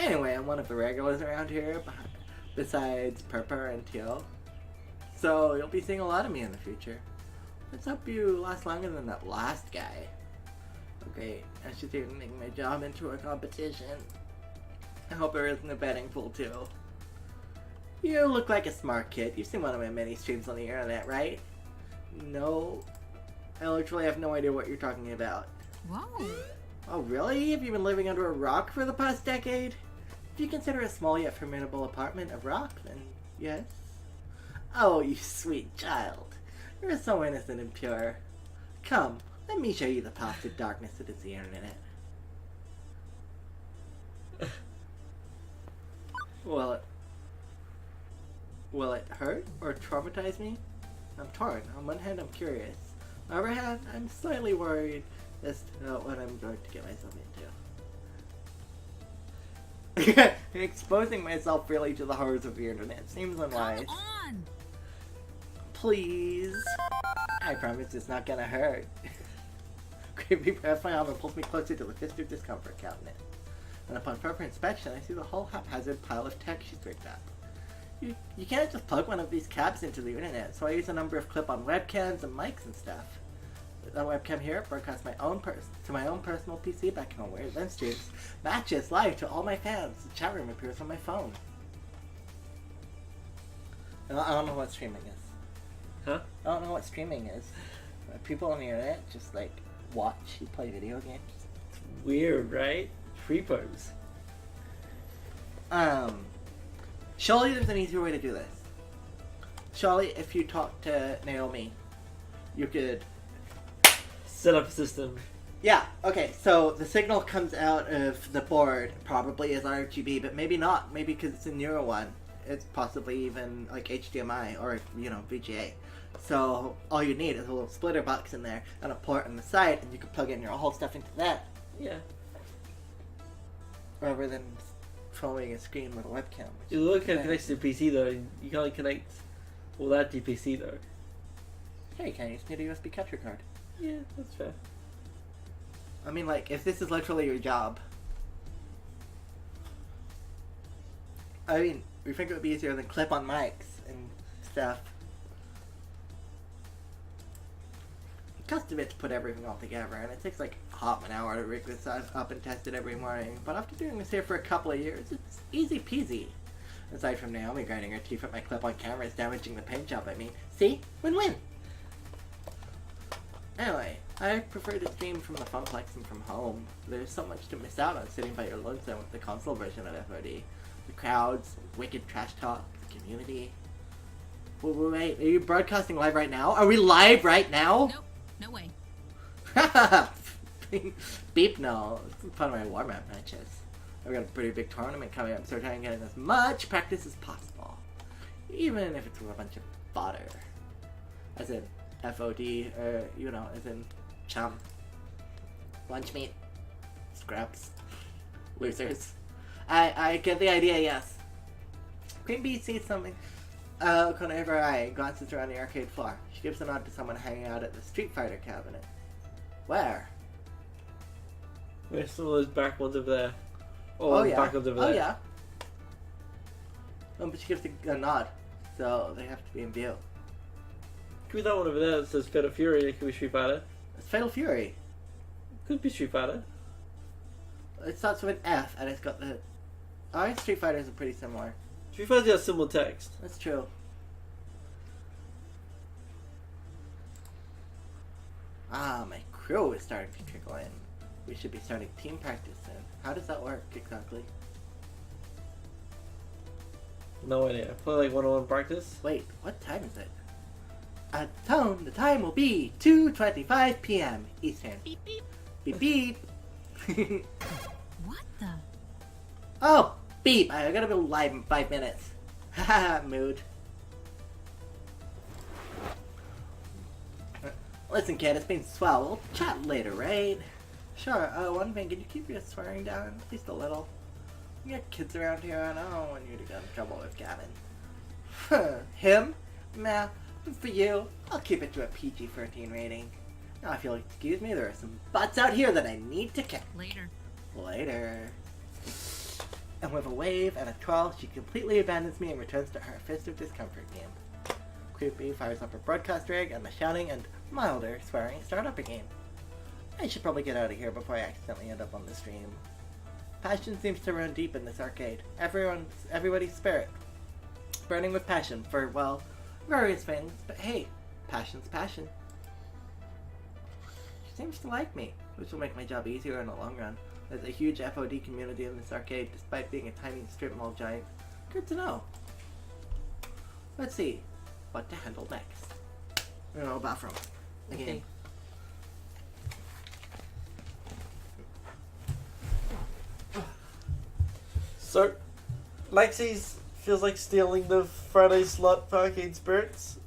Anyway, I'm one of the regulars around here, besides Purpur and Teal. So you'll be seeing a lot of me in the future. Let's hope you last longer than that last guy. Okay, I should even make my job into a competition. I hope there isn't a betting pool too. You look like a smart kid. You've seen one of my many streams on the internet, right? No. I literally have no idea what you're talking about. Whoa. Oh really? Have you been living under a rock for the past decade? If you consider a small yet formidable apartment a rock, then yes. Oh, you sweet child. You're so innocent and pure. Come, let me show you the path to darkness that is the internet. Will it hurt or traumatize me? I'm torn. On one hand, I'm curious. On the other hand, I'm slightly worried as to what I'm going to get myself into. Exposing myself freely to the horrors of the internet seems unwise. Come on. Please. I promise it's not gonna hurt. Creepy breath my arm and pulls me closer to the fist of discomfort cabinet. And upon proper inspection, I see the whole haphazard pile of tech she's rigged up. You can't just plug one of these cabs into the internet, so I use a number of clip-on webcams and mics and stuff. The webcam here broadcasts to my own personal PC back home, where it then streams matches live to all my fans. The chat room appears on my phone. I don't know what streaming is. Huh? I don't know what streaming is. People on the internet just like watch you play video games. It's weird, right? Creepos. Surely there's an easier way to do this. Surely if you talk to Naomi, you could Set up a system. Yeah, okay, so the signal comes out of the board, probably as RGB, but maybe not. Maybe because it's a newer one. It's possibly even like HDMI or, VGA. So all you need is a little splitter box in there and a port on the side, and you can plug in your whole stuff into that. Yeah. Rather than following a screen with a webcam. You look at connects to your PC though, and you can't connect all that to your PC though. Yeah, you can. You just need a USB capture card. Yeah, that's fair. I mean, like, if this is literally your job, I mean, we think it would be easier than clip-on mics and stuff. It costs a bit to put everything all together, and it takes like half an hour to rig this up and test it every morning. But after doing this here for a couple of years, it's easy peasy. Aside from Naomi grinding her teeth at my clip-on cameras, damaging the paint job, I mean. See? Win-win! Anyway, I prefer to stream from the Funplex and from home. There's so much to miss out on sitting by your lonesome with the console version of FOD. The crowds, wicked trash talk, the community. Wait, are you broadcasting live right now? Are we live right now? Nope, no way. Beep no. This is part of my warm-up matches. I've got a pretty big tournament coming up, so we're trying to get as much practice as possible. Even if it's with a bunch of fodder. As in FOD, or, as in chum. Lunch meat. Scraps. Losers. I get the idea, yes. Queen Bee sees something corner of her eye and glances around the arcade floor. She gives a nod to someone hanging out at the Street Fighter cabinet. Where? Where's some of those back ones over there? Oh yeah. Back ones over there. Oh yeah. But she gives a nod, so they have to be in view. Could be that one over there that says Fatal Fury. It could be Street Fighter. It's Fatal Fury. Could be Street Fighter. It starts with an F, and it's got the... Street Fighters are pretty similar. Street Fighter's got similar text. That's true. My crew is starting to trickle in. We should be starting team practice soon. How does that work, exactly? No idea. Probably like one-on-one practice. Wait, what time is it? At the tone, the time will be 2:25 p.m. Eastern. Beep beep. Beep beep. What the? Oh, beep! I gotta go live in 5 minutes. Haha, mood. Listen, kid, it's been swell. We'll chat later, right? Sure. One thing, can you keep your swearing down? At least a little. We got kids around here, and I don't want you to get in trouble with Gavin. Him? Nah. For you, I'll keep it to a PG-13 rating. Now, if you'll excuse me, there are some butts out here that I need to kick. Later. Later. And with a wave and a twirl, she completely abandons me and returns to her Fist of Discomfort game. Creepy fires up her broadcast rig, and the shouting and milder swearing start up again. I should probably get out of here before I accidentally end up on the stream. Passion seems to run deep in this arcade. Everybody's spirit. Burning with passion for, well, various things, but hey, passion's passion. She seems to like me, which will make my job easier in the long run. There's a huge FOD community in this arcade, despite being a tiny strip mall giant. Good to know. Let's see what to handle next. Bathroom. Again. So, Lexi's feels like stealing the Friday slot for Arcade Spirits.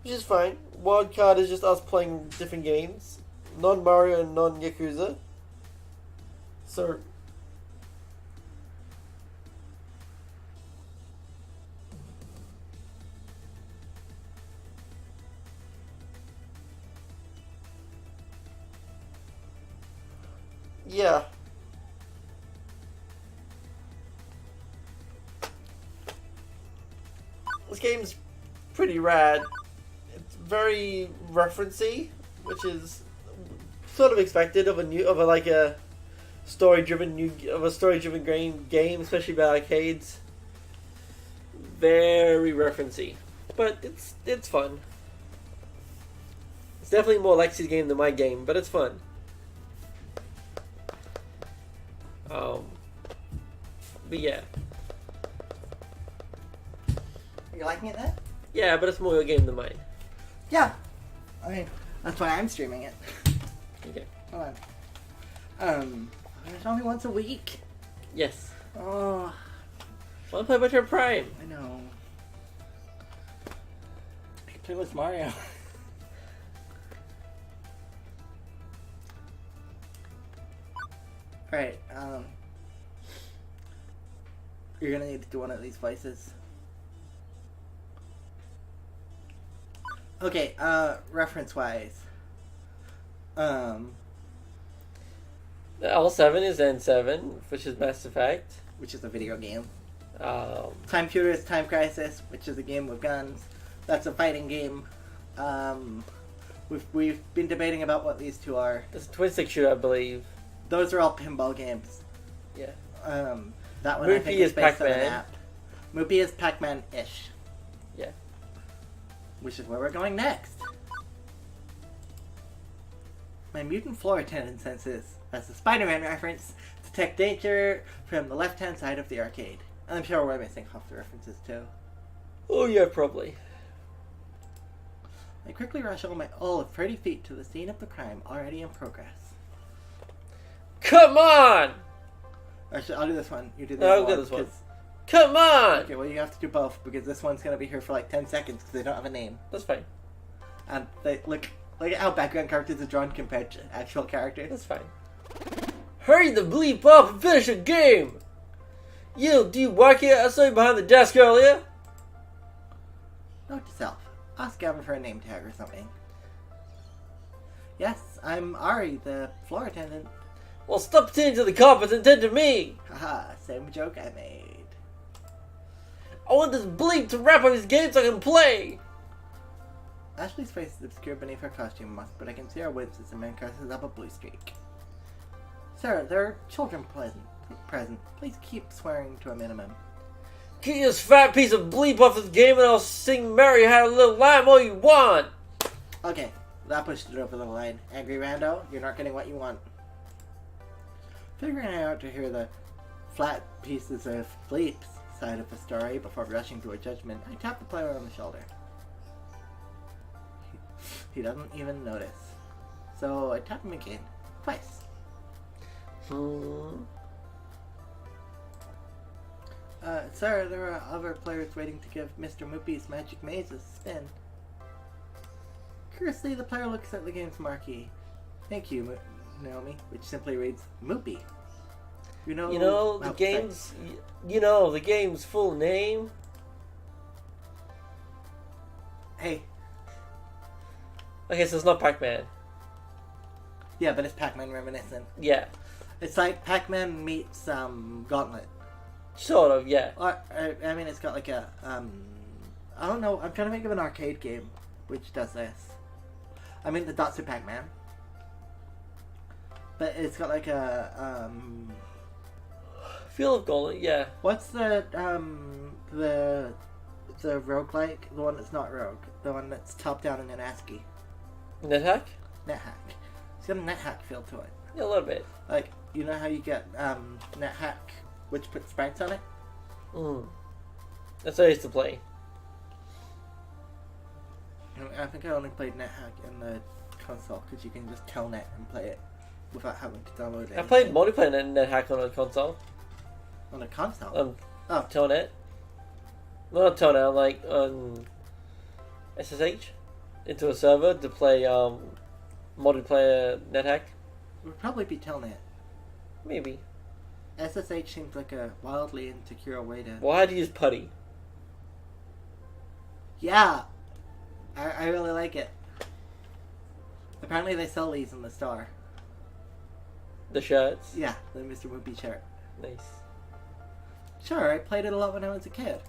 Which is fine. Wildcard is just us playing different games. Non-Mario and non-Yakuza. So... yeah. This game's pretty rad. It's very referencey, which is sort of expected of a story-driven game, especially about arcades. Very referencey, but it's fun. It's definitely more Lexi's game than my game, but it's fun. But yeah. You liking it then? Yeah, but it's more your game than mine. Yeah. I mean, that's why I'm streaming it. Okay. Hold on. It's only once a week. Yes. Oh. Wanna play Metroid Prime? I know. I can play with Mario. Alright, you're gonna need to do one of these voices. Okay, reference-wise. The L7 is N7, which is Mass Effect. Which is a video game. Time Shooter is Time Crisis, which is a game with guns. That's a fighting game. We've been debating about what these two are. It's a twin-stick shooter, I believe. Those are all pinball games. Yeah. That one I think is based on an app. Moopy is Pac-Man-ish. Yeah. Which is where we're going next. My mutant floor attendant senses, as a Spider-Man reference, detect danger from the left-hand side of the arcade. And I'm sure we're missing half the references too. Oh yeah, probably. I quickly rush all of 30 feet to the scene of the crime already in progress. Come on! Actually, I'll do this one. You do this no, one. I'll do this one. Come on! Okay, well you have to do both because this one's gonna be here for like 10 seconds because they don't have a name. That's fine. And they look at how background characters are drawn compared to actual characters. That's fine. Hurry the bleep up and finish the game! You, do you work here? I saw you behind the desk earlier. Note to self. Ask Gavin for a name tag or something. Yes, I'm Ari, the floor attendant. Well, stop pretending to the carpet and attend to me! Haha, same joke I made. I want this bleep to wrap up his game so I can play! Ashley's face is obscured beneath her costume mask, but I can see her lips as the man curses up a blue streak. Sir, there are children present. Please keep swearing to a minimum. Get this fat piece of bleep off this game and I'll sing Mary Had a Little Lamb all you want! Okay, that pushed it over the line. Angry Rando, you're not getting what you want. Figuring out to hear the flat pieces of bleeps side of the story before rushing to a judgment, I tap the player on the shoulder. He doesn't even notice. So I tap him again. Twice. Sir, there are other players waiting to give Mr. Moopy's Magic Maze a spin. Curiously, the player looks at the game's marquee. Thank you, Naomi, which simply reads Moopy. The game's full name? Hey. Okay, so it's not Pac-Man. Yeah, but it's Pac-Man reminiscent. Yeah. It's like Pac-Man meets Gauntlet. Sort of, yeah. Or, I mean, it's got like a I don't know. I'm trying to think of an arcade game which does this. I mean, the Dots of Pac-Man, but it's got like a Feel of Gauntlet, yeah. What's the roguelike? The one that's not rogue. The one that's top down and then ASCII. NetHack? NetHack. It's got a NetHack feel to it. Yeah, a little bit. Like, you know how you get NetHack, which puts sprites on it? That's what I used to play. I think I only played NetHack in the console because you can just telnet and play it without having to download it. I played multiplayer NetHack on a console. On a console? Telnet. Not Telnet, like on SSH. Into a server to play multiplayer NetHack. It would probably be telnet. Maybe. SSH seems like a wildly insecure way to... Well, how'd you use putty? Yeah! I really like it. Apparently they sell these in the store. The shirts? Yeah, the Mr. Moopy shirt. Nice. Sure, I played it a lot when I was a kid.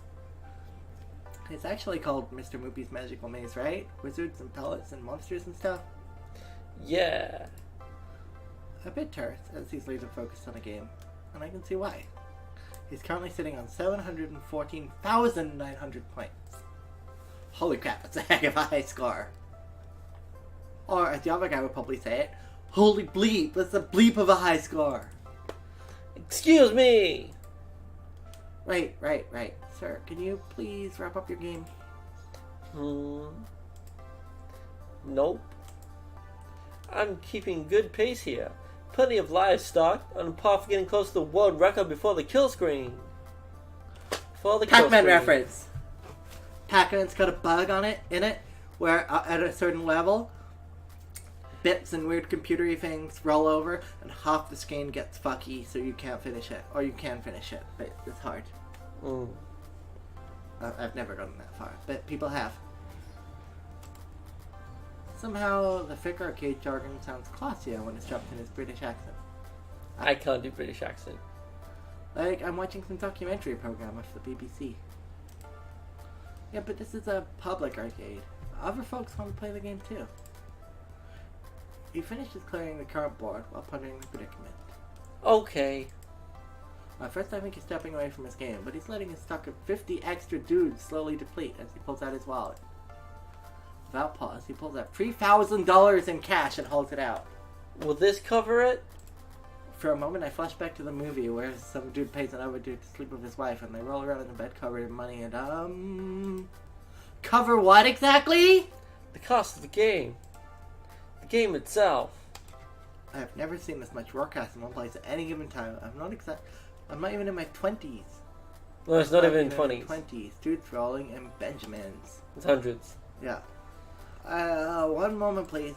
It's actually called Mr. Moopy's Magical Maze, right? Wizards and pellets and monsters and stuff? Yeah. A bit terse, as he's laser focused on a game. And I can see why. He's currently sitting on 714,900 points. Holy crap, that's a heck of a high score. Or, as the other guy would probably say it, holy bleep, that's a bleep of a high score. Excuse me! Right. Sir, can you please wrap up your game? Nope. I'm keeping good pace here. Plenty of livestock, on par for getting close to the world record before the kill screen. Pac-Man reference! Pac-Man's got a bug in it, where at a certain level, bits and weird computery things roll over, and half the screen gets fucky, so you can't finish it. Or you can finish it, but it's hard. I've never gotten that far, but people have. Somehow, the thick arcade jargon sounds classier when it's dropped in his British accent. I can't do British accent. Like, I'm watching some documentary program of the BBC. Yeah, but this is a public arcade. Other folks want to play the game too. He finishes clearing the current board while pondering the predicament. Okay. At first I think he's stepping away from his game, but he's letting his stock of 50 extra dudes slowly deplete as he pulls out his wallet. Without pause, he pulls out $3,000 in cash and holds it out. Will this cover it? For a moment I flash back to the movie where some dude pays another dude to sleep with his wife and they roll around in the bed covered in money and cover what exactly? The cost of the game. The game itself. I have never seen this much broadcast in one place at any given time. I'm not even in my 20s. No, it's not even in 20s. 20s. Dudes rolling in Benjamins. It's hundreds. Yeah. One moment, please.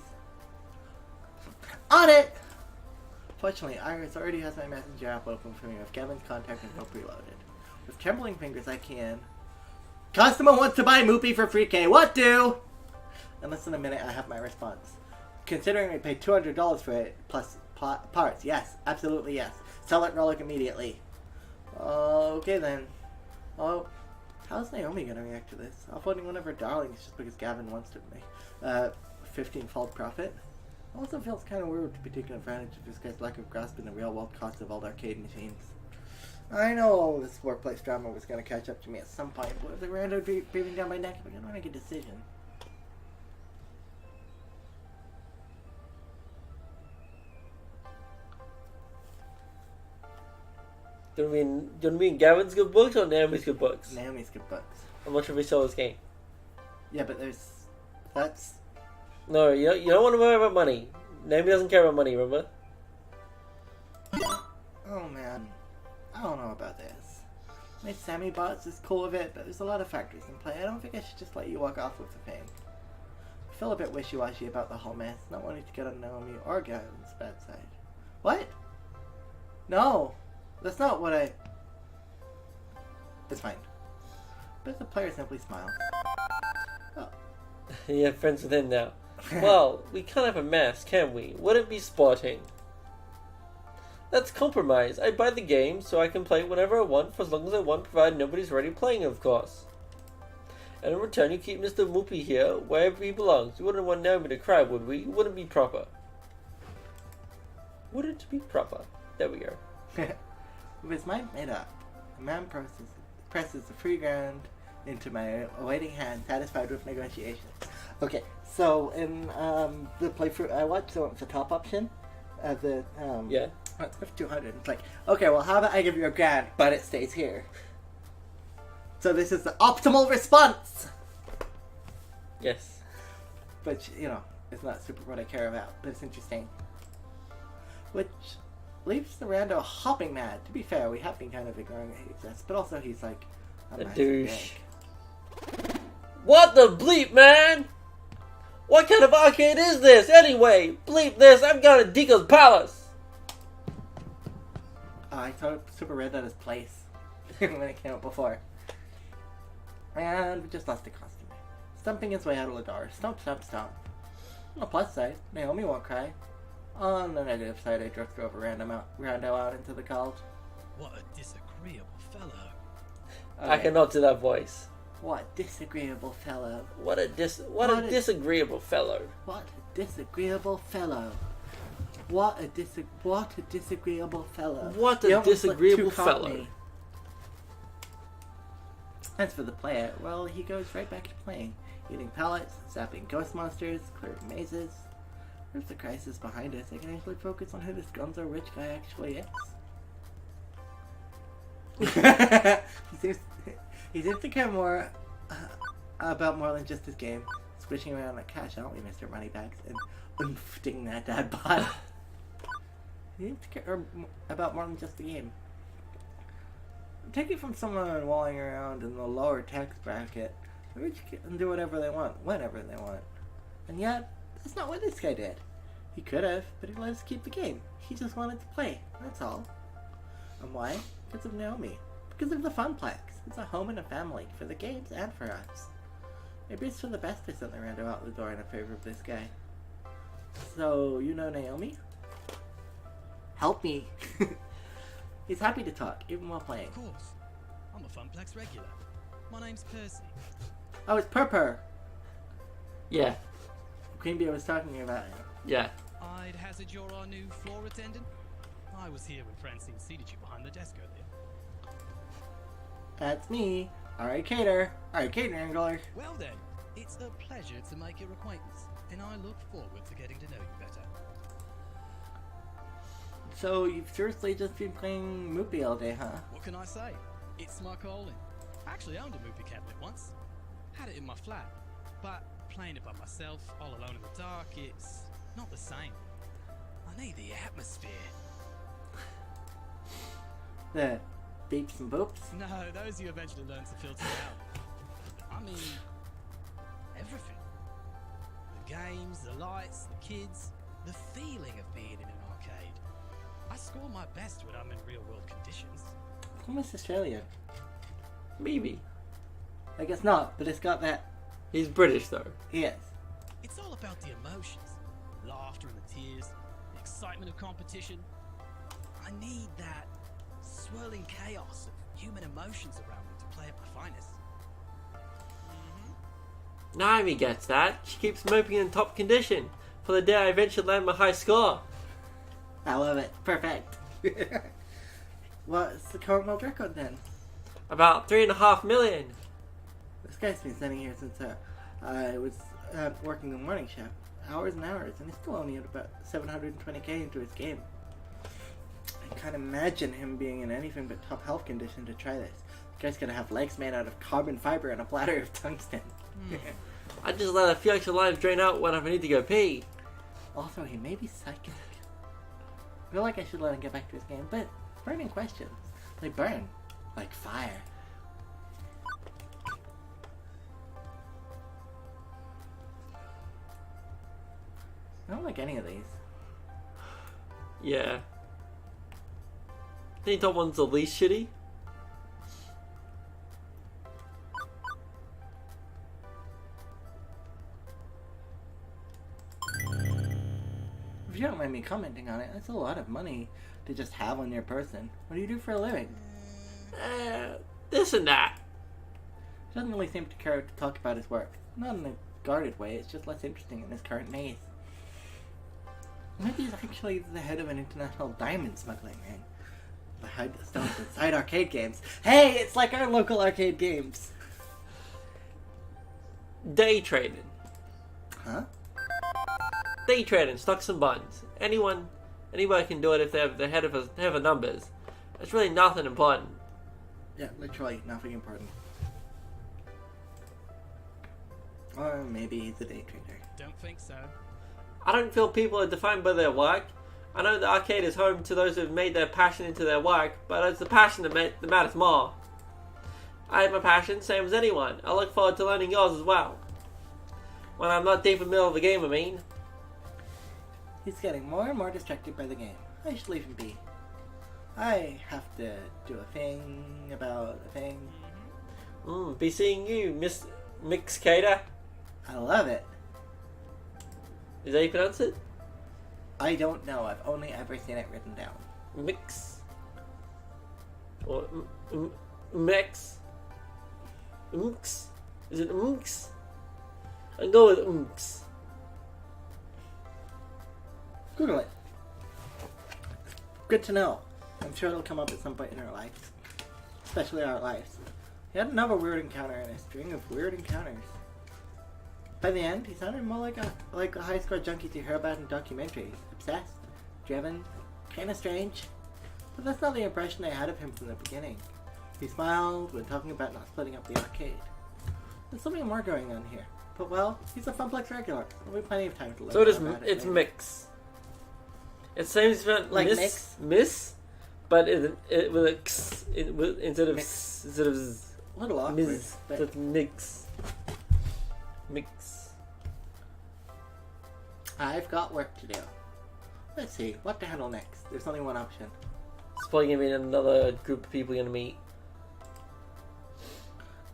On it! Fortunately, Iris already has my messenger app open for me with Kevin's contact info preloaded. With trembling fingers, I can... Customer wants to buy Moopy for 3K. What do? In less than a minute, I have my response. Considering I paid $200 for it, plus parts. Yes, absolutely yes. Sell it, Rollick immediately. Okay then. Oh, how's Naomi gonna react to this? Offloading one of her darlings just because Gavin wants to make 15-fold profit. Also feels kind of weird to be taking advantage of this guy's lack of grasp in the real world cost of all the arcade machines. I know all this workplace drama was gonna catch up to me at some point, but with the rando breathing down my neck, I'm gonna make a decision. Do you mean Gavin's good books or Naomi's good books? Naomi's good books. How much have we sold this game? Yeah, but that's... No, you don't want to worry about money. Naomi doesn't care about money, remember? Oh man, I don't know about this. My Sammy bots is cool with it, but there's a lot of factors in play. I don't think I should just let you walk off with the thing. I feel a bit wishy-washy about the whole mess, not wanting to get on Naomi or Gavin's bad side. What? No! That's not what I... It's fine. But the player simply smiled. Oh. You're friends with him now. Well, we can't have a mess, can we? Would it be sporting? That's compromise. I buy the game so I can play it whenever I want, for as long as I want, provided nobody's already playing, of course. And in return, you keep Mr. Whoopi here, wherever he belongs. We wouldn't want Naomi to cry, would we? It wouldn't be proper. Wouldn't be proper. There we go. With his mind made up, the man presses the free ground into my awaiting hand, satisfied with negotiations. Okay, so in the playthrough I watched, so it's the top option of the yeah. Oh, it's 200. It's like, okay, well, how about I give you $1,000, but it stays here. So this is the optimal response. Yes. But you know, it's not super what I care about, but it's interesting. Which leaves the rando hopping mad. To be fair, we have been kind of ignoring that he exists, but also he's like a massive douche. dick. What the bleep, man? What kind of arcade is this, anyway? Bleep this, I'm going to Deco's Palace. I thought Super Red at his place when it came out before. And we just lost the customer. Stumping his way out of the door. Stomp, stomp, stomp. On the plus side, Naomi won't cry. On the negative side, I drove Rando out into the cold. What a disagreeable fellow. I cannot do that voice. What disagreeable fellow. What a disagreeable fellow. What a disagreeable fellow. What a disagreeable fellow. What You a almost disagreeable let two caught fellow. me. As for the player, well, he goes right back to playing. Eating pellets, zapping ghost monsters, clearing mazes. Where's the crisis behind us? I can actually focus on who this gonzo rich guy actually is. he seems to care more about more than just his game. Switching around like cash, aren't we, Mr. Moneybags? And oomfing that dad bod. He seems to care about more than just the game. Take it from someone walling around in the lower tax bracket. The rich can do whatever they want, whenever they want. And yet, that's not what this guy did. He could have, but he let us keep the game. He just wanted to play, that's all. And why? Because of Naomi. Because of the Funplex. It's a home and a family, for the games and for us. Maybe it's for the best I sent the rando out the door in favor of this guy. So, you know Naomi? Help me. He's happy to talk, even while playing. Of course. I'm a Funplex regular. My name's Percy. Oh, it's Purpur. Yeah. Queen Bee was talking about him. Yeah. I'd hazard you're our new floor attendant. I was here when Francine seated you behind the desk earlier. That's me, Arcade Wrangler. Well then, it's a pleasure to make your acquaintance, and I look forward to getting to know you better. So you've seriously just been playing Moopy all day, huh? What can I say? It's my calling. I actually owned a movie cabinet once. Had it in my flat. But playing it by myself, all alone in the dark, it's not the same. I need the atmosphere. The beeps and boops? No, those you eventually learn to filter out. I mean, everything. The games, the lights, the kids, the feeling of being in an arcade. I score my best when I'm in real world conditions. Almost Australian. Maybe. I guess not, but it's got that. He's British though. He is. It's all about the emotions. Laughter and the tears, the excitement of competition. I need that swirling chaos of human emotions around me to play at my finest. Naomi gets that. She keeps moping in top condition for the day I eventually land my high score. I love it. Perfect. What's the current world record then? About 3.5 million. This guy's been standing here since I was working the morning shift. Hours and hours, and he's still only at about 720k into his game. I can't imagine him being in anything but top health condition to try this. The guy's gonna have legs made out of carbon fiber and a bladder of tungsten. I just let a few extra lives drain out when I need to go pee. Also, he may be psychic. I feel like I should let him get back to his game, but burning questions. They burn like fire. I don't like any of these. Yeah. I think top one's the least shitty. If you don't mind me commenting on it, that's a lot of money to just have on your person. What do you do for a living? This and that. He doesn't really seem to care to talk about his work. Not in a guarded way, it's just less interesting in his current maze. Maybe he's actually the head of an international diamond smuggling ring. Behind the stones inside arcade games. Hey, it's like our local arcade games. Day trading. Huh? Day trading, stocks and bonds. Anybody can do it if they're head of numbers. It's really nothing important. Yeah, literally nothing important. Or maybe he's a day trader. Don't think so. I don't feel people are defined by their work. I know the arcade is home to those who have made their passion into their work, but it's the passion that matters more. I have my passion, same as anyone. I look forward to learning yours as well. When I'm not deep in the middle of the game, I mean. He's getting more and more distracted by the game. I should leave him be. I have to do a thing about a thing. Be seeing you, Miss Mixcator. I love it. Is that how you pronounce it? I don't know. I've only ever seen it written down. Mix. Or mix. Unks. Is it unks? I'll go with unks. Google it. Good to know. I'm sure it'll come up at some point in our lives. Especially our lives. He had another weird encounter in a string of weird encounters. By the end, he sounded more like a high score junkie you hear about in documentaries. Obsessed, driven, kinda strange. But that's not the impression I had of him from the beginning. He smiled when talking about not splitting up the arcade. There's something more going on here. But well, he's a Funplex regular. There'll be plenty of time to learn So about it. it's mix. It seems like miss, but it with a x instead of mix. instead of A little awkward, miss. but That's mix. I've got work to do. Let's see, what to handle next? There's only one option. It's probably gonna be another group of people you're gonna meet.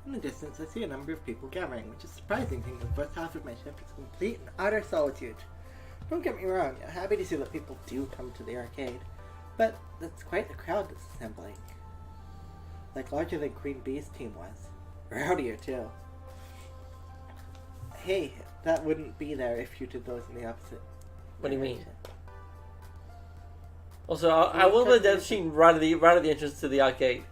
In the distance, I see a number of people gathering, which is surprising since the first half of my shift is complete and utter solitude. Don't get me wrong, I'm happy to see that people do come to the arcade, but that's quite the crowd that's assembling. Like larger than Queen Bee's team was. Rowdier too. Hey, that wouldn't be there if you did those in the opposite. What do you mean? direction. Also, I will be dead machine right at the entrance to the arcade.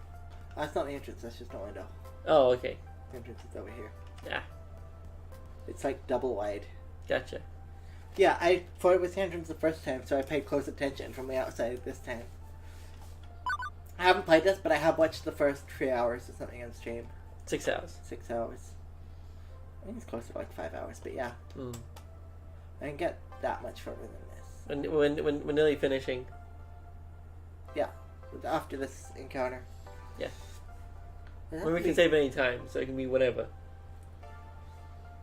That's not the entrance, that's just a window. Oh, okay. The entrance is over here. Yeah, It's like double wide. gotcha. Yeah, I thought it was the entrance the first time, so I paid close attention from the outside this time. I haven't played this, but I have watched the first 3 hours or something on stream. 6 hours. 6 hours. I think it's closer to like 5 hours, but yeah. I didn't get that much further than this. When we're nearly finishing. Yeah, after this encounter. Yeah. It has When we to can be- save any time, so it can be whenever.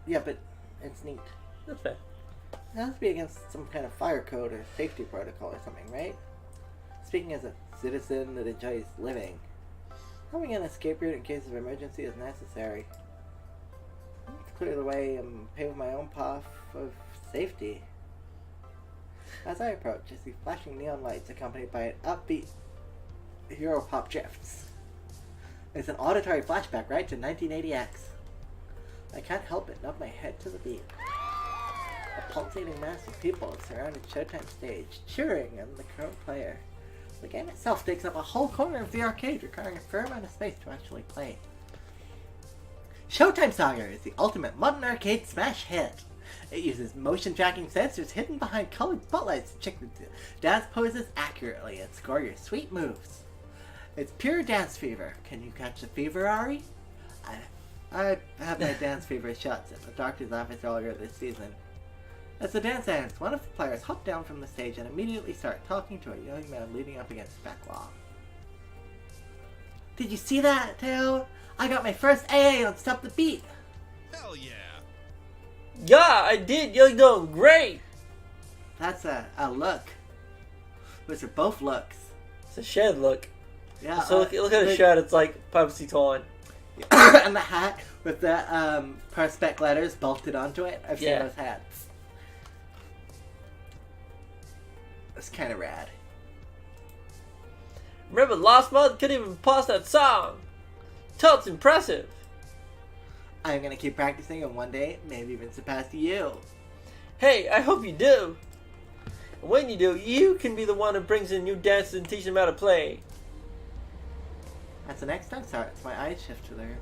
Yeah, but it's neat. That's fair. It has to be against some kind of fire code or safety protocol or something, right? Speaking as a citizen that enjoys living, having an escape route in case of emergency is necessary. Let's clear the way and pave my own path of safety. As I approach, I see flashing neon lights accompanied by an upbeat hero pop drifts. It's an auditory flashback right to 1980X. I can't help but nod my head to the beat. A pulsating mass of people surrounded Showtime stage, cheering on the current player. The game itself takes up a whole corner of the arcade, requiring a fair amount of space to actually play. Showtime Saga is the ultimate modern arcade smash hit. It uses motion tracking sensors hidden behind colored spotlights to check the dance poses accurately and score your sweet moves. It's pure dance fever. Can you catch the fever, Ari? I had my dance fever shots at the doctor's office earlier this season. As the dance ends, one of the players hop down from the stage and immediately start talking to a young man leaning up against the back wall. Did you see that, Teo? I got my first AA on Stop the Beat. Hell yeah. Yeah, I did. You're doing great. That's a look. Those are both looks. It's a shared look. Yeah. So look at the shirt. It's like purposely torn. And the hat with the Perspex letters bolted onto it. I've seen those hats. It's kind of rad. Remember last month? Couldn't even pass that song. Totes impressive. I'm gonna keep practicing and one day, maybe even surpass you. Hey, I hope you do. And when you do, you can be the one who brings in new dancers and teach them how to play. As the next time starts, my eyes shift to their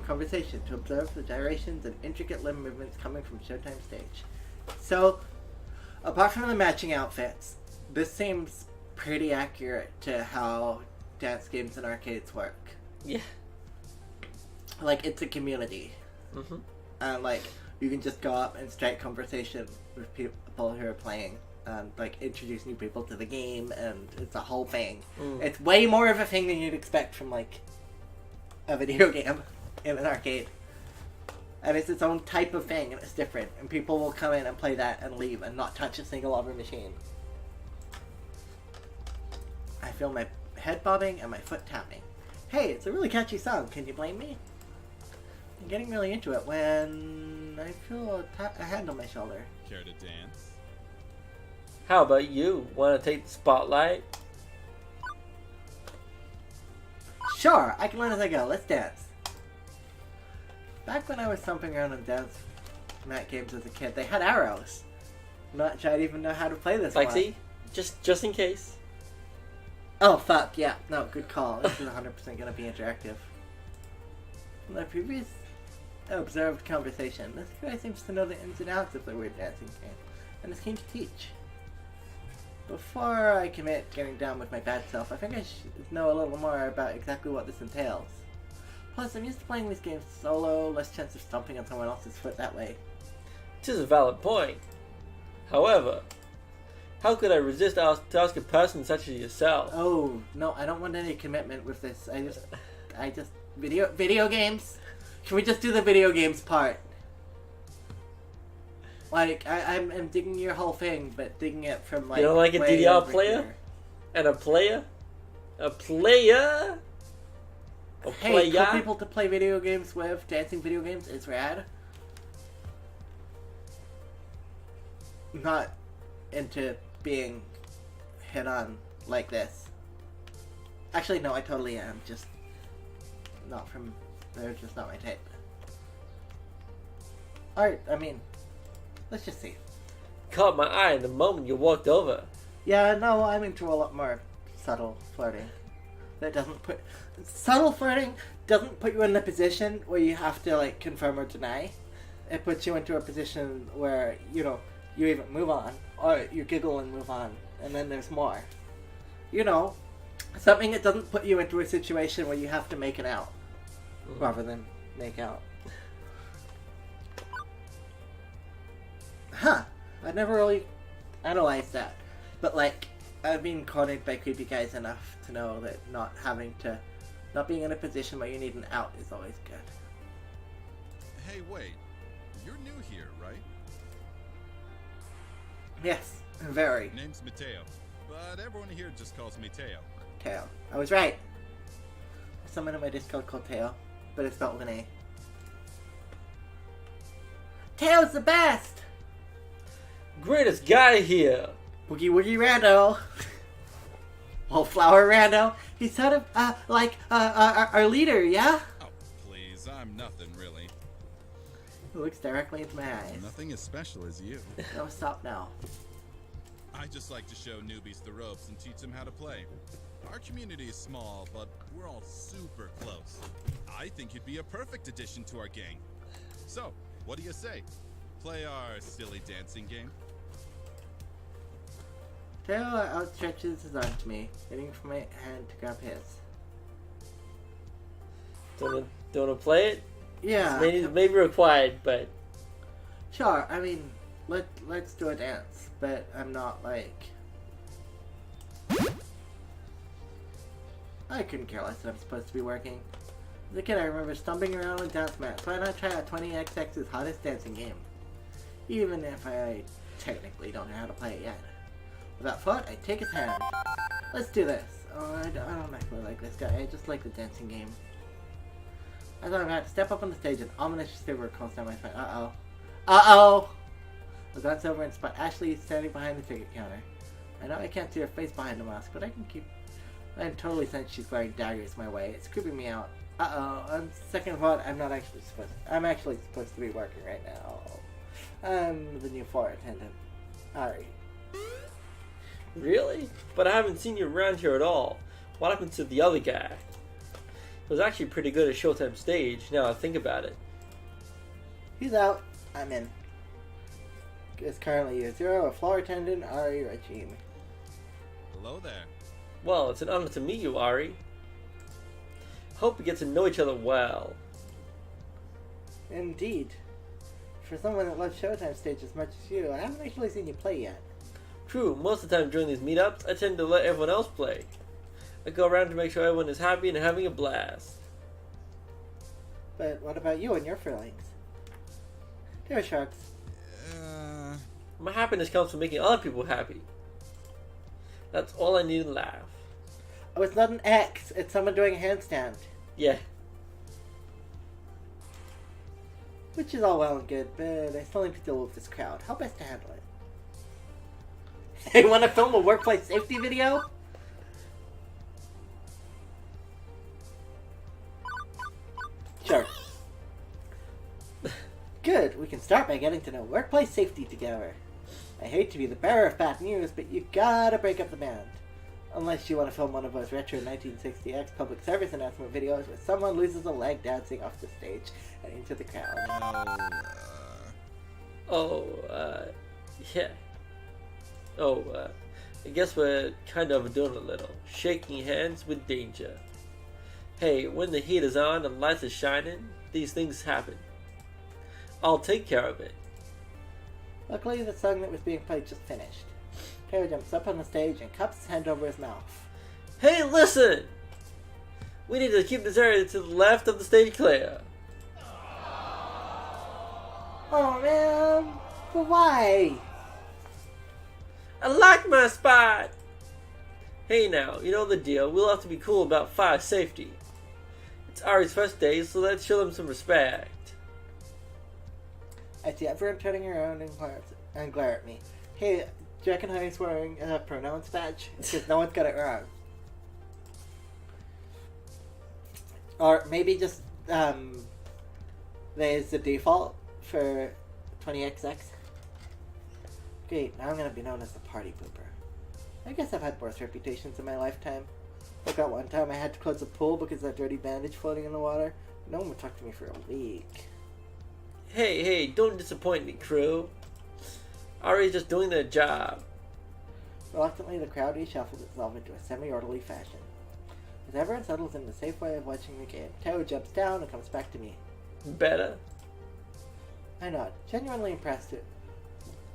conversation to observe the gyrations and intricate limb movements coming from Showtime stage. So, apart from the matching outfits, this seems pretty accurate to how dance games and arcades work. Yeah. Like, it's a community. Mm-hmm. And, like, you can just go up and strike conversation with people who are playing. And, like, introduce new people to the game, and it's a whole thing. It's way more of a thing than you'd expect from, like, a video game in an arcade. And it's its own type of thing, and it's different. And people will come in and play that and leave and not touch a single other machine. I feel my head bobbing and my foot tapping. Hey, it's a really catchy song. Can you blame me? I'm getting really into it when I feel a hand on my shoulder. Care to dance? How about you? Want to take the spotlight? Sure, I can learn as I go. Let's dance. Back when I was thumping around in dance mat games as a kid, they had arrows. I'm not sure I'd even know how to play this Lexi, one. just in case. Oh, fuck, yeah. No, good call. This is 100% gonna be interactive. In my previous observed conversation, this guy seems to know the ins and outs of the weird dancing game, and is keen to teach. Before I commit getting down with my bad self, I think I should know a little more about exactly what this entails. Plus, I'm used to playing these games solo, less chance of stomping on someone else's foot that way. Tis a valid point. However, how could I resist to ask a person such as yourself? Oh, no, I don't want any commitment with this. I just, video games? Can we just do the video games part? Like, I'm digging your whole thing, but digging it from, like, you don't like a way DDR over player? here. And a player? A player? A Hey, player? for people to play video games with, dancing video games is rad. Not into being hit on like this. Actually, no, I totally am. Just not from... They're just not my type. Alright, I mean... Let's just see. Caught my eye the moment you walked over. Yeah, no, I'm into a lot more subtle flirting. That doesn't put... Subtle flirting doesn't put you in the position where you have to, like, confirm or deny. It puts you into a position where, you know, you either move on, or you giggle and move on, and then there's more. You know, something that doesn't put you into a situation where you have to make it out, rather than make out. Huh. I never really analyzed that. But, like, I've been cornered by creepy guys enough to know that not being in a position where you need an out is always good. Hey, wait. You're new here, right? Yes, very. Name's Mateo, but everyone here just calls me Teo. Teo. I was right. There's someone in my Discord called Teo, but it's spelled with an A. Teo's the best! Greatest guy here. Woogie Woogie Rando. Wallflower Rando. He's sort of, our leader, yeah? Oh, please, I'm nothing really. He looks directly into my eyes. Nothing as special as you. No, stop now. I just like to show newbies the ropes and teach them how to play. Our community is small, but we're all super close. I think you'd be a perfect addition to our gang. So, what do you say? Play our silly dancing game? Teo outstretches his arm to me, waiting for my hand to grab his. Don't wanna play it? Yeah. Maybe required, but... Sure, I mean, let's do a dance, but I'm not like... I couldn't care less that I'm supposed to be working. As a kid, I remember stumbling around on dance mats. Why not try out 20XX's hottest dancing game? Even if I technically don't know how to play it yet. Without thought, I take his hand. Let's do this. Oh, I don't actually like this guy. I just like the dancing game. I thought I had to step up on the stage and ominous shiver comes down my spine. Uh-oh. Uh-oh! I glance over and spot Ashley standing behind the ticket counter. I know I can't see her face behind the mask, but I can keep I totally sense she's firing daggers my way. It's creeping me out. On second thought, I'm actually supposed to be working right now. I'm the new floor attendant. Ari. Really? But I haven't seen you around here at all. What happened to the other guy? He was actually pretty good at Showtime stage, now I think about it. He's out. I'm in. It's currently year 0, a floor attendant, Ari Regime. Hello there. Well, it's an honor to meet you, Ari. Hope we get to know each other well. Indeed. For someone that loves Showtime stage as much as you, I haven't actually seen you play yet. True, most of the time during these meetups, I tend to let everyone else play. I go around to make sure everyone is happy and having a blast. But what about you and your feelings? There, Sharks. My happiness comes from making other people happy. That's all I need in life. Oh, it's not an X. It's someone doing a handstand. Yeah. Which is all well and good, but I still need to deal with this crowd. How best to handle it? Hey, want to film a workplace safety video? Sure. Good, we can start by getting to know workplace safety together. I hate to be the bearer of bad news, but you gotta break up the band. Unless you want to film one of those retro 1960X public service announcement videos where someone loses a leg dancing off the stage and into the crowd. Yeah. I guess we're kind of doing a little. Shaking hands with danger. Hey, when the heat is on and lights are shining, these things happen. I'll take care of it. Luckily, the song that was being played just finished. Taylor jumps up on the stage and cups his hand over his mouth. Hey, listen! We need to keep this area to the left of the stage clear. Oh man, but why? I like my spot! Hey now, you know the deal. We'll have to be cool about fire safety. It's Ari's first day, so let's show them some respect. I see everyone turning around and glare at me. Hey, do you reckon Harry's wearing a pronouns badge? Because no one's got it wrong. Or maybe just, there's the default for 20XX. Great, now I'm gonna be known as the party pooper. I guess I've had worse reputations in my lifetime. Like that one time I had to close a pool because of that dirty bandage floating in the water. No one would talk to me for a week. Hey, don't disappoint me, crew. Ari's just doing their job. Reluctantly, the crowd reshuffles itself into a semi-orderly fashion. As everyone settles in the safe way of watching the game, Tao jumps down and comes back to me. Better? I nod, genuinely impressed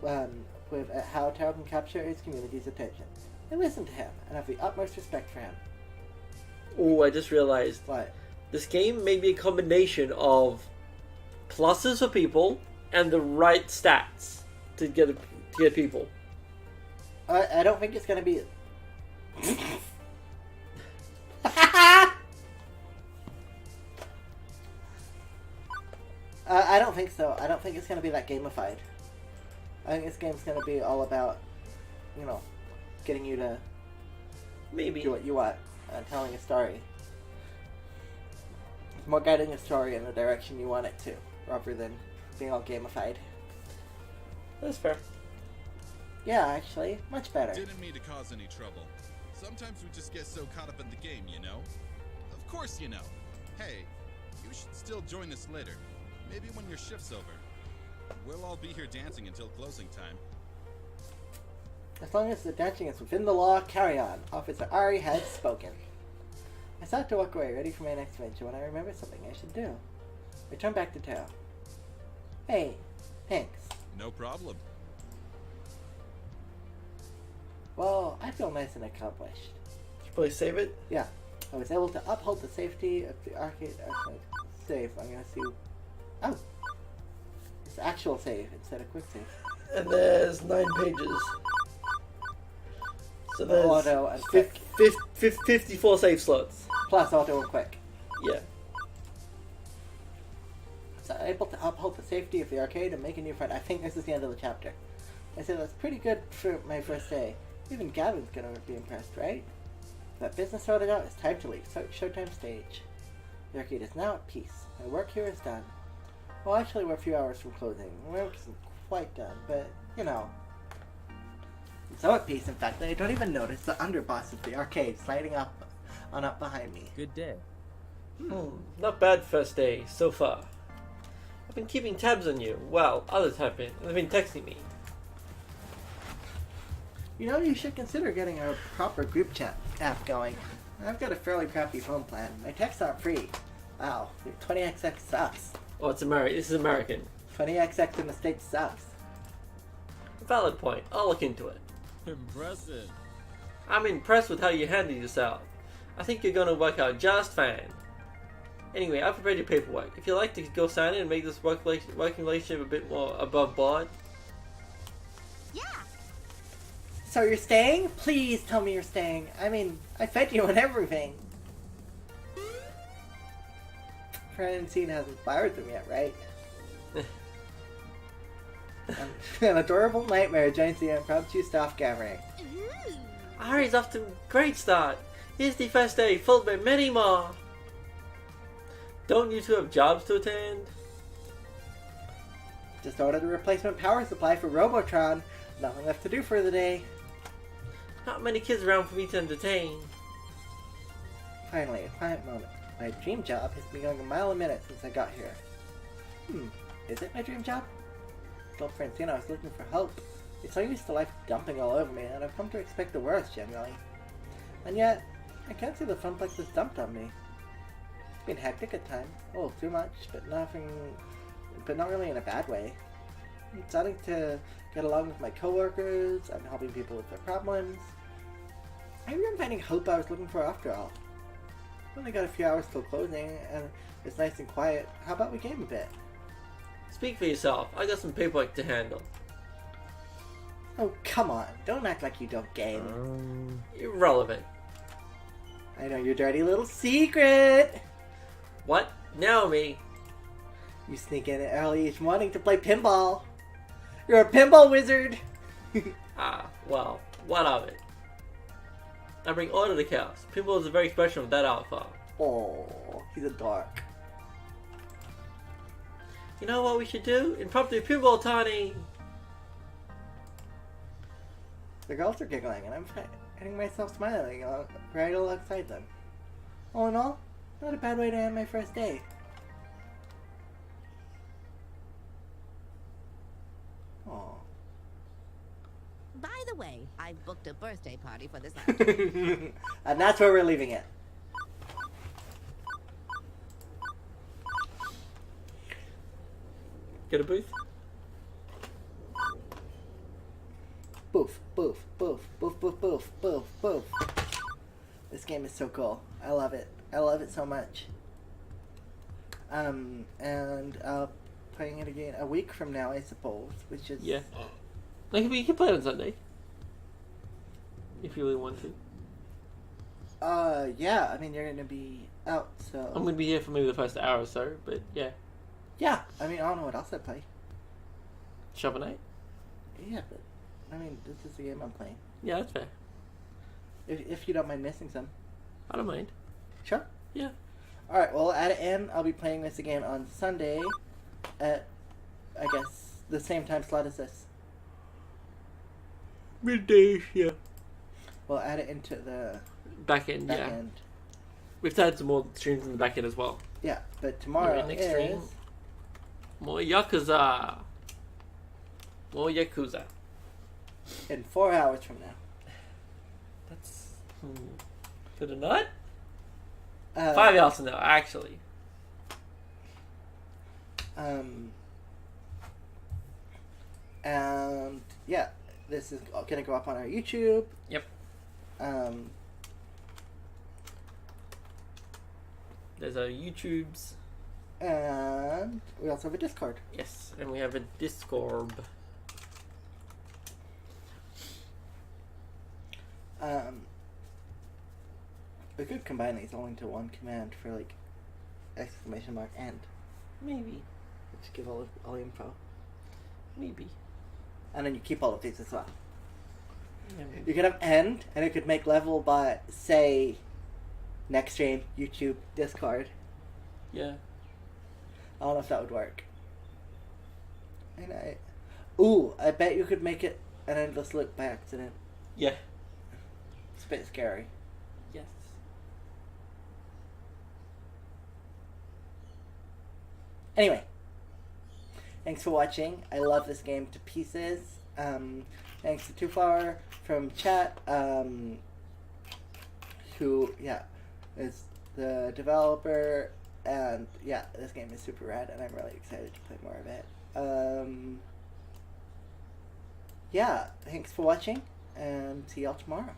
with how Tao can capture his community's attention. I listen to him and have the utmost respect for him. Oh, I just realized. What? This game may be a combination of pluses for people and the right stats to get people. I don't think it's gonna be. I don't think so. I don't think it's gonna be that gamified. I think this game's gonna be all about, getting you to maybe do what you want and telling a story. It's more guiding a story in the direction you want it to, rather than being all gamified. That's fair. Yeah, actually, much better. Didn't mean to cause any trouble. Sometimes we just get so caught up in the game, you know? Of course you know. Hey, you should still join us later. Maybe when your shift's over. We'll all be here dancing until closing time. As long as the dancing is within the law, carry on. Officer Ari has spoken. I start to walk away, ready for my next venture, when I remember something I should do. I turn back to Tao. Hey, thanks. No problem. Well, I feel nice and accomplished. Should probably save it? Yeah. I was able to uphold the safety of the arcade save. I'm gonna see. Oh! It's actual save instead of quick save. And there's 9 pages. So there's auto and quick. 54 save slots. Plus auto and quick. Yeah. So I'm able to uphold the safety of the arcade and make a new friend. I think this is the end of the chapter. I said that's pretty good for my first day. Even Gavin's gonna be impressed, right? That business sorted out, it's time to leave. Showtime stage. The arcade is now at peace. My work here is done. Well, actually, we're a few hours from closing. My work isn't quite done, but, you know. I'm so at peace, in fact, that I don't even notice the underboss of the arcade sliding up behind me. Good day. Not bad first day, so far. I've been keeping tabs on you. Well, others have been. They've been texting me. You know, you should consider getting a proper group chat app going. I've got a fairly crappy phone plan. My texts aren't free. Wow, 20XX sucks. Oh, it's American. This is American. 20XX in the States sucks. Valid point. I'll look into it. Impressive. I'm impressed with how you handle yourself. I think you're going to work out just fine. Anyway, I've prepared your paperwork. If you'd like to go sign in and make this working relationship a bit more above board. Yeah. So you're staying? Please tell me you're staying. I mean, I fed you and everything. Francine hasn't fired them yet, right? An adorable nightmare joins the impromptu staff gathering. Ari's off to a great start. Here's the first day, followed by many more. Don't you two have jobs to attend? Just ordered a replacement power supply for Robotron. Nothing left to do for the day. Not many kids around for me to entertain. Finally, a quiet moment. My dream job has been going a mile a minute since I got here. Is it my dream job? I told Francine I was looking for help. It's so used to life dumping all over me, and I've come to expect the worst generally. And yet, I can't see the funplex that's dumped on me. It's been hectic at times. Oh, too much, but not really in a bad way. I'm starting to get along with my coworkers. I'm helping people with their problems. Maybe I'm finding hope I was looking for after all. We only got a few hours till closing, and it's nice and quiet. How about we game a bit? Speak for yourself. I got some paperwork to handle. Oh, come on. Don't act like you don't game. Irrelevant. I know your dirty little secret! What? Now me. You sneak in early each morning to play pinball. You're a pinball wizard! Well, what of it? I bring order to chaos. Pinball is a very expression of that art form. Oh, he's a dork. You know what we should do? Impromptu pinball tiny! The girls are giggling, and I'm finding myself smiling right alongside them. All in all, not a bad way to end my first day. Aww. By the way, I've booked a birthday party for this afternoon. And that's where we're leaving it. Get a booth? Boof, boof, boof, boof, boof, boof, boof, boof. This game is so cool. I love it. I love it so much. And playing it again a week from now, I suppose, which is... Yeah. Like, you can play it on Sunday. If you really want to. Yeah, I mean, you're gonna be out, so... I'm gonna be here for maybe the first hour or so, but yeah. Yeah, I mean, I don't know what else I play. Shovel Knight? Yeah, but, I mean, this is the game I'm playing. Yeah, that's fair. If you don't mind missing some. I don't mind. Sure? Yeah. Alright, well, at it in, I'll be playing this again on Sunday at, I guess, the same time slot as this. Midday, yeah. We'll add it into the Back end, back yeah. end. We've had some more streams in the back end as well. Yeah, but tomorrow Alright, next stream. is... More Yakuza. More Yakuza. in 4 hours from now. That's... Did it not? 5 5 hours from now, actually. And yeah, this is gonna go up on our YouTube. Yep. There's our YouTubes. And we also have a Discord. Yes, and we have a Discord. We could combine these all into one command for like exclamation mark end. Maybe. Just give all the info. Maybe. And then you keep all of these as well. You could have end, and it could make level by, say, next stream, YouTube, Discord. Yeah. I don't know if that would work. And I bet you could make it an endless loop by accident. Yeah. It's a bit scary. Yes. Anyway, thanks for watching. I love this game to pieces. Thanks to Too Far from chat, who is the developer, and this game is super rad, and I'm really excited to play more of it. Thanks for watching, and see y'all tomorrow.